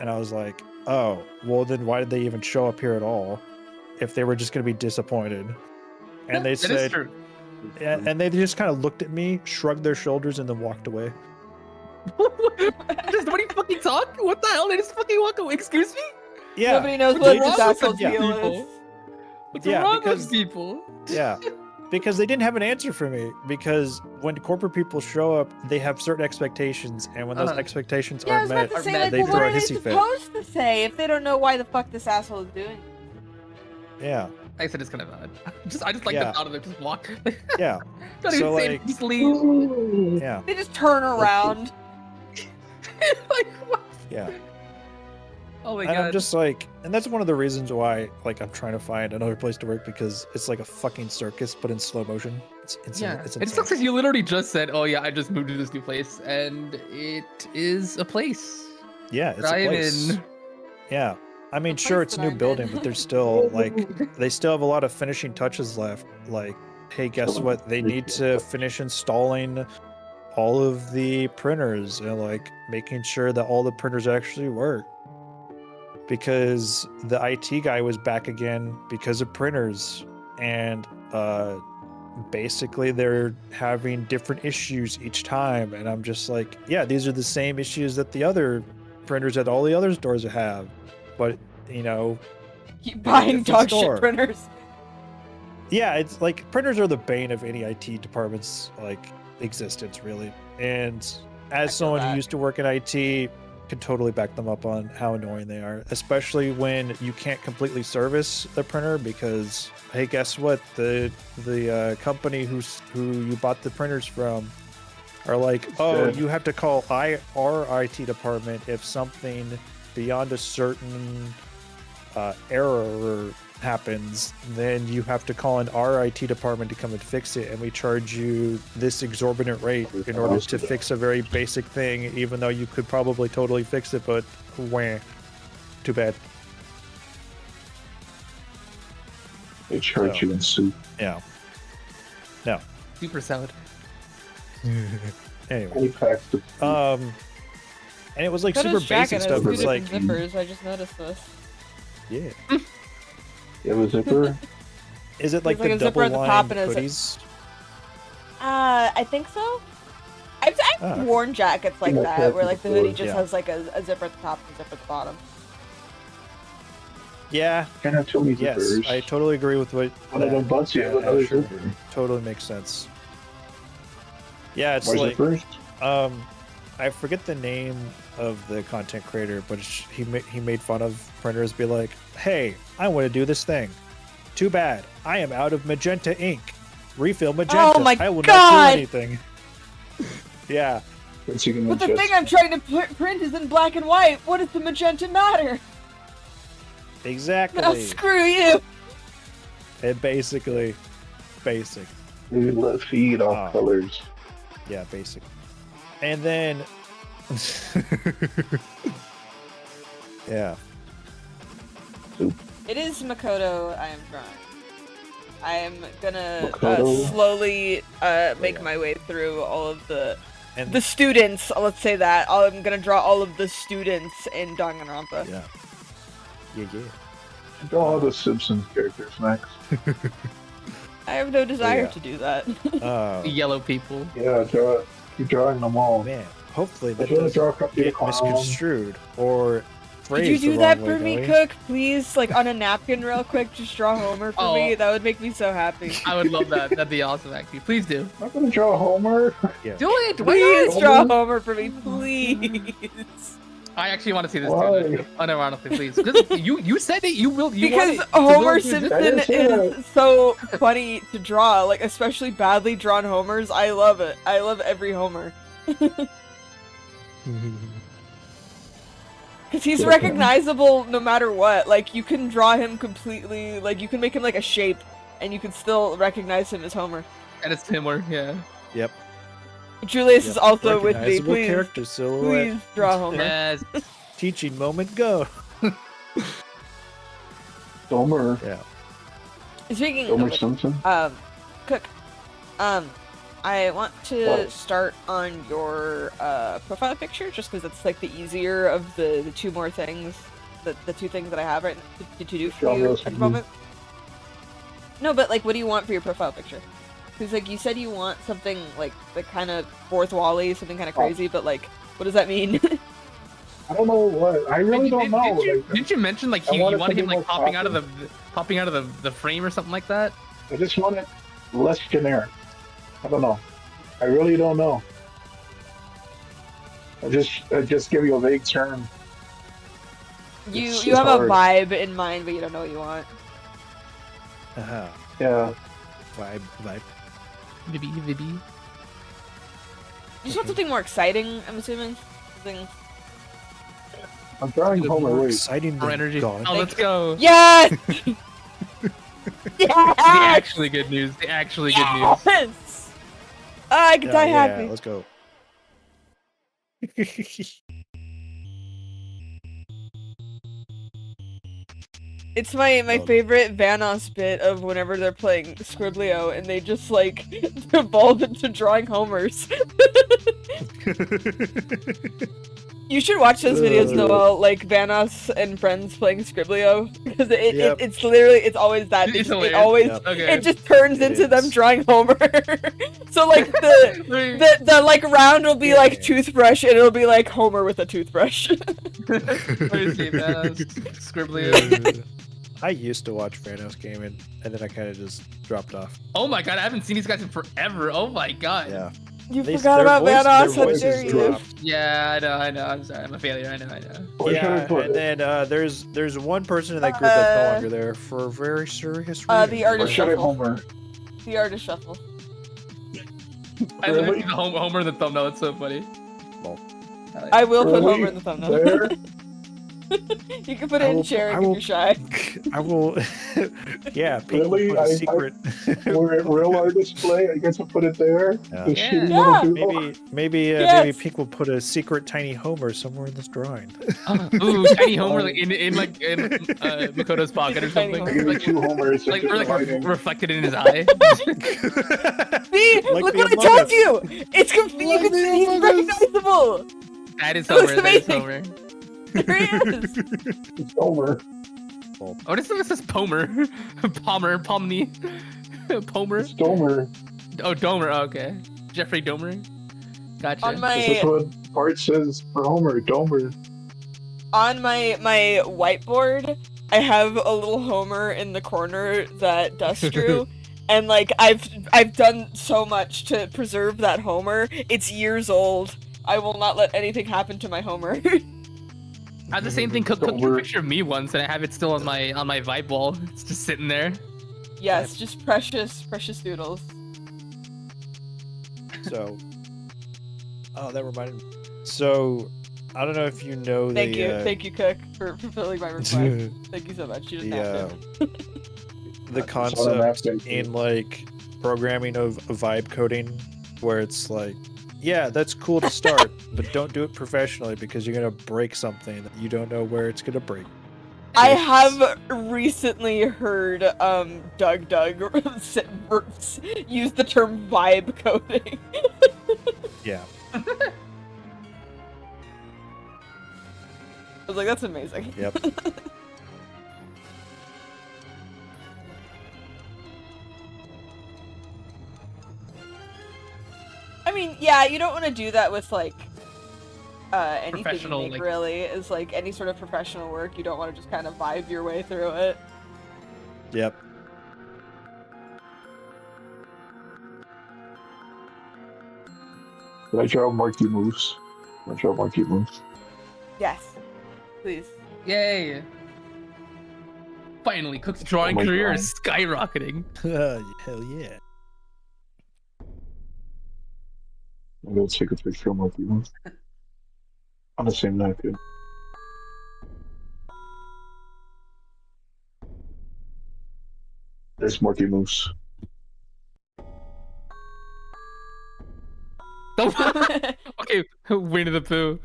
And I was like, oh, well then why did they even show up here at all if they were just going to be disappointed? And they That is said, true. and they just kind of looked at me, shrugged their shoulders, and then walked away. Does nobody fucking talk? What the hell? They just fucking walk away. Excuse me? Yeah. Nobody knows They what just- this asshole's yeah. deal people. is. What's Yeah, wrong because- with people? Yeah. Because they didn't have an answer for me. Because when corporate people show up, they have certain expectations, and when those expectations Yeah, I aren't was about met, to say, met, like, they well, what throw are a they hissy fit. supposed to say if they don't know why the fuck this asshole is doing it? Yeah. I said it's kind of bad. I just like Yeah. the thought of it. Just walk. Yeah. Don't So, even say like- it, just leave. Yeah. They just turn around. Like, what? Yeah. Oh my And god. I'm just like, and that's one of the reasons why, I'm trying to find another place to work, because it's like a fucking circus, but in slow motion. It's Yeah, it's it insane. sucks because you literally just said, "Oh yeah, I just moved to this new place," and it is a place. Yeah, it's that I a am place. in. Yeah, I mean, The sure, place it's a that new I'm building, in. but there's still they still have a lot of finishing touches left. Like, hey, guess what? They need to finish installing all of the printers and like making sure that all the printers actually work. Because the IT guy was back again because of printers, and basically they're having different issues each time, and I'm just like, yeah, these are the same issues that the other printers at all the other stores have, but you know, Keep buying different dog store. shit printers. Yeah, it's like printers are the bane of any IT department's like existence, really. And as feel someone who that. used to work in IT, can totally back them up on how annoying they are, especially when you can't completely service the printer because, hey, guess what? The company who you bought the printers from are like, oh, you have to call our IT department if something beyond a certain error happens, then you have to call in our IT department to come and fix it, and we charge you this exorbitant rate in order to fix a very basic thing, even though you could probably totally fix it, but wah, too bad. They charge you in soup. Yeah. No. Super salad. Anyway. Any packs to And it was like Kota's super basic jacket stuff. has It's two like, different zippers. I just noticed this. yeah. you have a zipper? Is it like There's the like a zipper at double the line top and a zip- hoodies? I think so. I've worn jackets like that, where like the hoodie just Yeah. has like a zipper at the top and a zipper at the bottom. Yeah. Can't have too many Yes, zippers. I totally agree with what. One of them butts, you have another sure. zipper. Totally makes sense. Yeah, it's More like zippers? I forget the name of the content creator, but he made fun of printers. Be like, hey, I want to do this thing. Too bad, I am out of magenta ink. Refill magenta. Oh my I will God! not do anything. Yeah. But the thing I'm trying to print is in black and white. What does the magenta matter? Exactly. Now screw you. And basically, basic. Maybe let feed off colors. Yeah, basic. And then, yeah. It is Makoto I am drawing. I am gonna Makoto? slowly make my way through all of the students. Let's say that. I'm gonna draw all of the students in Danganronpa. Yeah. Yeah. Draw all the Simpsons characters next. I have no desire Yeah. to do that. Yellow people. Yeah, keep drawing them all. Man, hopefully If that you want to doesn't draw a copy of get Clown, misconstrued or Could phrased you the do that wrong for way, me, Noe. Cook? Please, like on a napkin, real quick. Just draw Homer for me. That would make me so happy. I would love that. That'd be awesome, actually. Please do. I'm not gonna draw Homer. Yeah. Do it. Why Please not? draw Homer for me, please. I actually want to see this Why? too. Unironically, please. Because you said it. You will. You Because want it. Homer I Simpson didn't say is so funny to draw, like especially badly drawn Homers. I love it. I love every Homer. Because he's recognizable no matter what. Like, you can draw him completely, like, you can make him like a shape, and you can still recognize him as Homer. And it's Timur. Yeah. Yep. Julius is also with me. Recognizable Please, character silhouette. please draw Homer. Yes. Teaching moment, go. Homer. Yeah. Speaking Homer of which, Simpson. Cook, I want to start on your profile picture just because it's like the easier of the two more things, the two things that I have right to do for you at the moment. No, but like, what do you want for your profile picture? Because like you said, you want something like kind of fourth Wally, something kind of crazy, but like, what does that mean? I don't know what. I really don't know. Didn't you mention like I you want it wanted to him be like more popping out of the frame or something like that? I just want it less generic. I don't know. I really don't know. I just give you a vague term. You It's have hard. a vibe in mind, but you don't know what you want. Uh-huh. Yeah. Vibe. Maybe. You just want something more exciting, I'm assuming. Something. I'm drawing Homer. More Wait. exciting More than energy. gone. Oh, let's go. Yes. The Yes. actually good news. The actually good news. Yes. I can die happy. Let's go. It's my Oh. favorite Vanoss bit of whenever they're playing Scriblio and they just like evolve into drawing homers. You should watch those videos, Noel, like Vanoss and friends playing Scriblio, because Yep. it's literally it's always that. It's It hilarious. always Yep. Okay. it just turns It into them is. drawing Homer. So like the like round will be like Yeah. toothbrush and it'll be like Homer with a toothbrush. Let me see, Scribbly. I used to watch Vanos gaming, and then I kind of just dropped off. Oh my god, I haven't seen these guys in forever. Oh my god. Yeah. You They- forgot their about voice- Vanoss, their how voices dare you? dropped. Yeah, I know. I'm sorry. I'm a failure. I know. Where should I Yeah, put and it? then there's one person in that group that's no longer there for a very serious reason. The Where artist should I shuffle. Homer? The artist shuffle. I literally Really? see the Homer in the thumbnail. It's so funny. Well, I will put Really? Homer in the thumbnail. There? You can put it I in will- sharing I if will- you're shy. I will. Yeah, people Really? put a I- secret. We're at real artist play. I guess I'll put it there. Yeah. The Yeah. shitty Yeah. little doodle. maybe Yes. Pink will put a secret tiny Homer somewhere in this drawing. Ooh, tiny Homer like in Makoto's pocket or Tiny something. Homer. I give you Like, 2 Homers. like, just or like lighting. reflected in his eye. See, Like look the what I Among told Us. you. It's you Like can the see he's Among Us. recognizable. That is That was Homer. That is amazing. Homer. There he is. It's Homer. Oh, what is this? This is Pomer. Palmer. Pomney. Pomer. It's Domer. Oh, Domer. Oh, okay. Jeffrey Domer. Gotcha. On This is my what Bart says for Homer. Domer. my whiteboard, I have a little Homer in the corner that Dust drew. And like I've done so much to preserve that Homer. It's years old. I will not let anything happen to my Homer. I had the same thing. Cook Don't drew a worry. picture of me once, and I have it still on my vibe wall. It's just sitting there. Yes, just precious doodles. So, oh, that reminded me. So, I don't know if you know Thank you, the Cook, for fulfilling my request. Thank you so much. You didn't have to. the That's what I'm concept asking. in like programming of vibe coding, where it's like, yeah, that's cool to start, but don't do it professionally because you're gonna break something that you don't know where it's gonna break. I have recently heard Doug use the term vibe coding. Yeah. I was like, that's amazing. Yep. I mean, yeah, you don't want to do that with like anything you Professional, make, like- really. Is like any sort of professional work. You don't want to just kind of vibe your way through it. Yep. Did I draw marquee moves? I draw marquee moves. Yes, please. Yay! Finally, Cook's drawing Oh my career God. is skyrocketing. Hell yeah. I'm gonna take a picture of marquee moves. On the same napkin. There's marquee moves. Okay, Winnie the Pooh.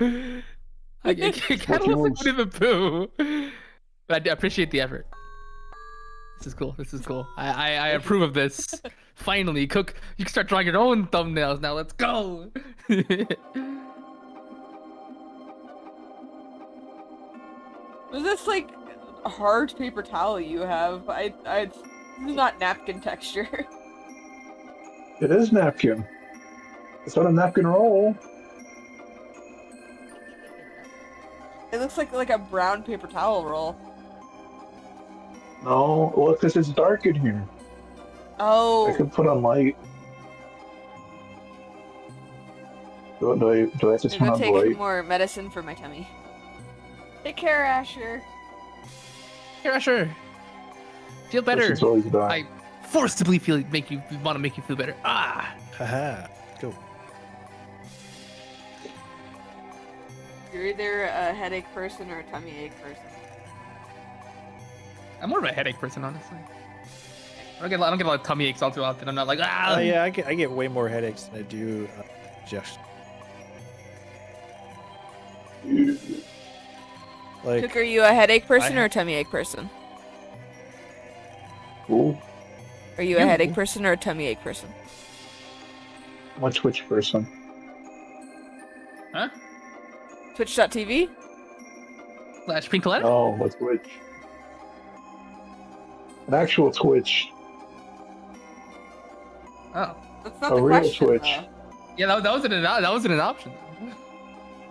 I kind of look like Winnie the Pooh, but I appreciate the effort. This is cool. This is cool. I approve of this. Finally, Cook, you can start drawing your own thumbnails now. Let's go. Was this like a hard paper towel you have? This is not napkin texture. It is napkin. It's not a napkin roll. It looks like a brown paper towel roll. No, well, because it's dark in here. I Oh, could put on light. Do I have to I'm turn gonna on the take light? more medicine for my tummy. Take care, Asher. Here, Asher. Feel better. It's always dark. I forcibly make you feel better. Ah. Haha. Go. You're either a headache person or a tummy ache person. I'm more of a headache person, honestly. I don't get a lot of tummy aches all too often. I'm not like ah. Yeah, I get way more headaches than I do just Cook, like are you a headache person I or a tummy ache person? Ooh, Are you a headache person or a tummy ache person? I'm a Twitch person. Huh? Twitch.tv? Slash Pink Colette? No, a Twitch. An actual Twitch. Oh. That's not A the real question, Twitch. though. Yeah, that wasn't an option.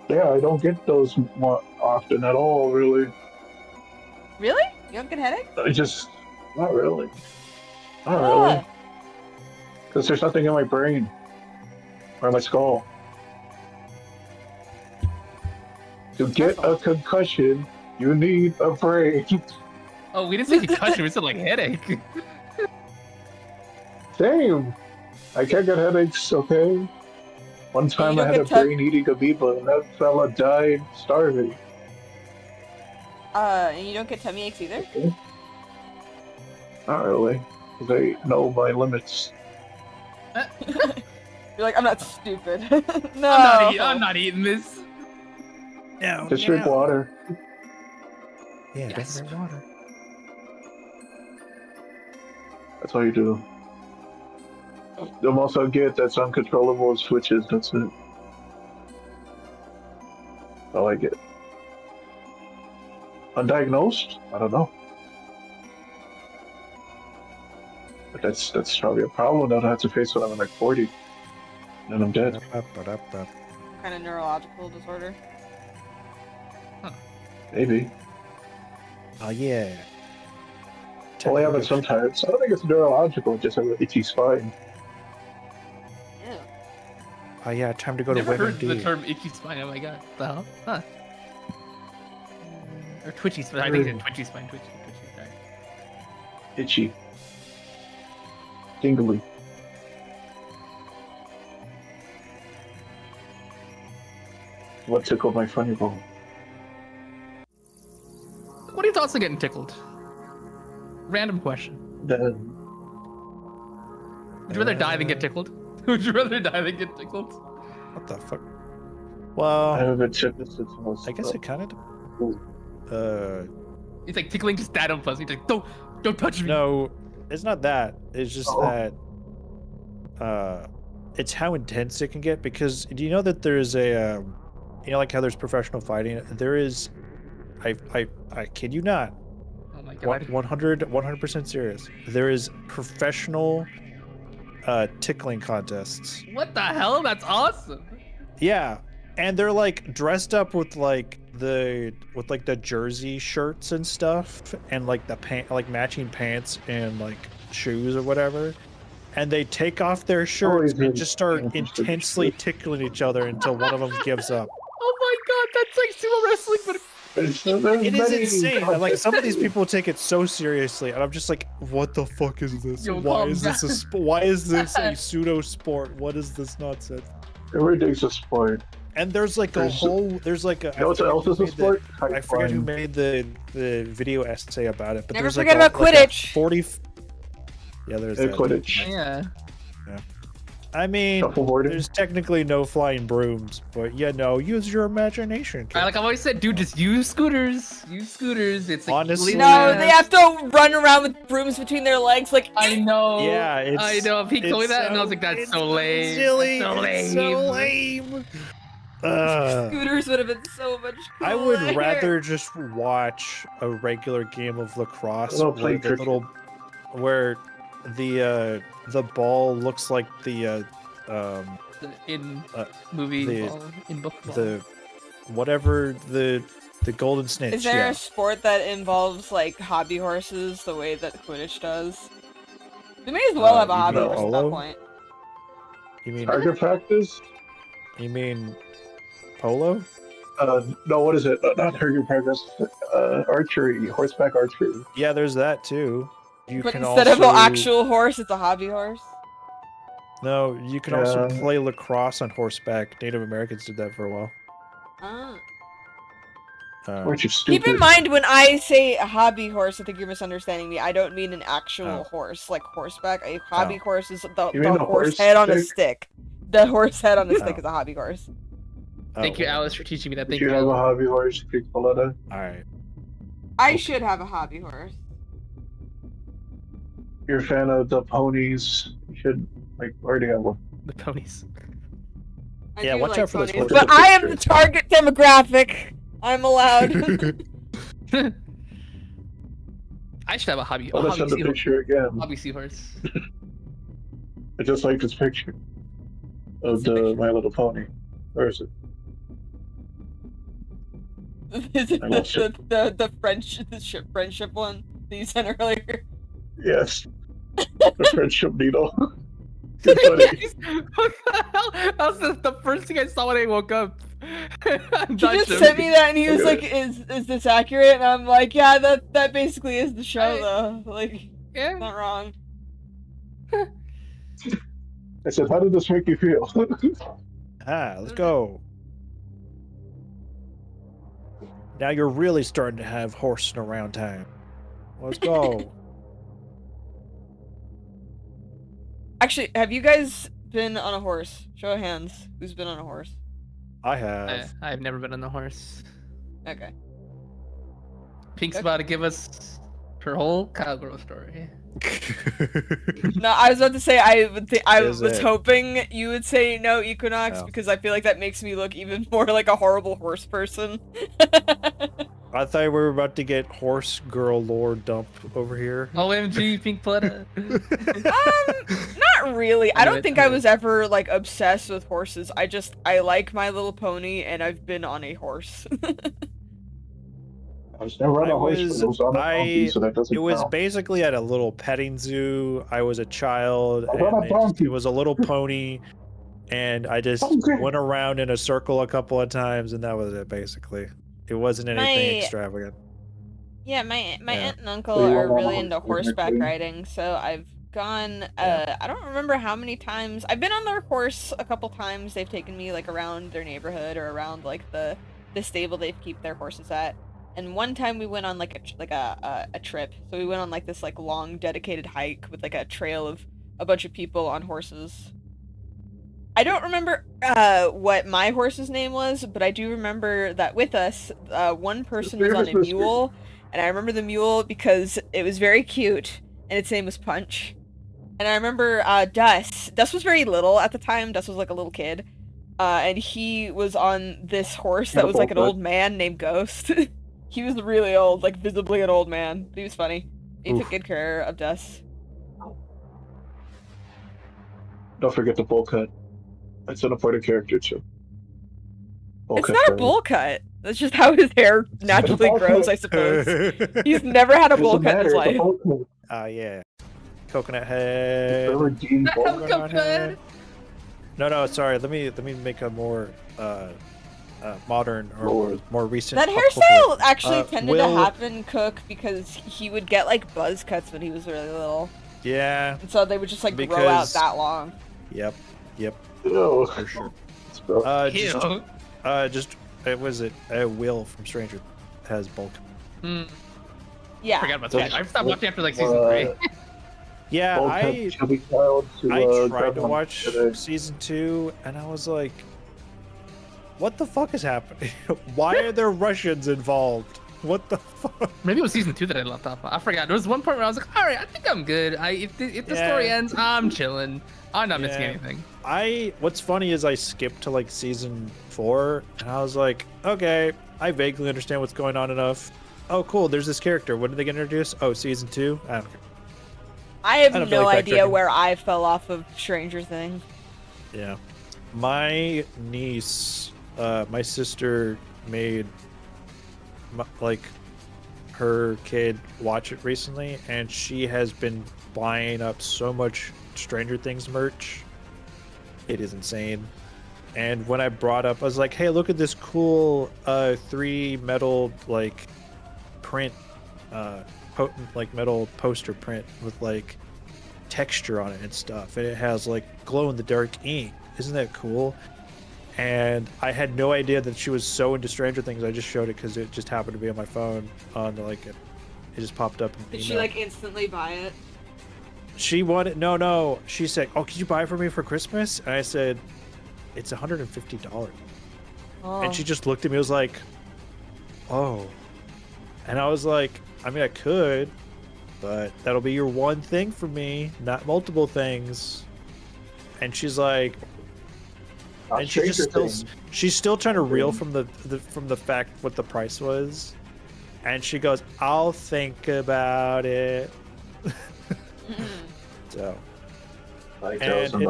Yeah, I don't get those often at all, really. Really? You don't get headaches? Not really. Not Yeah. really. Because there's nothing in my brain or my skull. To get a concussion, you need a brain. Oh, we didn't say concussion, we said like headache. Same. I can't get headaches, okay? One time I don't had a get brain-eating amoeba, and that fella died starving. And you don't get tummy aches either? Okay. Not really. Because I know my limits. You're like, I'm not stupid. No. I'm not eating this. No, Just drink water. Yeah, Yes. drink water. That's all you do. The most I'll get that's uncontrollable is switches. That's it. All I get. Undiagnosed? I don't know. But that's probably a problem that I have to face when I'm like 40. And I'm dead. Kind of neurological disorder. Maybe. Oh yeah. Well, I have it sometimes. I don't think it's neurological, just have an itchy spine. Yeah. Oh yeah, time to go to Never heard WebMD. the term itchy spine. Oh my god. What the hell? Huh. Or twitchy spine. I think it's twitchy spine. Twitchy. Sorry. Itchy. Tingly. What tickled my funny bone? What are your thoughts on getting tickled? Random question. Then Would you rather die than get tickled? Would you rather die than get tickled? What the fuck? I Well, haven't been tickled since I was. I guess it kind of. It's like tickling just that unpleasant. He's like, don't touch me. No, it's not that. It's just Oh. that. It's how intense it can get because do you know that there's a, you know, like how there's professional fighting. There is, I kid you not. Oh my god. 100% serious. There is professional tickling contests. What the hell? That's awesome. Yeah, and they're like dressed up with like the jersey shirts and stuff, and like like matching pants and like shoes or whatever. And they take off their shirts and just start intensely tickling each other until one of them gives up. Oh my god, that's like sumo wrestling, but It is insane. And, like some of these people take it so seriously, and I'm just like, what the fuck is this? Yo, Why calm is this why is this a pseudo sport? What is this nonsense? Everything's a sport. And there's like a whole there's like a You know what else is a sport? I forget who made the video essay about it, but Never there's forget like about Quidditch. 40. Yeah, there's that. Quidditch. yeah. I mean, Shuffleboarding. there's technically no flying brooms, but yeah, no, use your imagination. kid. Like I've always said, dude, just use scooters. Use scooters. It's like Honestly- No, they have to run around with brooms between their legs, like. I know. Yeah, I know. He told me it's that, and I was so- like, that's it's so lame. Silly. That's so It's lame. so lame. Scooters would have been so much cooler. I would rather just watch a regular game of lacrosse Little where play the little, where the ball looks like the In Uh, movie, the- ball, in book ball. the whatever the golden snitch. Is there Yeah. a sport that involves like hobby horses the way that Quidditch does? They may as well have a you hobby mean horse at polo? that point. Target practice? You mean polo? No, what is it? Not target practice. Archery, horseback archery. Yeah, there's that too. You But can instead also, of an actual horse, it's a hobby horse. No, you can also Yeah. play lacrosse on horseback. Native Americans did that for a while. Ah. Aren't you stupid? Keep in mind when I say a hobby horse, I think you're misunderstanding me. I don't mean an actual Oh. horse, like horseback. A hobby horse is the You mean the horse horse head on a stick? stick. The horse head on a stick Oh. is a hobby horse. Thank you, well, Alice, for teaching me that. If Thank you you. have a hobby horse, kick Paletta. All right. I should have a hobby horse. you're a fan of the ponies, you should already have one. The ponies. I Yeah, do watch like out for those ponies, horses. but I am the target demographic. I'm allowed. I should have a hobby. I'll send the picture again. Hobby seahorse. I just like this picture of the My Little Pony. Where is it? Is it I lost it. the friendship one that you sent earlier? Yes. The friendship needle. It's funny. What the hell? That was the first thing I saw when I woke up. He just sent me that, and he was like, "Is this accurate?" And I'm like, "Yeah, that basically is the show, though. Like, Yeah. not wrong." I said, how did this make you feel? Let's go. Now you're really starting to have horsing around time. Let's go. Actually, have you guys been on a horse? Show of hands. Who's been on a horse? I have. I've never been on a horse. Okay. Pink's Okay. about to give us her whole cowgirl story. No, I was about to say I Is was it? hoping you would say no, Equinox, Oh. because I feel like that makes me look even more like a horrible horse person. I thought we were about to get horse girl lore dump over here. OMG, Pink Pletta. Not really. I don't Right, think I right. was ever like obsessed with horses. I like My Little Pony, and I've been on a horse. I was never on a horse, but it was on a donkey, so that doesn't It was count. basically at a little petting zoo. I was a child, I was on a and donkey. it was a little pony, and I just Okay. went around in a circle a couple of times, and that was it. Basically, it wasn't anything My- extravagant. Yeah, my Yeah. aunt and uncle So you are went on really a into horse, horseback basically? riding, so I've gone Yeah. I don't remember how many times. I've been on their horse a couple times. They've taken me like around their neighborhood or around like the stable they keep their horses at. And one time we went on like a trip. So we went on like this like long dedicated hike with like a trail of a bunch of people on horses. I don't remember what my horse's name was, but I do remember that with us, one person was on a mule, and I remember the mule because it was very cute, and its name was Punch. And I remember Dust. Dust was very little at the time. Dust was like a little kid, and he was on this horse that was like an old man named Ghost. He was really old, like visibly an old man. But he was funny. He took good care of Dust. Don't forget the bowl cut. That's an important character too. Bowl It's cut not a for- bowl cut. That's just how his hair naturally bowl grows, cut. I suppose. He's never had a bowl Doesn't cut in his matter, it's a life. bowl cut. Yeah. Coconut It's head. the redeemed bowl cut. Coconut head. No, sorry. Let me make a more modern or Lord. more recent. That pop hairstyle culture. actually tended to Will- happen, Cook, because he would get like buzz cuts when he was really little. Yeah. And so they would just like grow out Because- that long. Yep. Ew. For sure. It's gross. Just it was it Will from Stranger has bulk. Yeah. Forgot about That's- that. I stopped watching after like season 3. Yeah, Bowl cut, I chubby child to, tried grab to one watch today. season 2 and I was like, what the fuck is happening? Why are there Russians involved? What the fuck? Maybe it was season 2 that I left off. I forgot. There was one point where I was like, all right, I think I'm good. If the story Yeah. ends, I'm chilling. I'm not missing Yeah. anything. What's funny is I skipped to like season 4 and I was like, okay, I vaguely understand what's going on enough. Oh, cool. There's this character. When did they get introduced? Oh, season 2. I don't care. I have I don't feel no like idea backtracking. where I fell off of Stranger Things. Yeah. My niece, my sister made like her kid watch it recently, and she has been buying up so much Stranger Things merch. It is insane. And when I brought up, I was like, hey, look at this cool 3 metal like print, potent like metal poster print with like texture on it and stuff, and it has like glow in the dark ink. Isn't that cool? And I had no idea that she was so into Stranger Things. I just showed it because it just happened to be on my phone on like it just popped up in the Did she email. like instantly buy it? She wanted no. She said, "Oh, could you buy it for me for Christmas?" And I said, "It's $150." Oh. And she just looked at me. Was like, "Oh," and I was like, "I mean, I could." but that'll be your one thing for me, not multiple things. And she's like, Not and she's just Stranger still, Things. she's still trying to reel from the fact what the price was, and she goes, "I'll think about it." So, Like and $1,000.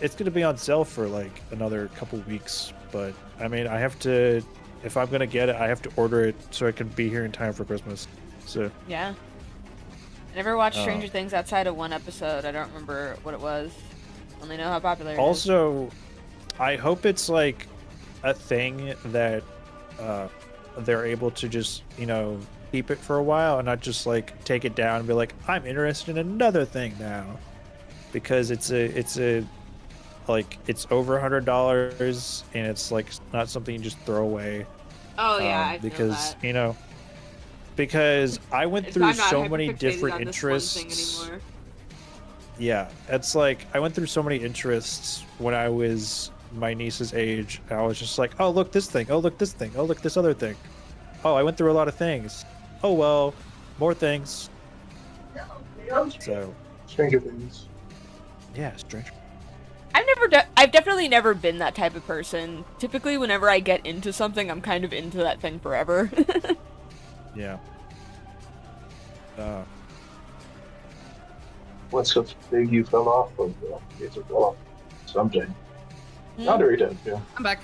it's gonna be on sale for like another couple weeks. But I mean, I have to, if I'm gonna get it, I have to order it so it can be here in time for Christmas. So Yeah. I never watched Oh. Stranger Things outside of one episode. I don't remember what it was. Only know how popular it is. also, I hope it's like a thing that they're able to just, keep it for a while and not just like take it down and be like, I'm interested in another thing now, because it's like it's over $100 and it's like not something you just throw away. Oh yeah, I feel because that. Because I went I'm through not so many hyper-fixated different on this one thing interests. anymore. Yeah, it's like I went through so many interests when I was my niece's age. I was just like, oh, look this thing. Oh, look this thing. Oh, look this other thing. Oh, I went through a lot of things. Oh, well, more things. So, Stranger Things. yeah, strange. I've definitely never been that type of person. Typically, whenever I get into something, I'm kind of into that thing forever. Yeah. What's the thing you fell off of? It's a fell off something. Not very dead, yeah. I'm back.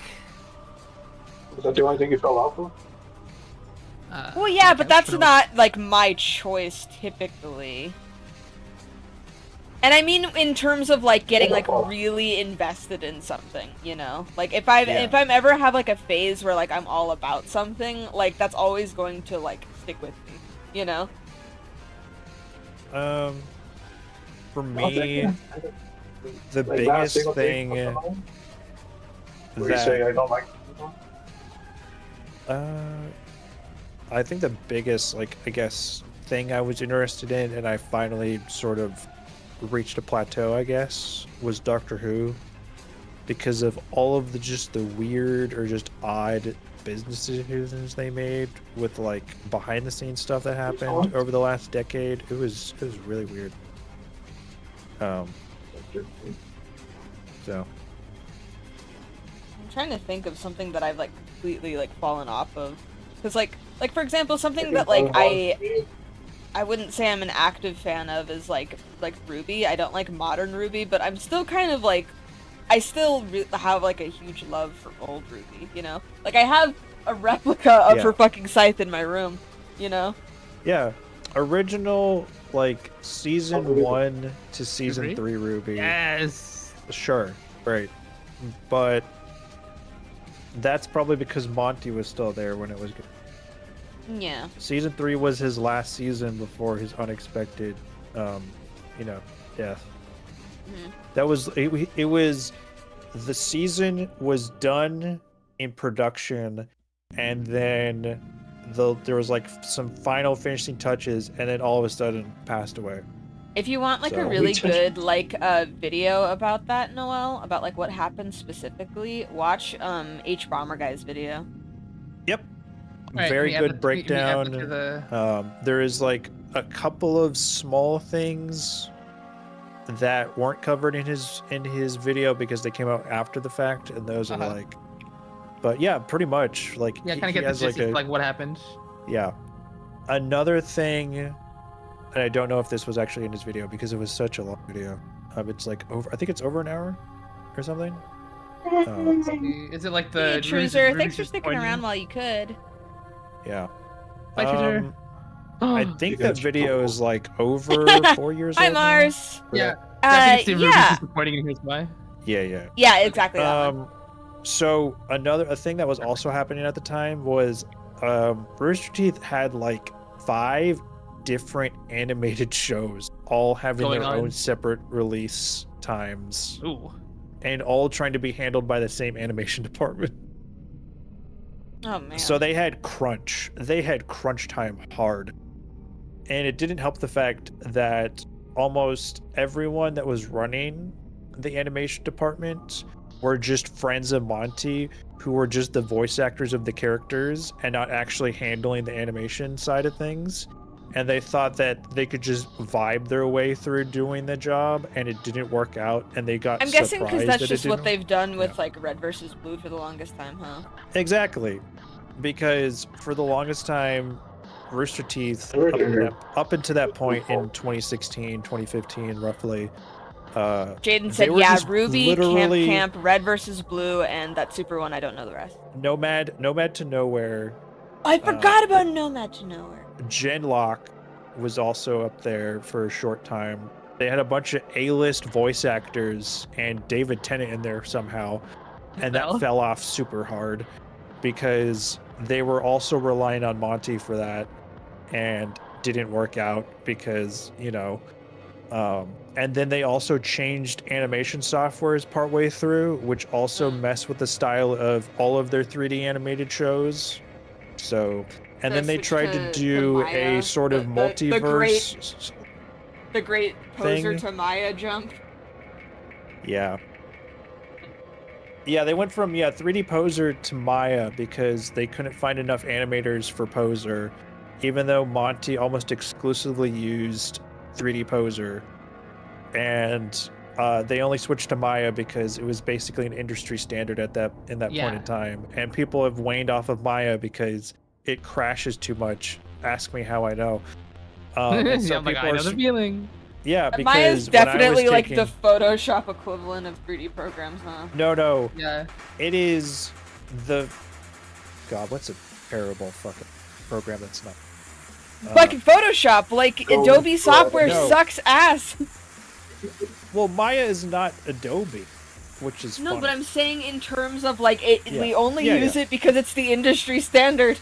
Was that the only thing you fell off of? Well, yeah, but that's sure. not, like, my choice, typically. And I mean in terms of, like, getting, like, really invested in something, you know? Like, if I'm ever have, like, a phase where, like, I'm all about something, like, that's always going to, like, stick with me, you know? For me, the Like, not a biggest single thing comes to mind? Where you say I don't like people? I think the biggest, like, I guess, thing I was interested in, and I finally sort of reached a plateau, I guess, was Doctor Who, because of all of the weird or just odd business decisions they made with, like, behind the scenes stuff that happened over the last decade. It was really weird. So I'm trying to think of something that I've, like, completely, like, fallen off of. Because, like, for example, something that, like, I wouldn't say I'm an active fan of is, like Ruby. I don't like modern Ruby, but I'm still kind of, like, I still have, like, a huge love for old Ruby, you know? Like, I have a replica of her fucking scythe in my room, you know? yeah, original, like, season 1 to season 3 Ruby. Yes. Sure, right. But that's probably because Monty was still there when it was good. Yeah. Season 3 was his last season before his unexpected, death. Mhm. That was it was the season was done in production, and then there was like some final finishing touches, and then all of a sudden passed away. If you want, like, So- a really good, like, video about that, Noel, about, like, what happened specifically, watch, H. Bomber Guy's video. Yep. Alright, Very we have good we add breakdown. that to the- There is like a couple of small things that weren't covered in his video because they came out after the fact, and those are like, but yeah, pretty much like Yeah, he kind of get the has gist like of, like, what happened. yeah. Another thing, and I don't know if this was actually in his video because it was such a long video. It's like I think it's over an hour or something. Is it like the Hey, Truzer, thanks for sticking around while you could. Yeah. Bye, Truzer. I think that video is like over 4 years Hi, old now. Mars. Yeah. I think it's yeah. disappointing, and here's why. Yeah. Yeah, exactly that one. So a thing that was also happening at the time was Rooster Teeth had like 5 different animated shows, all having Going their on. own separate release times, Ooh. and all trying to be handled by the same animation department. Oh, man. So they had crunch. They had crunch time hard. And it didn't help the fact that almost everyone that was running the animation department were just friends of Monty, who were just the voice actors of the characters and not actually handling the animation side of things. and they thought that they could just vibe their way through doing the job, and it didn't work out, and they got I'm guessing because surprised that's that just it what didn't. they've done with like Red versus Blue for the longest time, huh? Exactly, because for the longest time, Rooster Teeth up until that point in 2016, 2015, roughly. Jaden they said, were "Yeah, just Ruby, literally Camp, Red versus Blue, and that super one. I don't know the rest." Nomad to Nowhere. I forgot about Nomad to Nowhere. Genlock was also up there for a short time. They had a bunch of A-list voice actors and David Tennant in there somehow, and that fell off super hard because they were also relying on Monty for that, and didn't work out because, you know, and then they also changed animation softwares partway through, which also messed with the style of all of their 3D animated shows. So, and then they tried to do a sort of multiverse. The great poser thing. to Maya jump. Yeah. Yeah, they went from 3D Poser to Maya because they couldn't find enough animators for Poser, even though Monty almost exclusively used 3D Poser. And they only switched to Maya because it was basically an industry standard at that point in time. And people have waned off of Maya because it crashes too much. Ask me how I know. And so I know the feeling. Yeah, because Maya's definitely like the Photoshop equivalent of 3D programs, huh? No. Yeah. It is the... God, what's a terrible fucking program that's not... Fucking Photoshop, like Adobe software sucks ass. Well, Maya is not Adobe, which is No, funny. but I'm saying in terms of like it, we only Yeah, use it because it's the industry standard.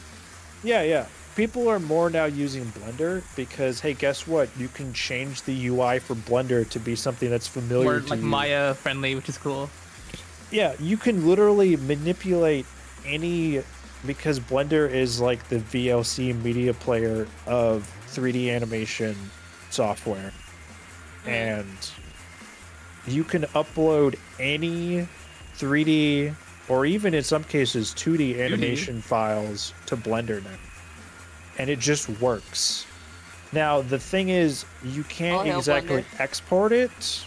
Yeah. People are more now using Blender because, hey, guess what? You can change the UI for Blender to be something that's familiar More to like you. Maya friendly, which is cool. Yeah, you can literally manipulate any, because Blender is like the VLC media player of 3D animation software. And you can upload any 3D or even in some cases 2D animation files to Blender now. And it just works. Now, the thing is, you can't exactly export it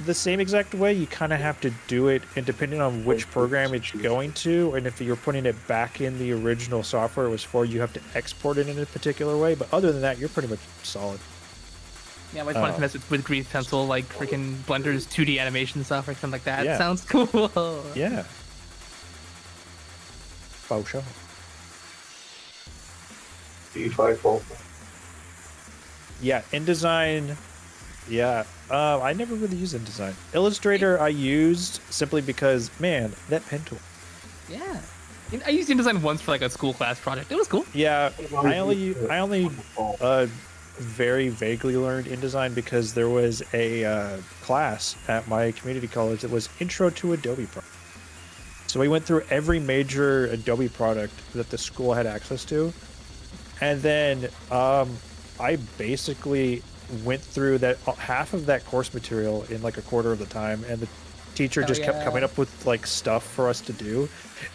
the same exact way. You kind of have to do it, and depending on which program it's going to, and if you're putting it back in the original software it was for, you have to export it in a particular way. But other than that, you're pretty much solid. Yeah, I always wanted to mess with Grease Pencil, like freaking Blender's 2D animation stuff or something like that. Yeah. Sounds cool. Yeah. Oh, sure. Yeah, InDesign. Yeah, I never really used InDesign. Illustrator I used simply because, man, that pen tool. Yeah, I used InDesign once for like a school class project. It was cool. Yeah, I only very vaguely learned InDesign because there was a class at my community college that was Intro to Adobe Pro. So we went through every major Adobe product that the school had access to. And then I basically went through that half of that course material in like a quarter of the time, and the teacher just kept coming up with like stuff for us to do.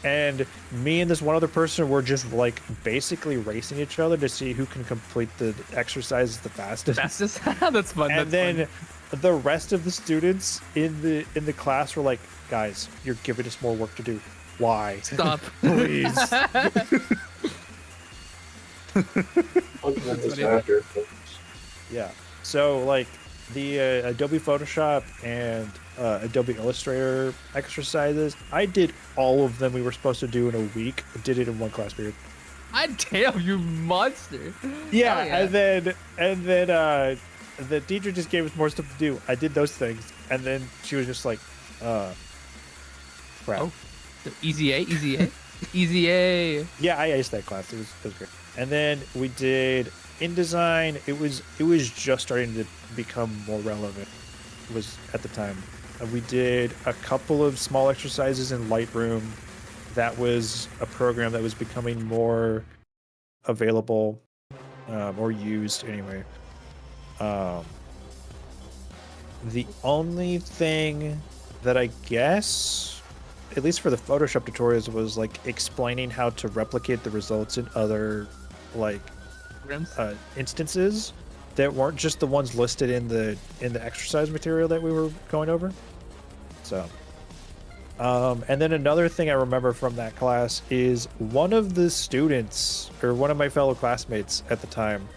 And me and this one other person were just like basically racing each other to see who can complete the exercises the fastest. That's fun. And then the rest of the students in the class were like, guys, you're giving us more work to do. Why? Stop. Please. Yeah. So like the Adobe Photoshop and Adobe Illustrator exercises, I did all of them we were supposed to do in a week. I did it in one class period. Damn, you monster. Yeah, and then the teacher just gave us more stuff to do. I did those things, and then she was just like, crap. Oh, easy A. Easy A. Yeah, I aced that class. It was great. And then we did InDesign. It was just starting to become more relevant. It was at the time. We did a couple of small exercises in Lightroom. That was a program that was becoming more available, or used anyway. The only thing that I guess, at least for the Photoshop tutorials, was like explaining how to replicate the results in other like instances that weren't just the ones listed in the exercise material that we were going over. So, and then another thing I remember from that class is one of the students, or one of my fellow classmates at the time,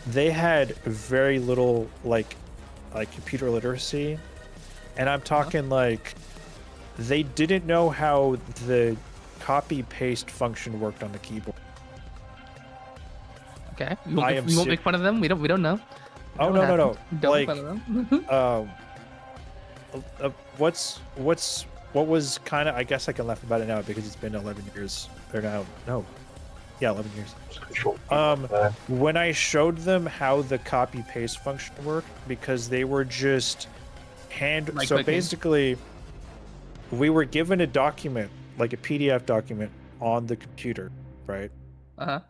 they had very little like computer literacy, and I'm talking like they didn't know how the copy paste function worked on the keyboard. Okay, we won't make fun of them. We don't know. Oh no. Don't Like, make fun of them. what was kind of, I guess I can laugh about it now because it's been 11 years. Or now, no, yeah, 11 years. When I showed them how the copy paste function worked, because they were just so clicking. basically, we were given a document, like a PDF document, on the computer, right?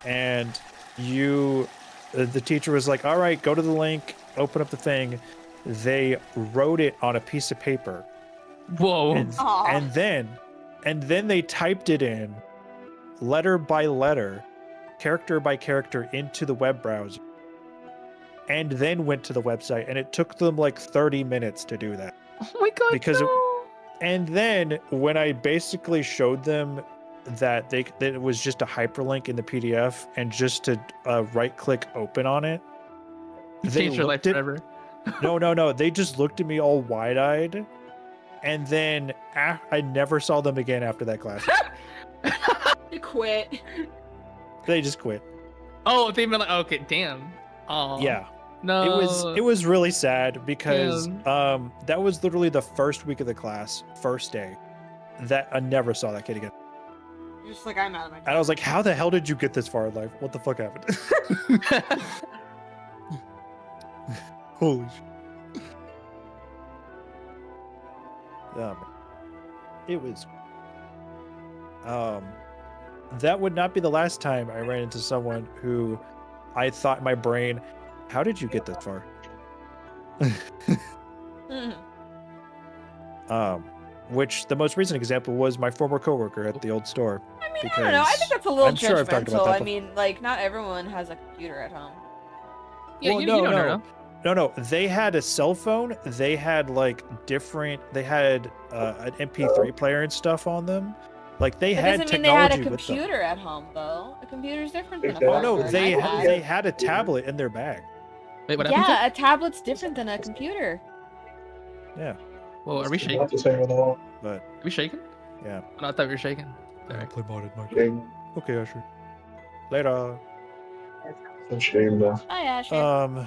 And the teacher was like, all right, go to the link, open up the thing. They wrote it on a piece of paper. Whoa. And then they typed it in letter by letter, character by character into the web browser, and then went to the website, and it took them like 30 minutes to do that. Oh my god. And then when I basically showed them that it was just a hyperlink in the PDF and just to right click open on it, they changed your life forever. No. They just looked at me all wide-eyed, and then I never saw them again after that class. They quit. They just quit. Oh, they've been like, okay, damn. Oh. Yeah. No. It was really sad because Yeah. that was literally the first week of the class, first day, that I never saw that kid again. You're just like, I'm out of my And I was like, how the hell did you get this far in life? What the fuck happened? Holy shit. Man. It was that would not be the last time I ran into someone who I thought in my brain, how did you get this far? Which the most recent example was my former coworker at the old store. I mean, I don't know. I think that's a little I'm sure I've talked about judgmental. that I mean, like, not everyone has a computer at home. Yeah, Well, you don't know. No. They had a cell phone. They had like They had an MP3 player and stuff on them. Like they That had doesn't mean they had technology a with them. computer at home, though. A computer's different than a Exactly. phone. Oh no, or an they iPad. had a tablet in their bag. Wait, what happened? Yeah, a tablet's different than a computer. Yeah, Well, are we shaking? Not the same at all. but Are we shaking? yeah. Oh, no, I thought we were shaking. I play modded Minecraft. Shame. Okay, Usher. Later. It's a shame though. Hi, Ashley.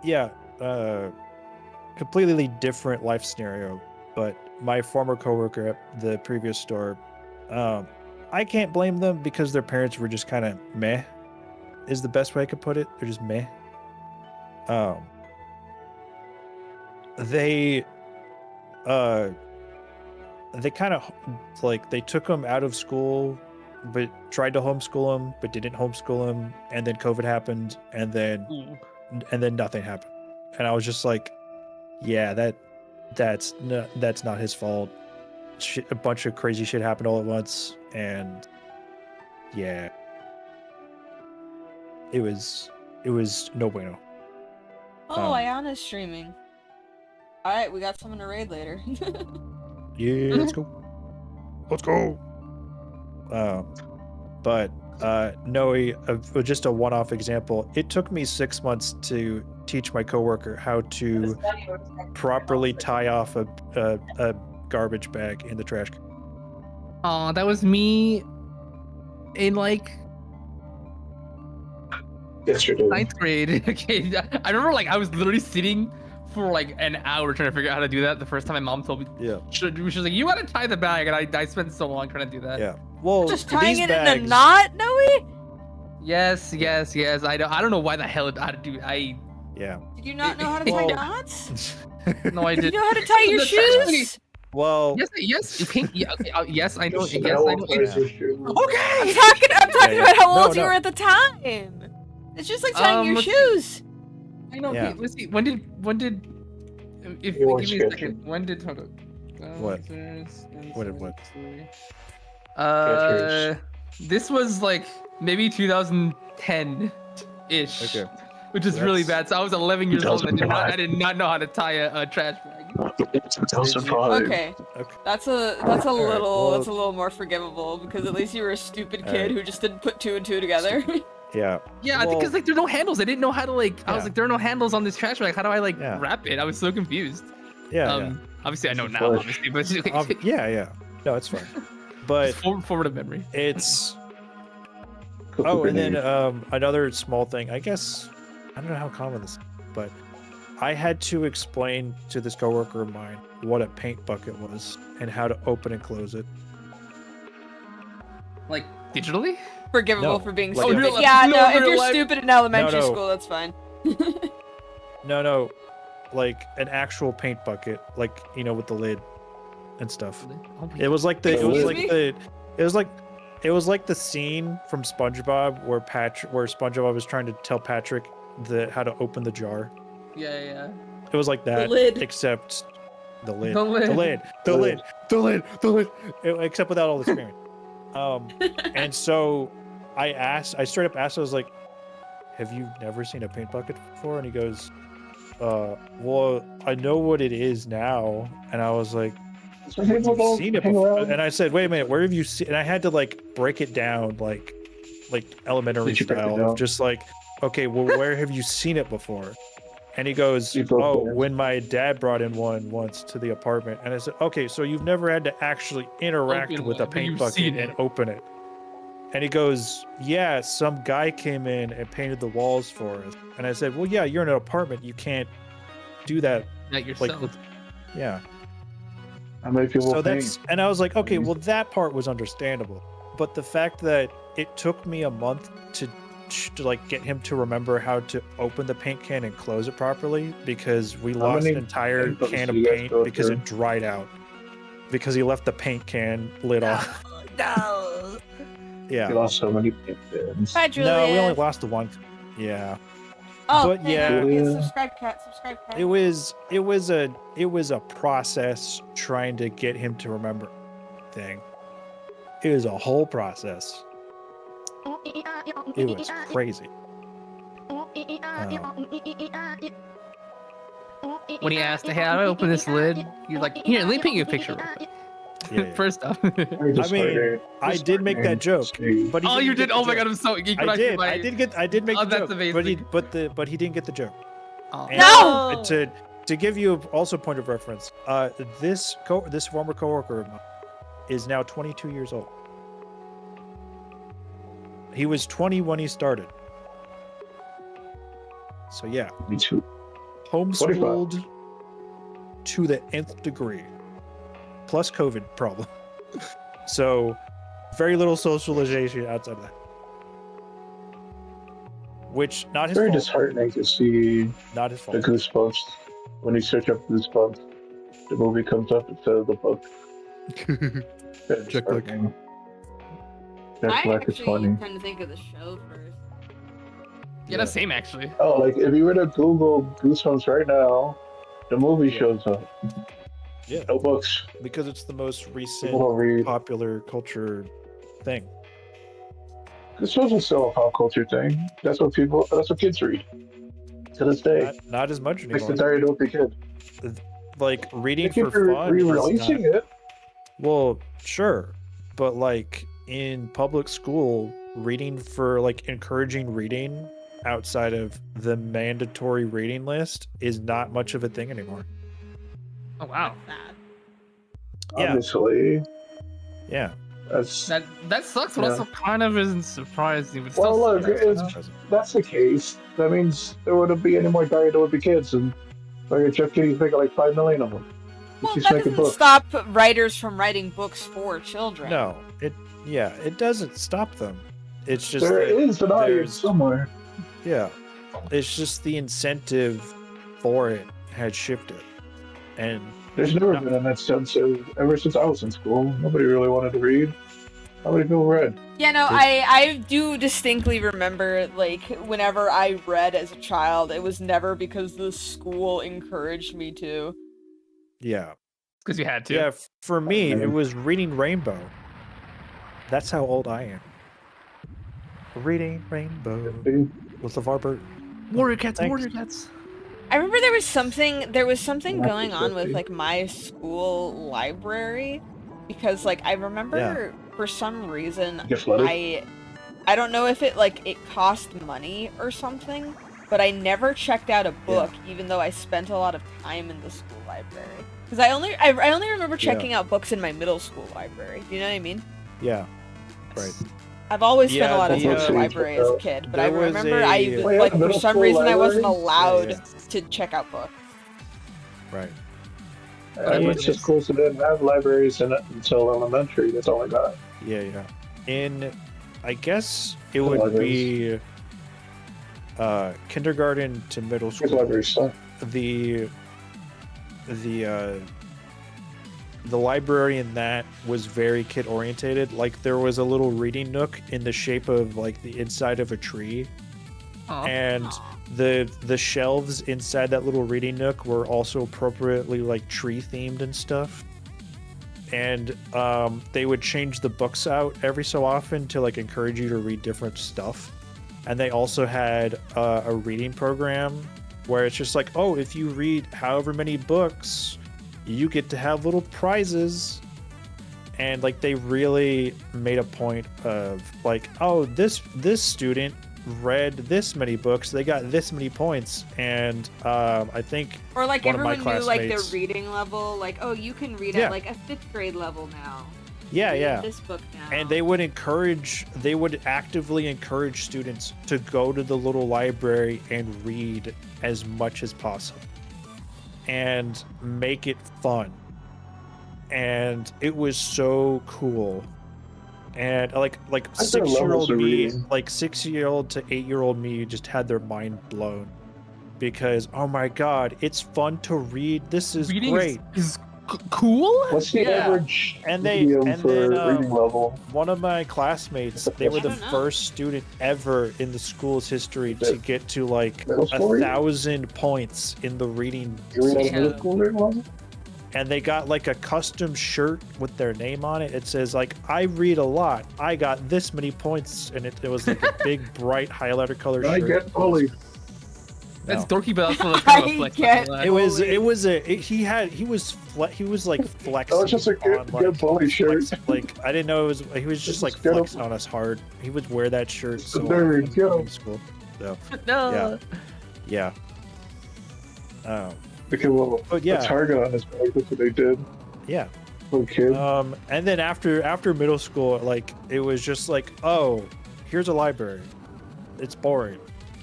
Yeah, completely different life scenario, but my former coworker at the previous store, I can't blame them because their parents were just kind of meh, is the best way I could put it. They're just meh. They kind of like, they took him out of school, but tried to homeschool him, but didn't homeschool him, and then COVID happened, and then nothing happened. And I was just like, yeah, that's not his fault. A bunch of crazy shit happened all at once, and yeah, it was no bueno. Oh, Ayana's streaming. Alright, we got someone to raid later. Yeah, let's go. But no, just a one-off example. It took me 6 months to teach my coworker how to properly tie off a garbage bag in the trash can. Oh, that was me in like Yesterday. 9th grade. Okay, I remember like I was literally sitting for like an hour trying to figure out how to do that. The first time my mom told me, Yeah. she was like, "You gotta tie the bag," and I spent so long trying to do that. Yeah. Well, Just tying these it in a bags, knot, Noe? Yes. I don't know why the hell how to do. Yeah. Did you not know how to tie Well- knots? No, I Did you did. know how to tie your shoes? Well, Yes. Pink. Yeah, okay, yes, I know. Just Yes, how I know. old is your shoe? I'm Okay. talking Yeah. about how No, old you no. were at the time. It's just like tying your let's see. shoes. I know. Yeah. Okay, let's see. When did? If You give want me a sketching? second. When did? Hold up. What? What? This was like maybe 2010-ish. Okay. Which is really bad. So I was 11 years old. And I did not know how to tie a trash bag. 2005. Okay, Okay. that's a right, well- that's a little more forgivable because at least you were a stupid kid Alright. who just didn't put two and two together. Yeah. Yeah, because like there are no handles. I didn't know how to like. I was Yeah. like, there are no handles on this trash bag. How do I like Yeah. wrap it? I was so confused. Yeah. Obviously I know now. Push. Obviously, but Yeah. No, it's fine. But formative memory. it's oh, and then another small thing. I guess I don't know how common this is, but I had to explain to this coworker of mine what a paint bucket was and how to open and close it. Like digitally? Forgivable No, for being like stupid. real life- Yeah, no, no, if real you're life. stupid in elementary No. school, that's fine. No, like an actual paint bucket, like with the lid and stuff. It was like the it was like the scene from SpongeBob where SpongeBob was trying to tell Patrick how to open the jar. Yeah. It was like that, lid. except the lid. The lid. Except without all the screaming. And so I straight up asked, I was like, have you never seen a paint bucket before? And he goes, well, I know what it is now. And I was like, have you seen it before? And I said, wait a minute, where have you seen? And I had to like break it down, like elementary Did you break it style, down? just like, okay, well, where have you seen it before? And he goes, You broke oh, it. when my dad brought in one once to the apartment. And I said, okay, so you've never had to actually interact Open with one, a but paint you've bucket seen and it. open it. And he goes, yeah, some guy came in and painted the walls for us. And I said, well, yeah, you're in an apartment. You can't do that. Not yourself. Like, yeah. How many people So paint? that's, and I was like, okay, well, that part was understandable. But the fact that it took me a month to like get him to remember how to open the paint can and close it properly, because we How lost many an entire paint books can do of you guys paint go because through? it dried out because he left the paint can lid off. No. Yeah. You lost so many paint bins. Hi, Julian. No, we only lost the one. Yeah. Oh, but hey, yeah. Julia. subscribe, cat. It was a process trying to get him to remember thing. It was a whole process. It was crazy. When he asked, hey, how do I open this lid? You're like, here, let me paint you a picture. Real quick." Yeah. First off. I mean, I did make that joke, but he Oh, didn't you get did? the Oh my joke. god, I'm so. You could I actually did. buy- I did make Oh, the that's joke, amazing. but he didn't get the joke. Oh. And, No! To give you also point of reference, this former coworker of mine is now 22 years old. He was 20 when he started. So yeah, Me too. homeschooled to the nth degree, plus COVID problem. So very little socialization outside of that. Which not It's his very fault. disheartening to see Not his the fault. Goosebumps. When you search up Goosebumps, the movie comes up instead of the book. Very Check click. disheartening. I Jack Black is actually funny. tend to think of the show first. Yeah, that's same actually. Oh, like if you were to Google Goosebumps right now, the movie Yeah. shows up. Yeah, No books. because it's the most recent People don't read. popular culture thing. Goosebumps is still a pop culture thing. That's what kids read. To this day. Not as much Makes the anymore. tired old kid. Like reading They keep for fun. is re-releasing not- it. Well, sure, but like in public school, reading for like encouraging reading outside of the mandatory reading list is not much of a thing anymore. Oh wow. Yeah. Obviously. Yeah. That's That sucks, but Yeah. also kind of isn't surprising. But Well, still look, sucks. it's- that's the case. That means there wouldn't be any more diet there would be kids, and like Jeff Kitty's making like 5 million of them. Well, He's that making doesn't books. stop writers from writing books for children. No, it doesn't stop them. It's just There that is an audience there's- somewhere. Yeah, it's just the incentive for it had shifted, and There's never been an incentive ever since I was in school. Nobody really wanted to read. How many people read? Yeah, no, I do distinctly remember, like, whenever I read as a child, it was never because the school encouraged me to. yeah, Because you had to. yeah. For me, it was reading Rainbow. That's how old I am. Reading Rainbow with LeVar Burton. Warrior Cats, Thanks. Warrior Cats. I remember there was something Not going on with exactly. like my school library, because like I remember for some reason Get flooded? I don't know if it like it cost money or something, but I never checked out a book even though I spent a lot of time in the school library. Because I only remember checking out books in my middle school library. Do you know what I mean? Yeah, right. I've always spent a lot of time in the the, library as a kid, but I there was remember a- Oh, yeah, like for middle some school reason I wasn't library? allowed Yeah, to check out books. Right. I went to schools that didn't have libraries until elementary. That's all I got. Yeah. In, I guess it The would be kindergarten to middle Because school. libraries suck. The library in that was very kid orientated. Like there was a little reading nook in the shape of like the inside of a tree, and the shelves inside that little reading nook were also appropriately like tree themed and stuff. And they would change the books out every so often to like encourage you to read different stuff. And they also had a reading program where it's just like, oh, if you read however many books, you get to have little prizes. And like they really made a point of like, oh, this student read this many books, they got this many points. And I think Or like one of my everyone knew like their classmates- reading level, like, oh, you can read Yeah. at like a 5th grade level now. yeah, Read yeah. This book now. And they would actively encourage students to go to the little library and read as much as possible and make it fun. And it was so cool. And like I think 6-year-old levels of me, reading. like 6-year-old to 8-year-old me just had their mind blown because oh my god, it's fun to read. This is Reading great. is cool. What's the Yeah. average And they- medium and for then, reading level? One of my classmates, they were I the don't know. first student ever in the school's history to get to like Middle school reading? 1,000 points in the reading You read at Yeah. middle school reading level? and they got like a custom shirt with their name on it. It says like, I read a lot, I got this many points, and it was like a big bright highlighter color I shirt. get bullied. That's No. dorky, but also kind of a I flex. get Like, It was Bullied. he was like flexing. That was just a on, good, like, good bully shirt. like I didn't know he was just like Just get flexing on us hard. He would wear that shirt Just so a nerd, often get him. in school. So no. yeah. Like a little But yeah. a target on his back. That's what they did. Yeah. Little kid. And then after middle school, like it was just like, oh, here's a library. It's boring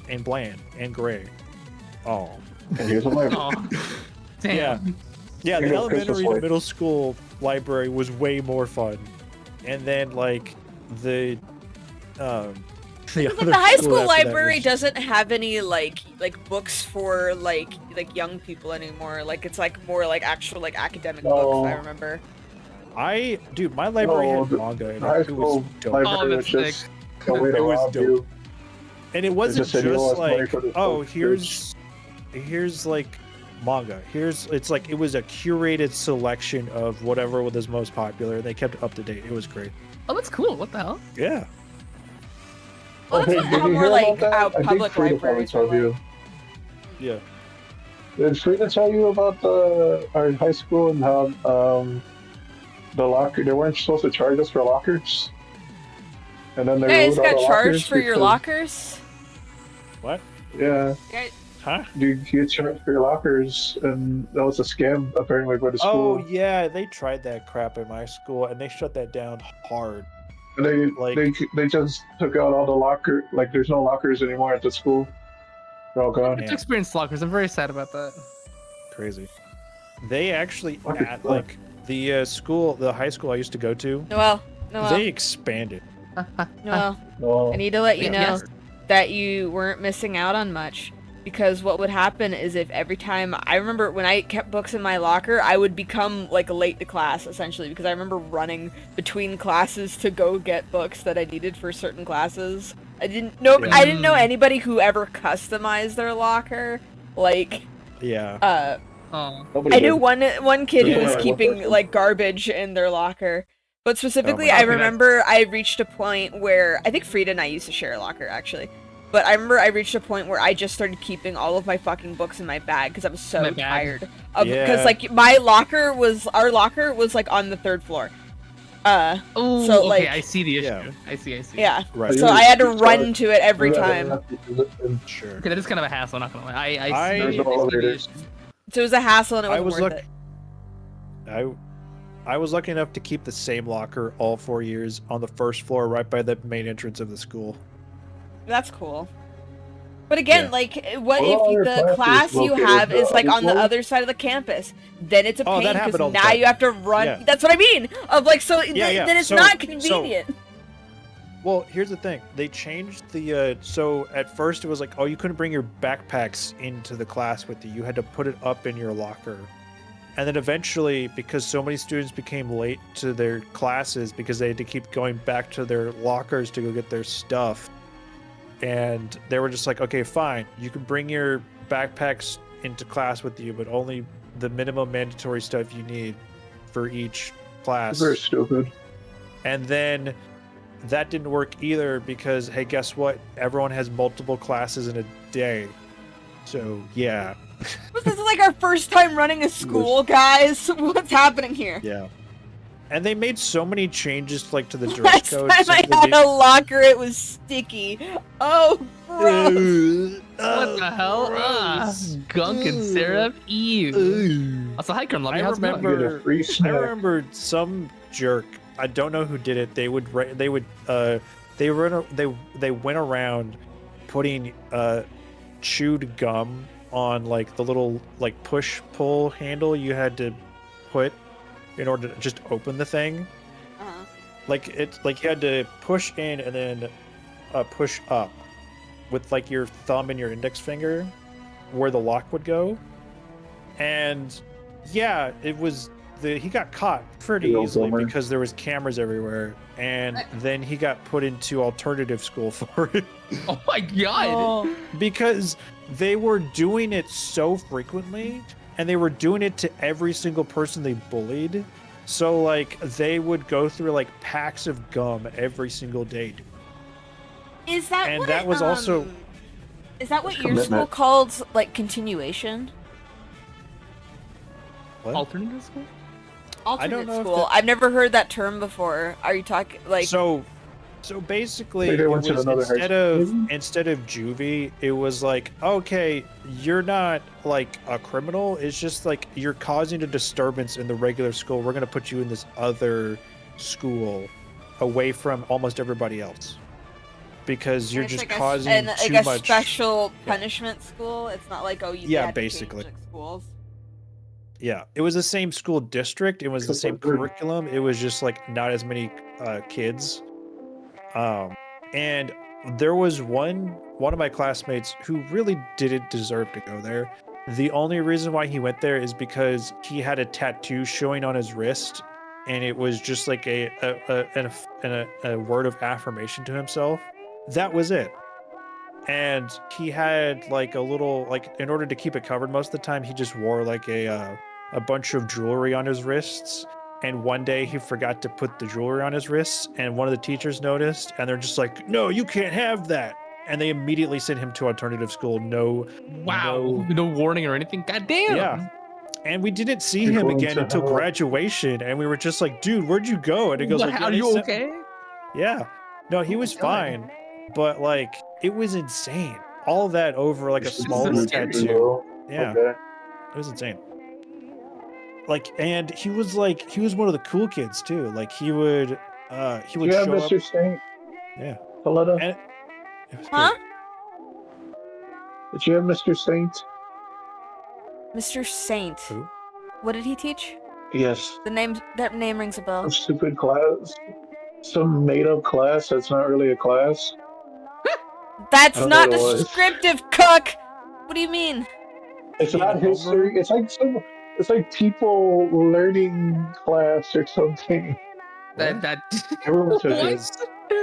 and bland and gray. Oh. And here's a library. Aw. Damn. Yeah. Yeah, You the know, Christmas elementary and lights. middle school library was way more fun. And then like the Like, other the high school school after that library was- doesn't have any like books for like young people anymore. Like it's like more like actual like academic books. I No. remember. Dude, my library No, had the manga in high it. It was school dope. library Oh, was that's just a way to It was rob dope. you. And it wasn't just said, "You just lost money like, for this oh, book, here's like manga. It's like it was a curated selection of whatever was most popular. They kept it up to date. It was great. Oh, that's cool. What the hell? Yeah. Well, Oh, that's hey, what did how you more hear like about that? how I think public Frida probably libraries are told you. like. Yeah. Did Frida tell you about our high school and how the locker they weren't supposed to charge us for lockers, and then You they guys removed all got the charged lockers for your because- lockers? What? Yeah, You guys- Huh? you get charged for your lockers, and that was a scam apparently by the Oh school. yeah, they tried that crap in my school and they shut that down hard. And they like- they just took out all the locker. Like there's no lockers anymore at the school. They're all gone. Yeah. It's experienced lockers. I'm very sad about that. Crazy. They actually Lockers at suck. like the high school I used to go to, Noel, they expanded. Noel. No. I need to let you know Yes. that you weren't missing out on much. Because what would happen is if every time I remember when I kept books in my locker, I would become like late to class essentially because I remember running between classes to go get books that I needed for certain classes. I didn't know Yeah. I didn't know anybody who ever customized their locker. Like Yeah. Oh. Nobody I knew did. one kid who Yeah, was one keeping person. like garbage in their locker, But specifically, Oh my I God. remember I reached a point where I think Frida and I used to share a locker actually. But I remember I reached a point where I just started keeping all of my fucking books in my bag because I was so My bag. tired of Yeah. because like our locker was like on the 3rd floor. Oh, So, okay, like- I see the issue. Yeah. I see. Yeah. Right. So I had to run to it every Yeah, time. Sure. Okay, that is kind of a hassle. Not gonna lie. I see. There's I no see the elevators. issue. So it was a hassle and it I wasn't was worth lucky. it. I was lucky enough to keep the same locker all 4 years on the 1st floor, right by the main entrance of the school. That's cool. But again, Yeah. like, what Well, if your the class class is you located have is like on on the the other side of the campus? Then it's a Oh, pain that happened because all the now time. you have to run. Yeah. That's what I mean. Of like, so Yeah. then it's So- not so- convenient. Well, here's the thing. They changed the so at first it was like, oh, you couldn't bring your backpacks into the class with you. You had to put it up in your locker. And then eventually, because so many students became late to their classes because they had to keep going back to their lockers to go get their stuff. And they were just like, okay, fine. You can bring your backpacks into class with you, but only the minimum mandatory stuff you need for each class. Very stupid. And then that didn't work either because, hey, guess what? Everyone has multiple classes in a day. So, yeah. This is like our first time running a school, guys. What's happening here? Yeah. And they made so many changes like to the dress Last code. time I simply had be- a locker, it was sticky. Oh, gross. What the hell? Gunk and syrup. Ew. Also, hi, Kern. Love I you. How's it going? remember- Get a free I snack. remember some jerk. I don't know who did it. They went around putting chewed gum on like the little like push pull handle you had to put in order to just open the thing. Uh-huh. Like it's like you had to push in and then push up with like your thumb and your index finger where the lock would go. And yeah, it was he got caught pretty Good old easily bummer. because there was cameras everywhere, and then he got put into alternative school for it Oh my god. Oh. because they were doing it so frequently and they were doing it to every single person they bullied. So like they would go through like packs of gum every single day. Is that And what that was also- Is that what That's your school commitment. called like continuation? What? Alternative school? Alternate know if school. that- I've never heard that term before. Are you talking like? So basically, Like they it went to was another high instead school, of juvie, it was like, okay, you're not like a criminal. It's just like you're causing a disturbance in the regular school. We're gonna put you in this other school, away from almost everybody else, because you're it's just like a, causing and, too like a much. special punishment school. It's not like Yeah, had to change, basically. like, schools. Yeah, it was the same school district. It was the same curriculum. It was just like not as many kids. And there was one of my classmates who really didn't deserve to go there. The only reason why he went there is because he had a tattoo showing on his wrist, and it was just like a word of affirmation to himself. That was it. And he had like a little, like, in order to keep it covered most of the time, he just wore like a bunch of jewelry on his wrists. And one day he forgot to put the jewelry on his wrists, and one of the teachers noticed, and they're just like, no, you can't have that. And they immediately sent him to alternative school. Wow. No warning or anything. God damn. Yeah. And we didn't see You're him going again to until hell. graduation. And we were just like, dude, where'd you go? And he goes, like, Are "Yeah, they you sent-" okay? Yeah. No, he Oh my was God. fine. But like, it was insane. All of that over like a This is small so little scary. tattoo. Yeah. Okay. It was insane. Like, and he was one of the cool kids too. Like he would Do show you have up. Mr. Saint? Yeah. Paletta? And it was Huh? Did you have Mr. Saint? Mr. Saint. Who? What did he teach? Yes. That name rings a bell. Some stupid class. Some made up class that's not really a class. That's I don't not know what it was. descriptive, Cook. What do you mean? It's You not know, history. It's like people learning class or something. That Everyone took What? it.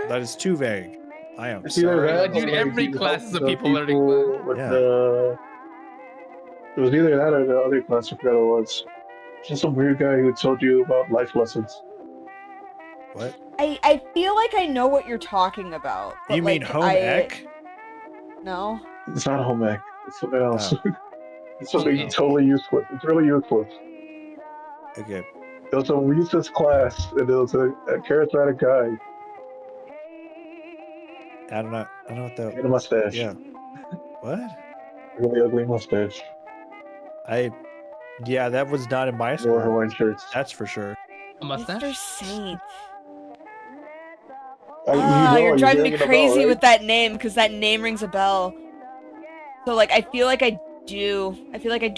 That is too vague. I am It's either sorry. that, Dude, or, like, every you class help is a the people learning people class. with Yeah. It was either that or the other class. I forgot what it was. Just some weird guy who told you about life lessons. What? I feel like I know what you're talking about. But You mean like, home ec? No. It's not home ec. It's something else. Oh. It's something Oh. totally useless. It's really useless. Okay. It was a recess class, and it was a charismatic guy. I don't know what He that. had a mustache. Yeah. What? Really ugly mustache. Yeah, that was not in my Wore school. Hawaiian shirts. That's for sure. A mustache? Mr. Saint. You're You're driving me ringing a bell, crazy right? with that name because that name rings a bell. So like, I feel like I do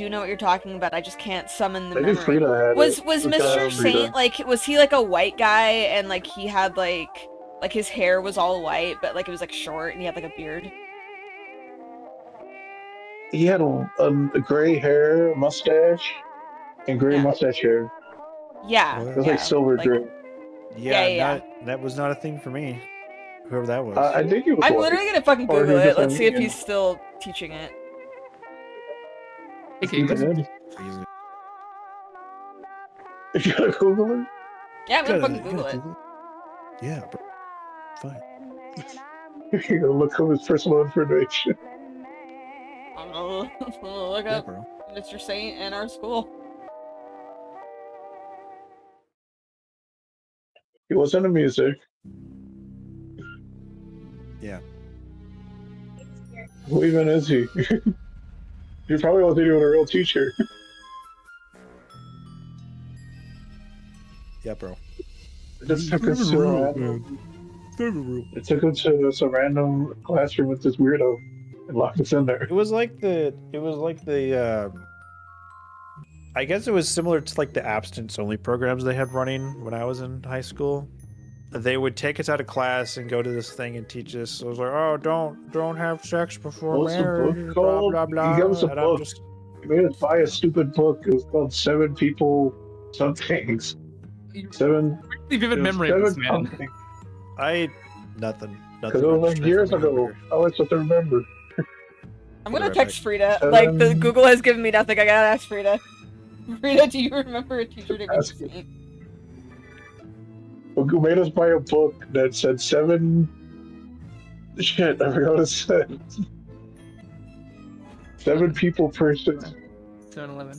know what you're talking about. I just can't summon the Maybe memory. Frida had Was it. Mr. Frida. Saint like, was he like a white guy and like he had like his hair was all white but like it was like short and he had like a beard? He had a gray hair, mustache, and gray Yeah. mustache hair. Yeah. What? It was yeah, like silver gray. Yeah. That was not a thing for me. Whoever that was. I think it was I'm white. literally gonna fucking Or he Google was it. just Let's see if Indian. he's still teaching it. Okay, He's let's- dead. Easy. You gotta Google it. Yeah, I'm gonna Gotta- fucking Google gotta it. Google Yeah, bro. Fine. You gotta look up his personal information. I'm gonna look Yeah, up bro. Mr. Saint and our school. He was into music. Yeah. Who even is he? He probably wasn't even a real teacher. Yeah, bro. It just took us to a random. It took us to some random classroom with this weirdo and locked us in there. It was like the I guess it was similar to like the abstinence only programs they had running when I was in high school. They would take us out of class and go to this thing and teach us. So it was like, oh, don't have sex before What's the book marriage, blah called? blah blah. He gave us a And I'm book. just He made us buy a stupid book. It was called 7 People Somethings. Seven. Really vivid it was memory of this 7 man. something. nothing. Because it was like years ago. I always have to remember. I'm gonna Alright. text Frida. Like, the Um, Google has given me nothing. I gotta ask Frida. Frida, do you remember a teacher named Ask Mr. Saint? Who made us buy a book that said 7. Shit, I forgot what it said. 7 people person. 7-Eleven.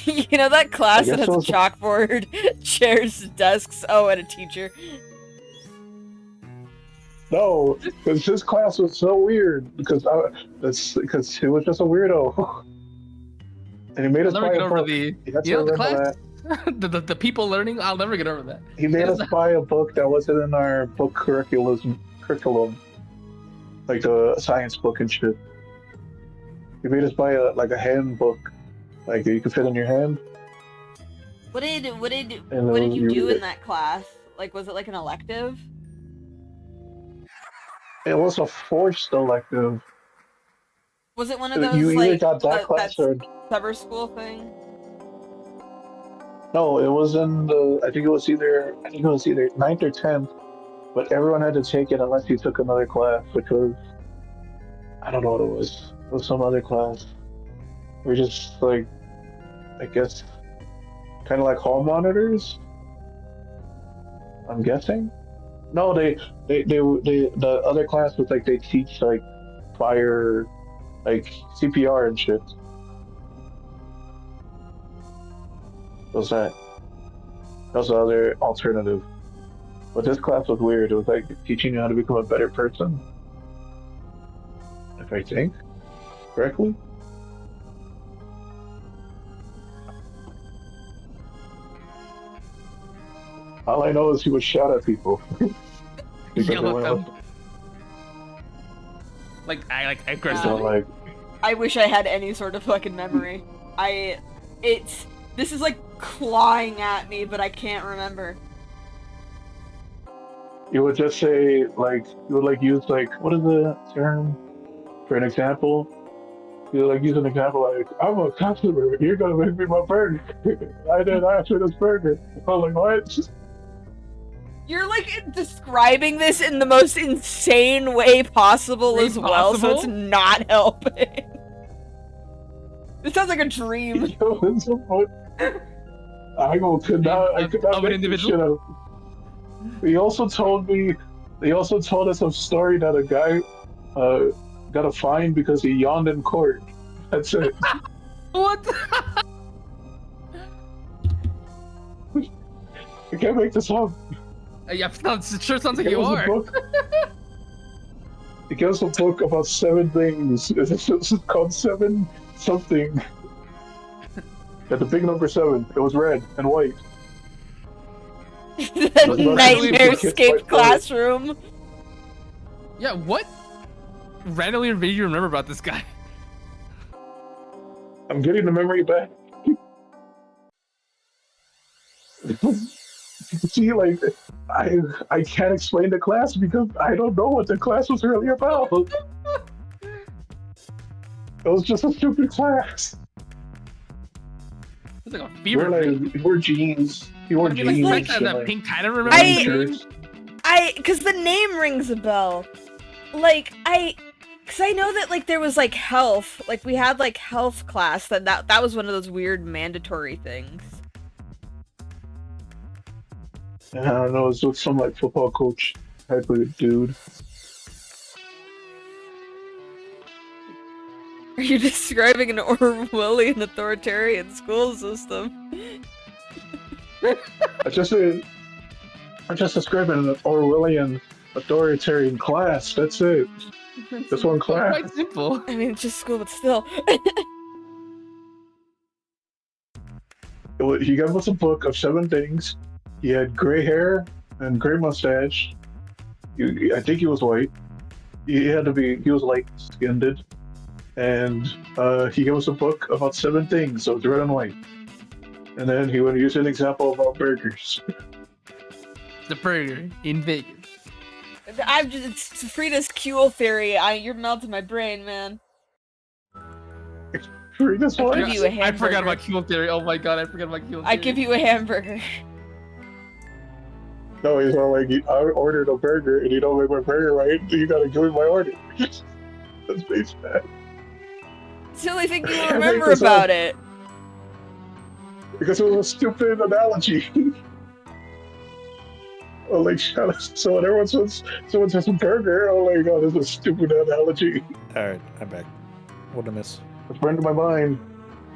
You know that class I that guess has a those- chalkboard, chairs, desks, and a teacher? No, because his class was so weird. Because he was just a weirdo. And he made I'll us never buy get a over book. the You have to you know the remember class that. the people learning. I'll never get over that. He made us buy a book that wasn't in our book curriculum, like the science book and shit. He made us buy a handbook, like you could fit in your hand. What did And you you do read in it. that class? Like, was it like an elective? It was a forced elective. Was it one of those You either like got that class that or summer school thing? no. It was in the. I think it was either 9th or 10th, but everyone had to take it unless you took another class, which was I don't know what it was. It was some other class. We're just like, I guess, kind of like hall monitors. I'm guessing. No, the other class was like they teach like fire, like CPR and shit. What was that? That was the other alternative. But this class was weird. It was like teaching you how to become a better person. If I think correctly. All I know is he would shout at people. Because Yell they at went them. up- Like so, aggressively. like, I wish I had any sort of fucking memory. This is like clawing at me, but I can't remember. you would just say like you would like use like what is the term for an example? You would like use an example like I'm a customer. You're gonna make me my burger. I didn't ask for this burger. I'm like what? You're like describing this in the most insane way possible Way as well, so it's possible? not helping. This sounds like a dream. He goes to put. I could not Of an make this individual? shit up. He also told me. He also told us a story that a guy got a fine because he yawned in court. That's it. What? I can't make this up. Yeah, it sure sounds like He you gives a are. book. He gives a book about 7 things. This is called 7 something. At the big number 7, it was red and white. The nightmare escape classroom. Yeah, what randomly made you remember about this guy? I'm getting the memory back. See, like, I can't explain the class because I don't know what the class was really about. It was just a stupid class. It's like a He fever dream. he wore jeans. He wore I mean, jeans. like and, that like, pink kind of remember. I- shirts. Cause the name rings a bell. Like, cause I know that, like, there was, like, health. Like, we had, like, health class. That was one of those weird mandatory things. I don't know, it was some, like, football coach type of dude. Are you describing an Orwellian authoritarian school system? I'm just describing an Orwellian authoritarian class. That's it. Just one class. Quite simple. I mean, it's just school, but still. He gave us a book of 7 things. He had gray hair and gray mustache. I think he was white. He was light skinned. And he gave us a book about 7 things, so it's red and white. And then he would use an example about burgers. The burger in Vegas. It's Frida's Kuehl theory. You're melting my brain, man. Frida's what? give you a I forgot hamburger. about Kuehl theory. Oh my god, I forgot about Kuehl theory. I give you a hamburger. No, he's all like, I ordered a burger and you don't make my burger right, so you gotta give me my order. That's base bad. It's the only thing you I remember make this about up. it. Because it was a stupid analogy. Oh, like, so when everyone says someone says a burger, oh my god, this is a stupid analogy. Alright, I'm back. What did I miss? It's burned to my mind.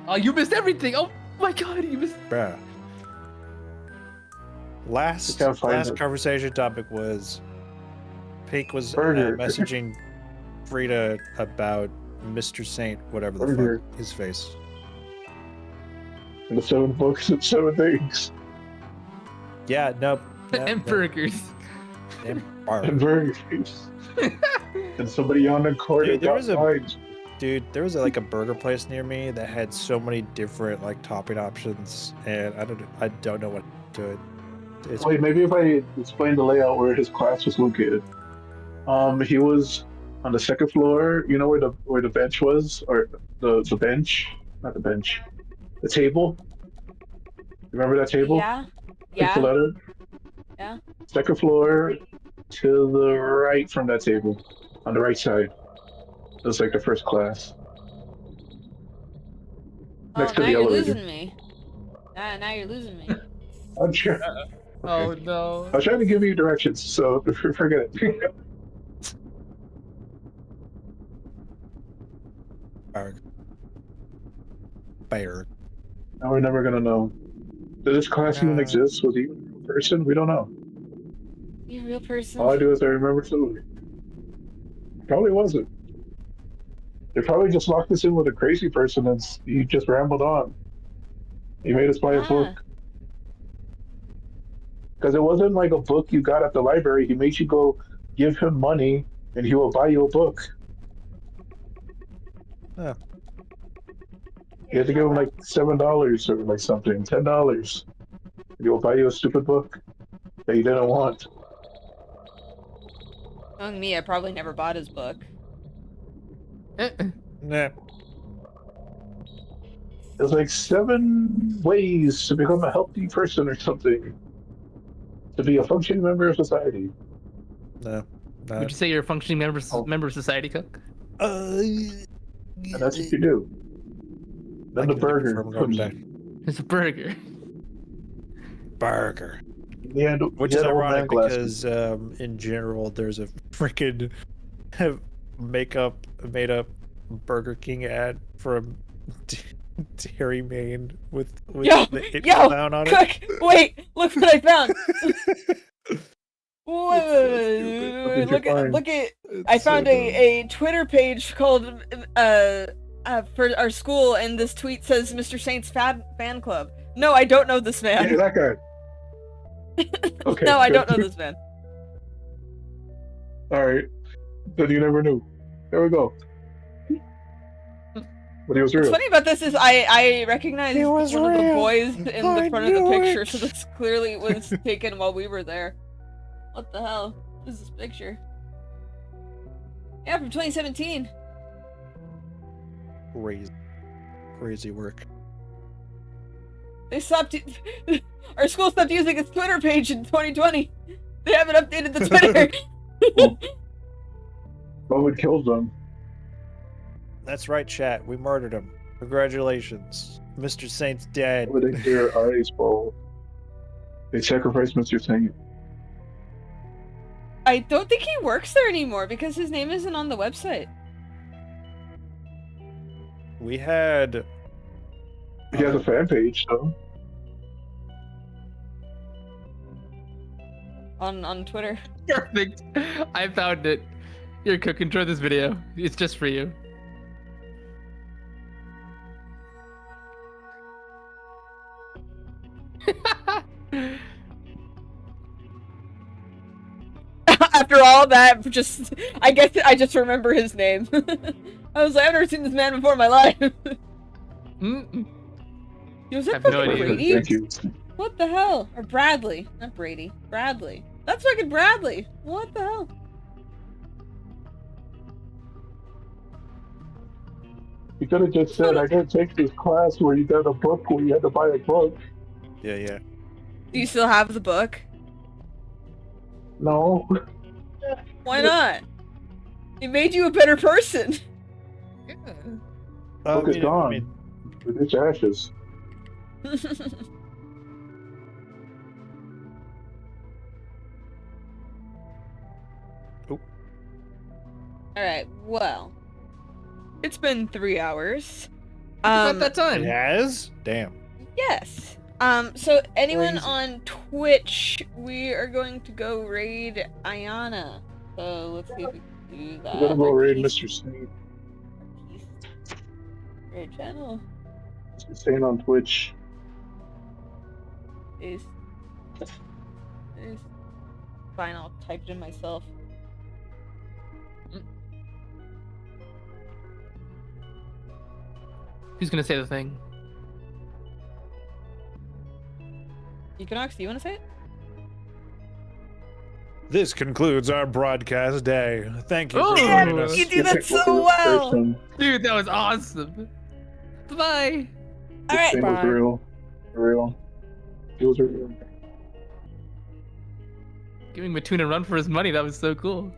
Oh, you missed everything. Oh my god, you missed. Bruh. Last can't find it. conversation topic was Pink was Burger. messaging Frida about Mr. Saint, whatever the Burger. fuck his face. And the 7 books and 7 things. Yeah, nope. And burgers. And And burgers. And somebody on the corner Dude, there got was a- fined. Dude, there was like a burger place near me that had so many different like topping options, and I don't know what to do it. It's Wait, maybe if I explain the layout where his class was located. He was on the 2nd floor. You know where the bench was, or the bench, not the bench, the table. Remember that table? Yeah. Pick the Yeah. letter. Yeah. 2nd floor to the right from that table, on the right side. That's like the first class. Next to now the you're elevator. losing me. Now you're losing me. I'm sure. Oh Okay. no. I was trying to give you directions, so forget it. Bear. Now we're never gonna know. Did this class even Uh, exist? Was he a person? We don't know. You a real person? All I do is I remember Sylvie. Probably wasn't. They probably just locked us in with a crazy person and he just rambled on. He made us buy a book. Because it wasn't like a book you got at the library. He made you go give him money and he will buy you a book. Oh. You had to give him like $7 or like something, $10. And he will buy you a stupid book that you didn't want. Knowing me, I probably never bought his book. Nah. There's like 7 ways to become a healthy person or something. To be a functioning member of society. No. Would you say you're a functioning member of society, Cook? And that's what you do. Then I the can think of burger. from going back. It's a burger. Burger. Yeah, Which is ironic because in general there's a freaking made up Burger King ad from Dairy Maine with Yo, the it yo, clown on cook! Wait, look what I found. it. Whoa, What did you find? look at. I found a Twitter page called for our school, and this tweet says Mr. Saint's fan club. No, I don't know this Yeah, man. that guy. Okay. No, I good. don't know this man. All right. Then you never knew. There we go. But he was What's real. funny about this is I recognized It one was of the real. boys in the I front of the knew picture, it. so this clearly was taken while we were there. What the hell? What is this picture? Yeah, from 2017. Crazy work. They stopped. Our school stopped using its Twitter page in 2020. They haven't updated the Twitter. COVID killed them. That's right, chat. We murdered him. Congratulations. Mr. Saint's dead. Over their eyes, bro. They sacrificed Mr. Saint. I don't think he works there anymore because his name isn't on the website. We had He has a fan page, though. On Twitter. Perfect. I found it. Here, Cook, enjoy this video. It's just for you. After all that, I guess I just remember his name. I was like, I've never seen this man before in my life. Mm-mm. Was I that have no fucking idea. Brady? Thank you. What the hell? Or Bradley. Not Brady. Bradley. That's fucking Bradley. What the hell? You could have just said, I gotta take this class where you got a book where you had to buy a book. yeah. Do you still have the book? No. Why not? It made you a better person. Yeah. Book is gone. With its ashes. Alright, well. It's been 3 hours. About that It time. has? Damn. Yes. So anyone Crazy. on Twitch, we are going to go raid Ayana. So let's see if we can do that. We're gonna go raid Artiste- Mr. Saint. Artiste. Raid channel. Mr. Saint on Twitch. Is fine, I'll type it in myself. Who's gonna say the thing? Equinox, do you want to say it? This concludes our broadcast day. Thank you for Oh, joining us. You do that so well! Dude, that was awesome. Bye. Alright. Saint was Bye. real. For real. He was real. Giving Mattoon a run for his money, that was so cool.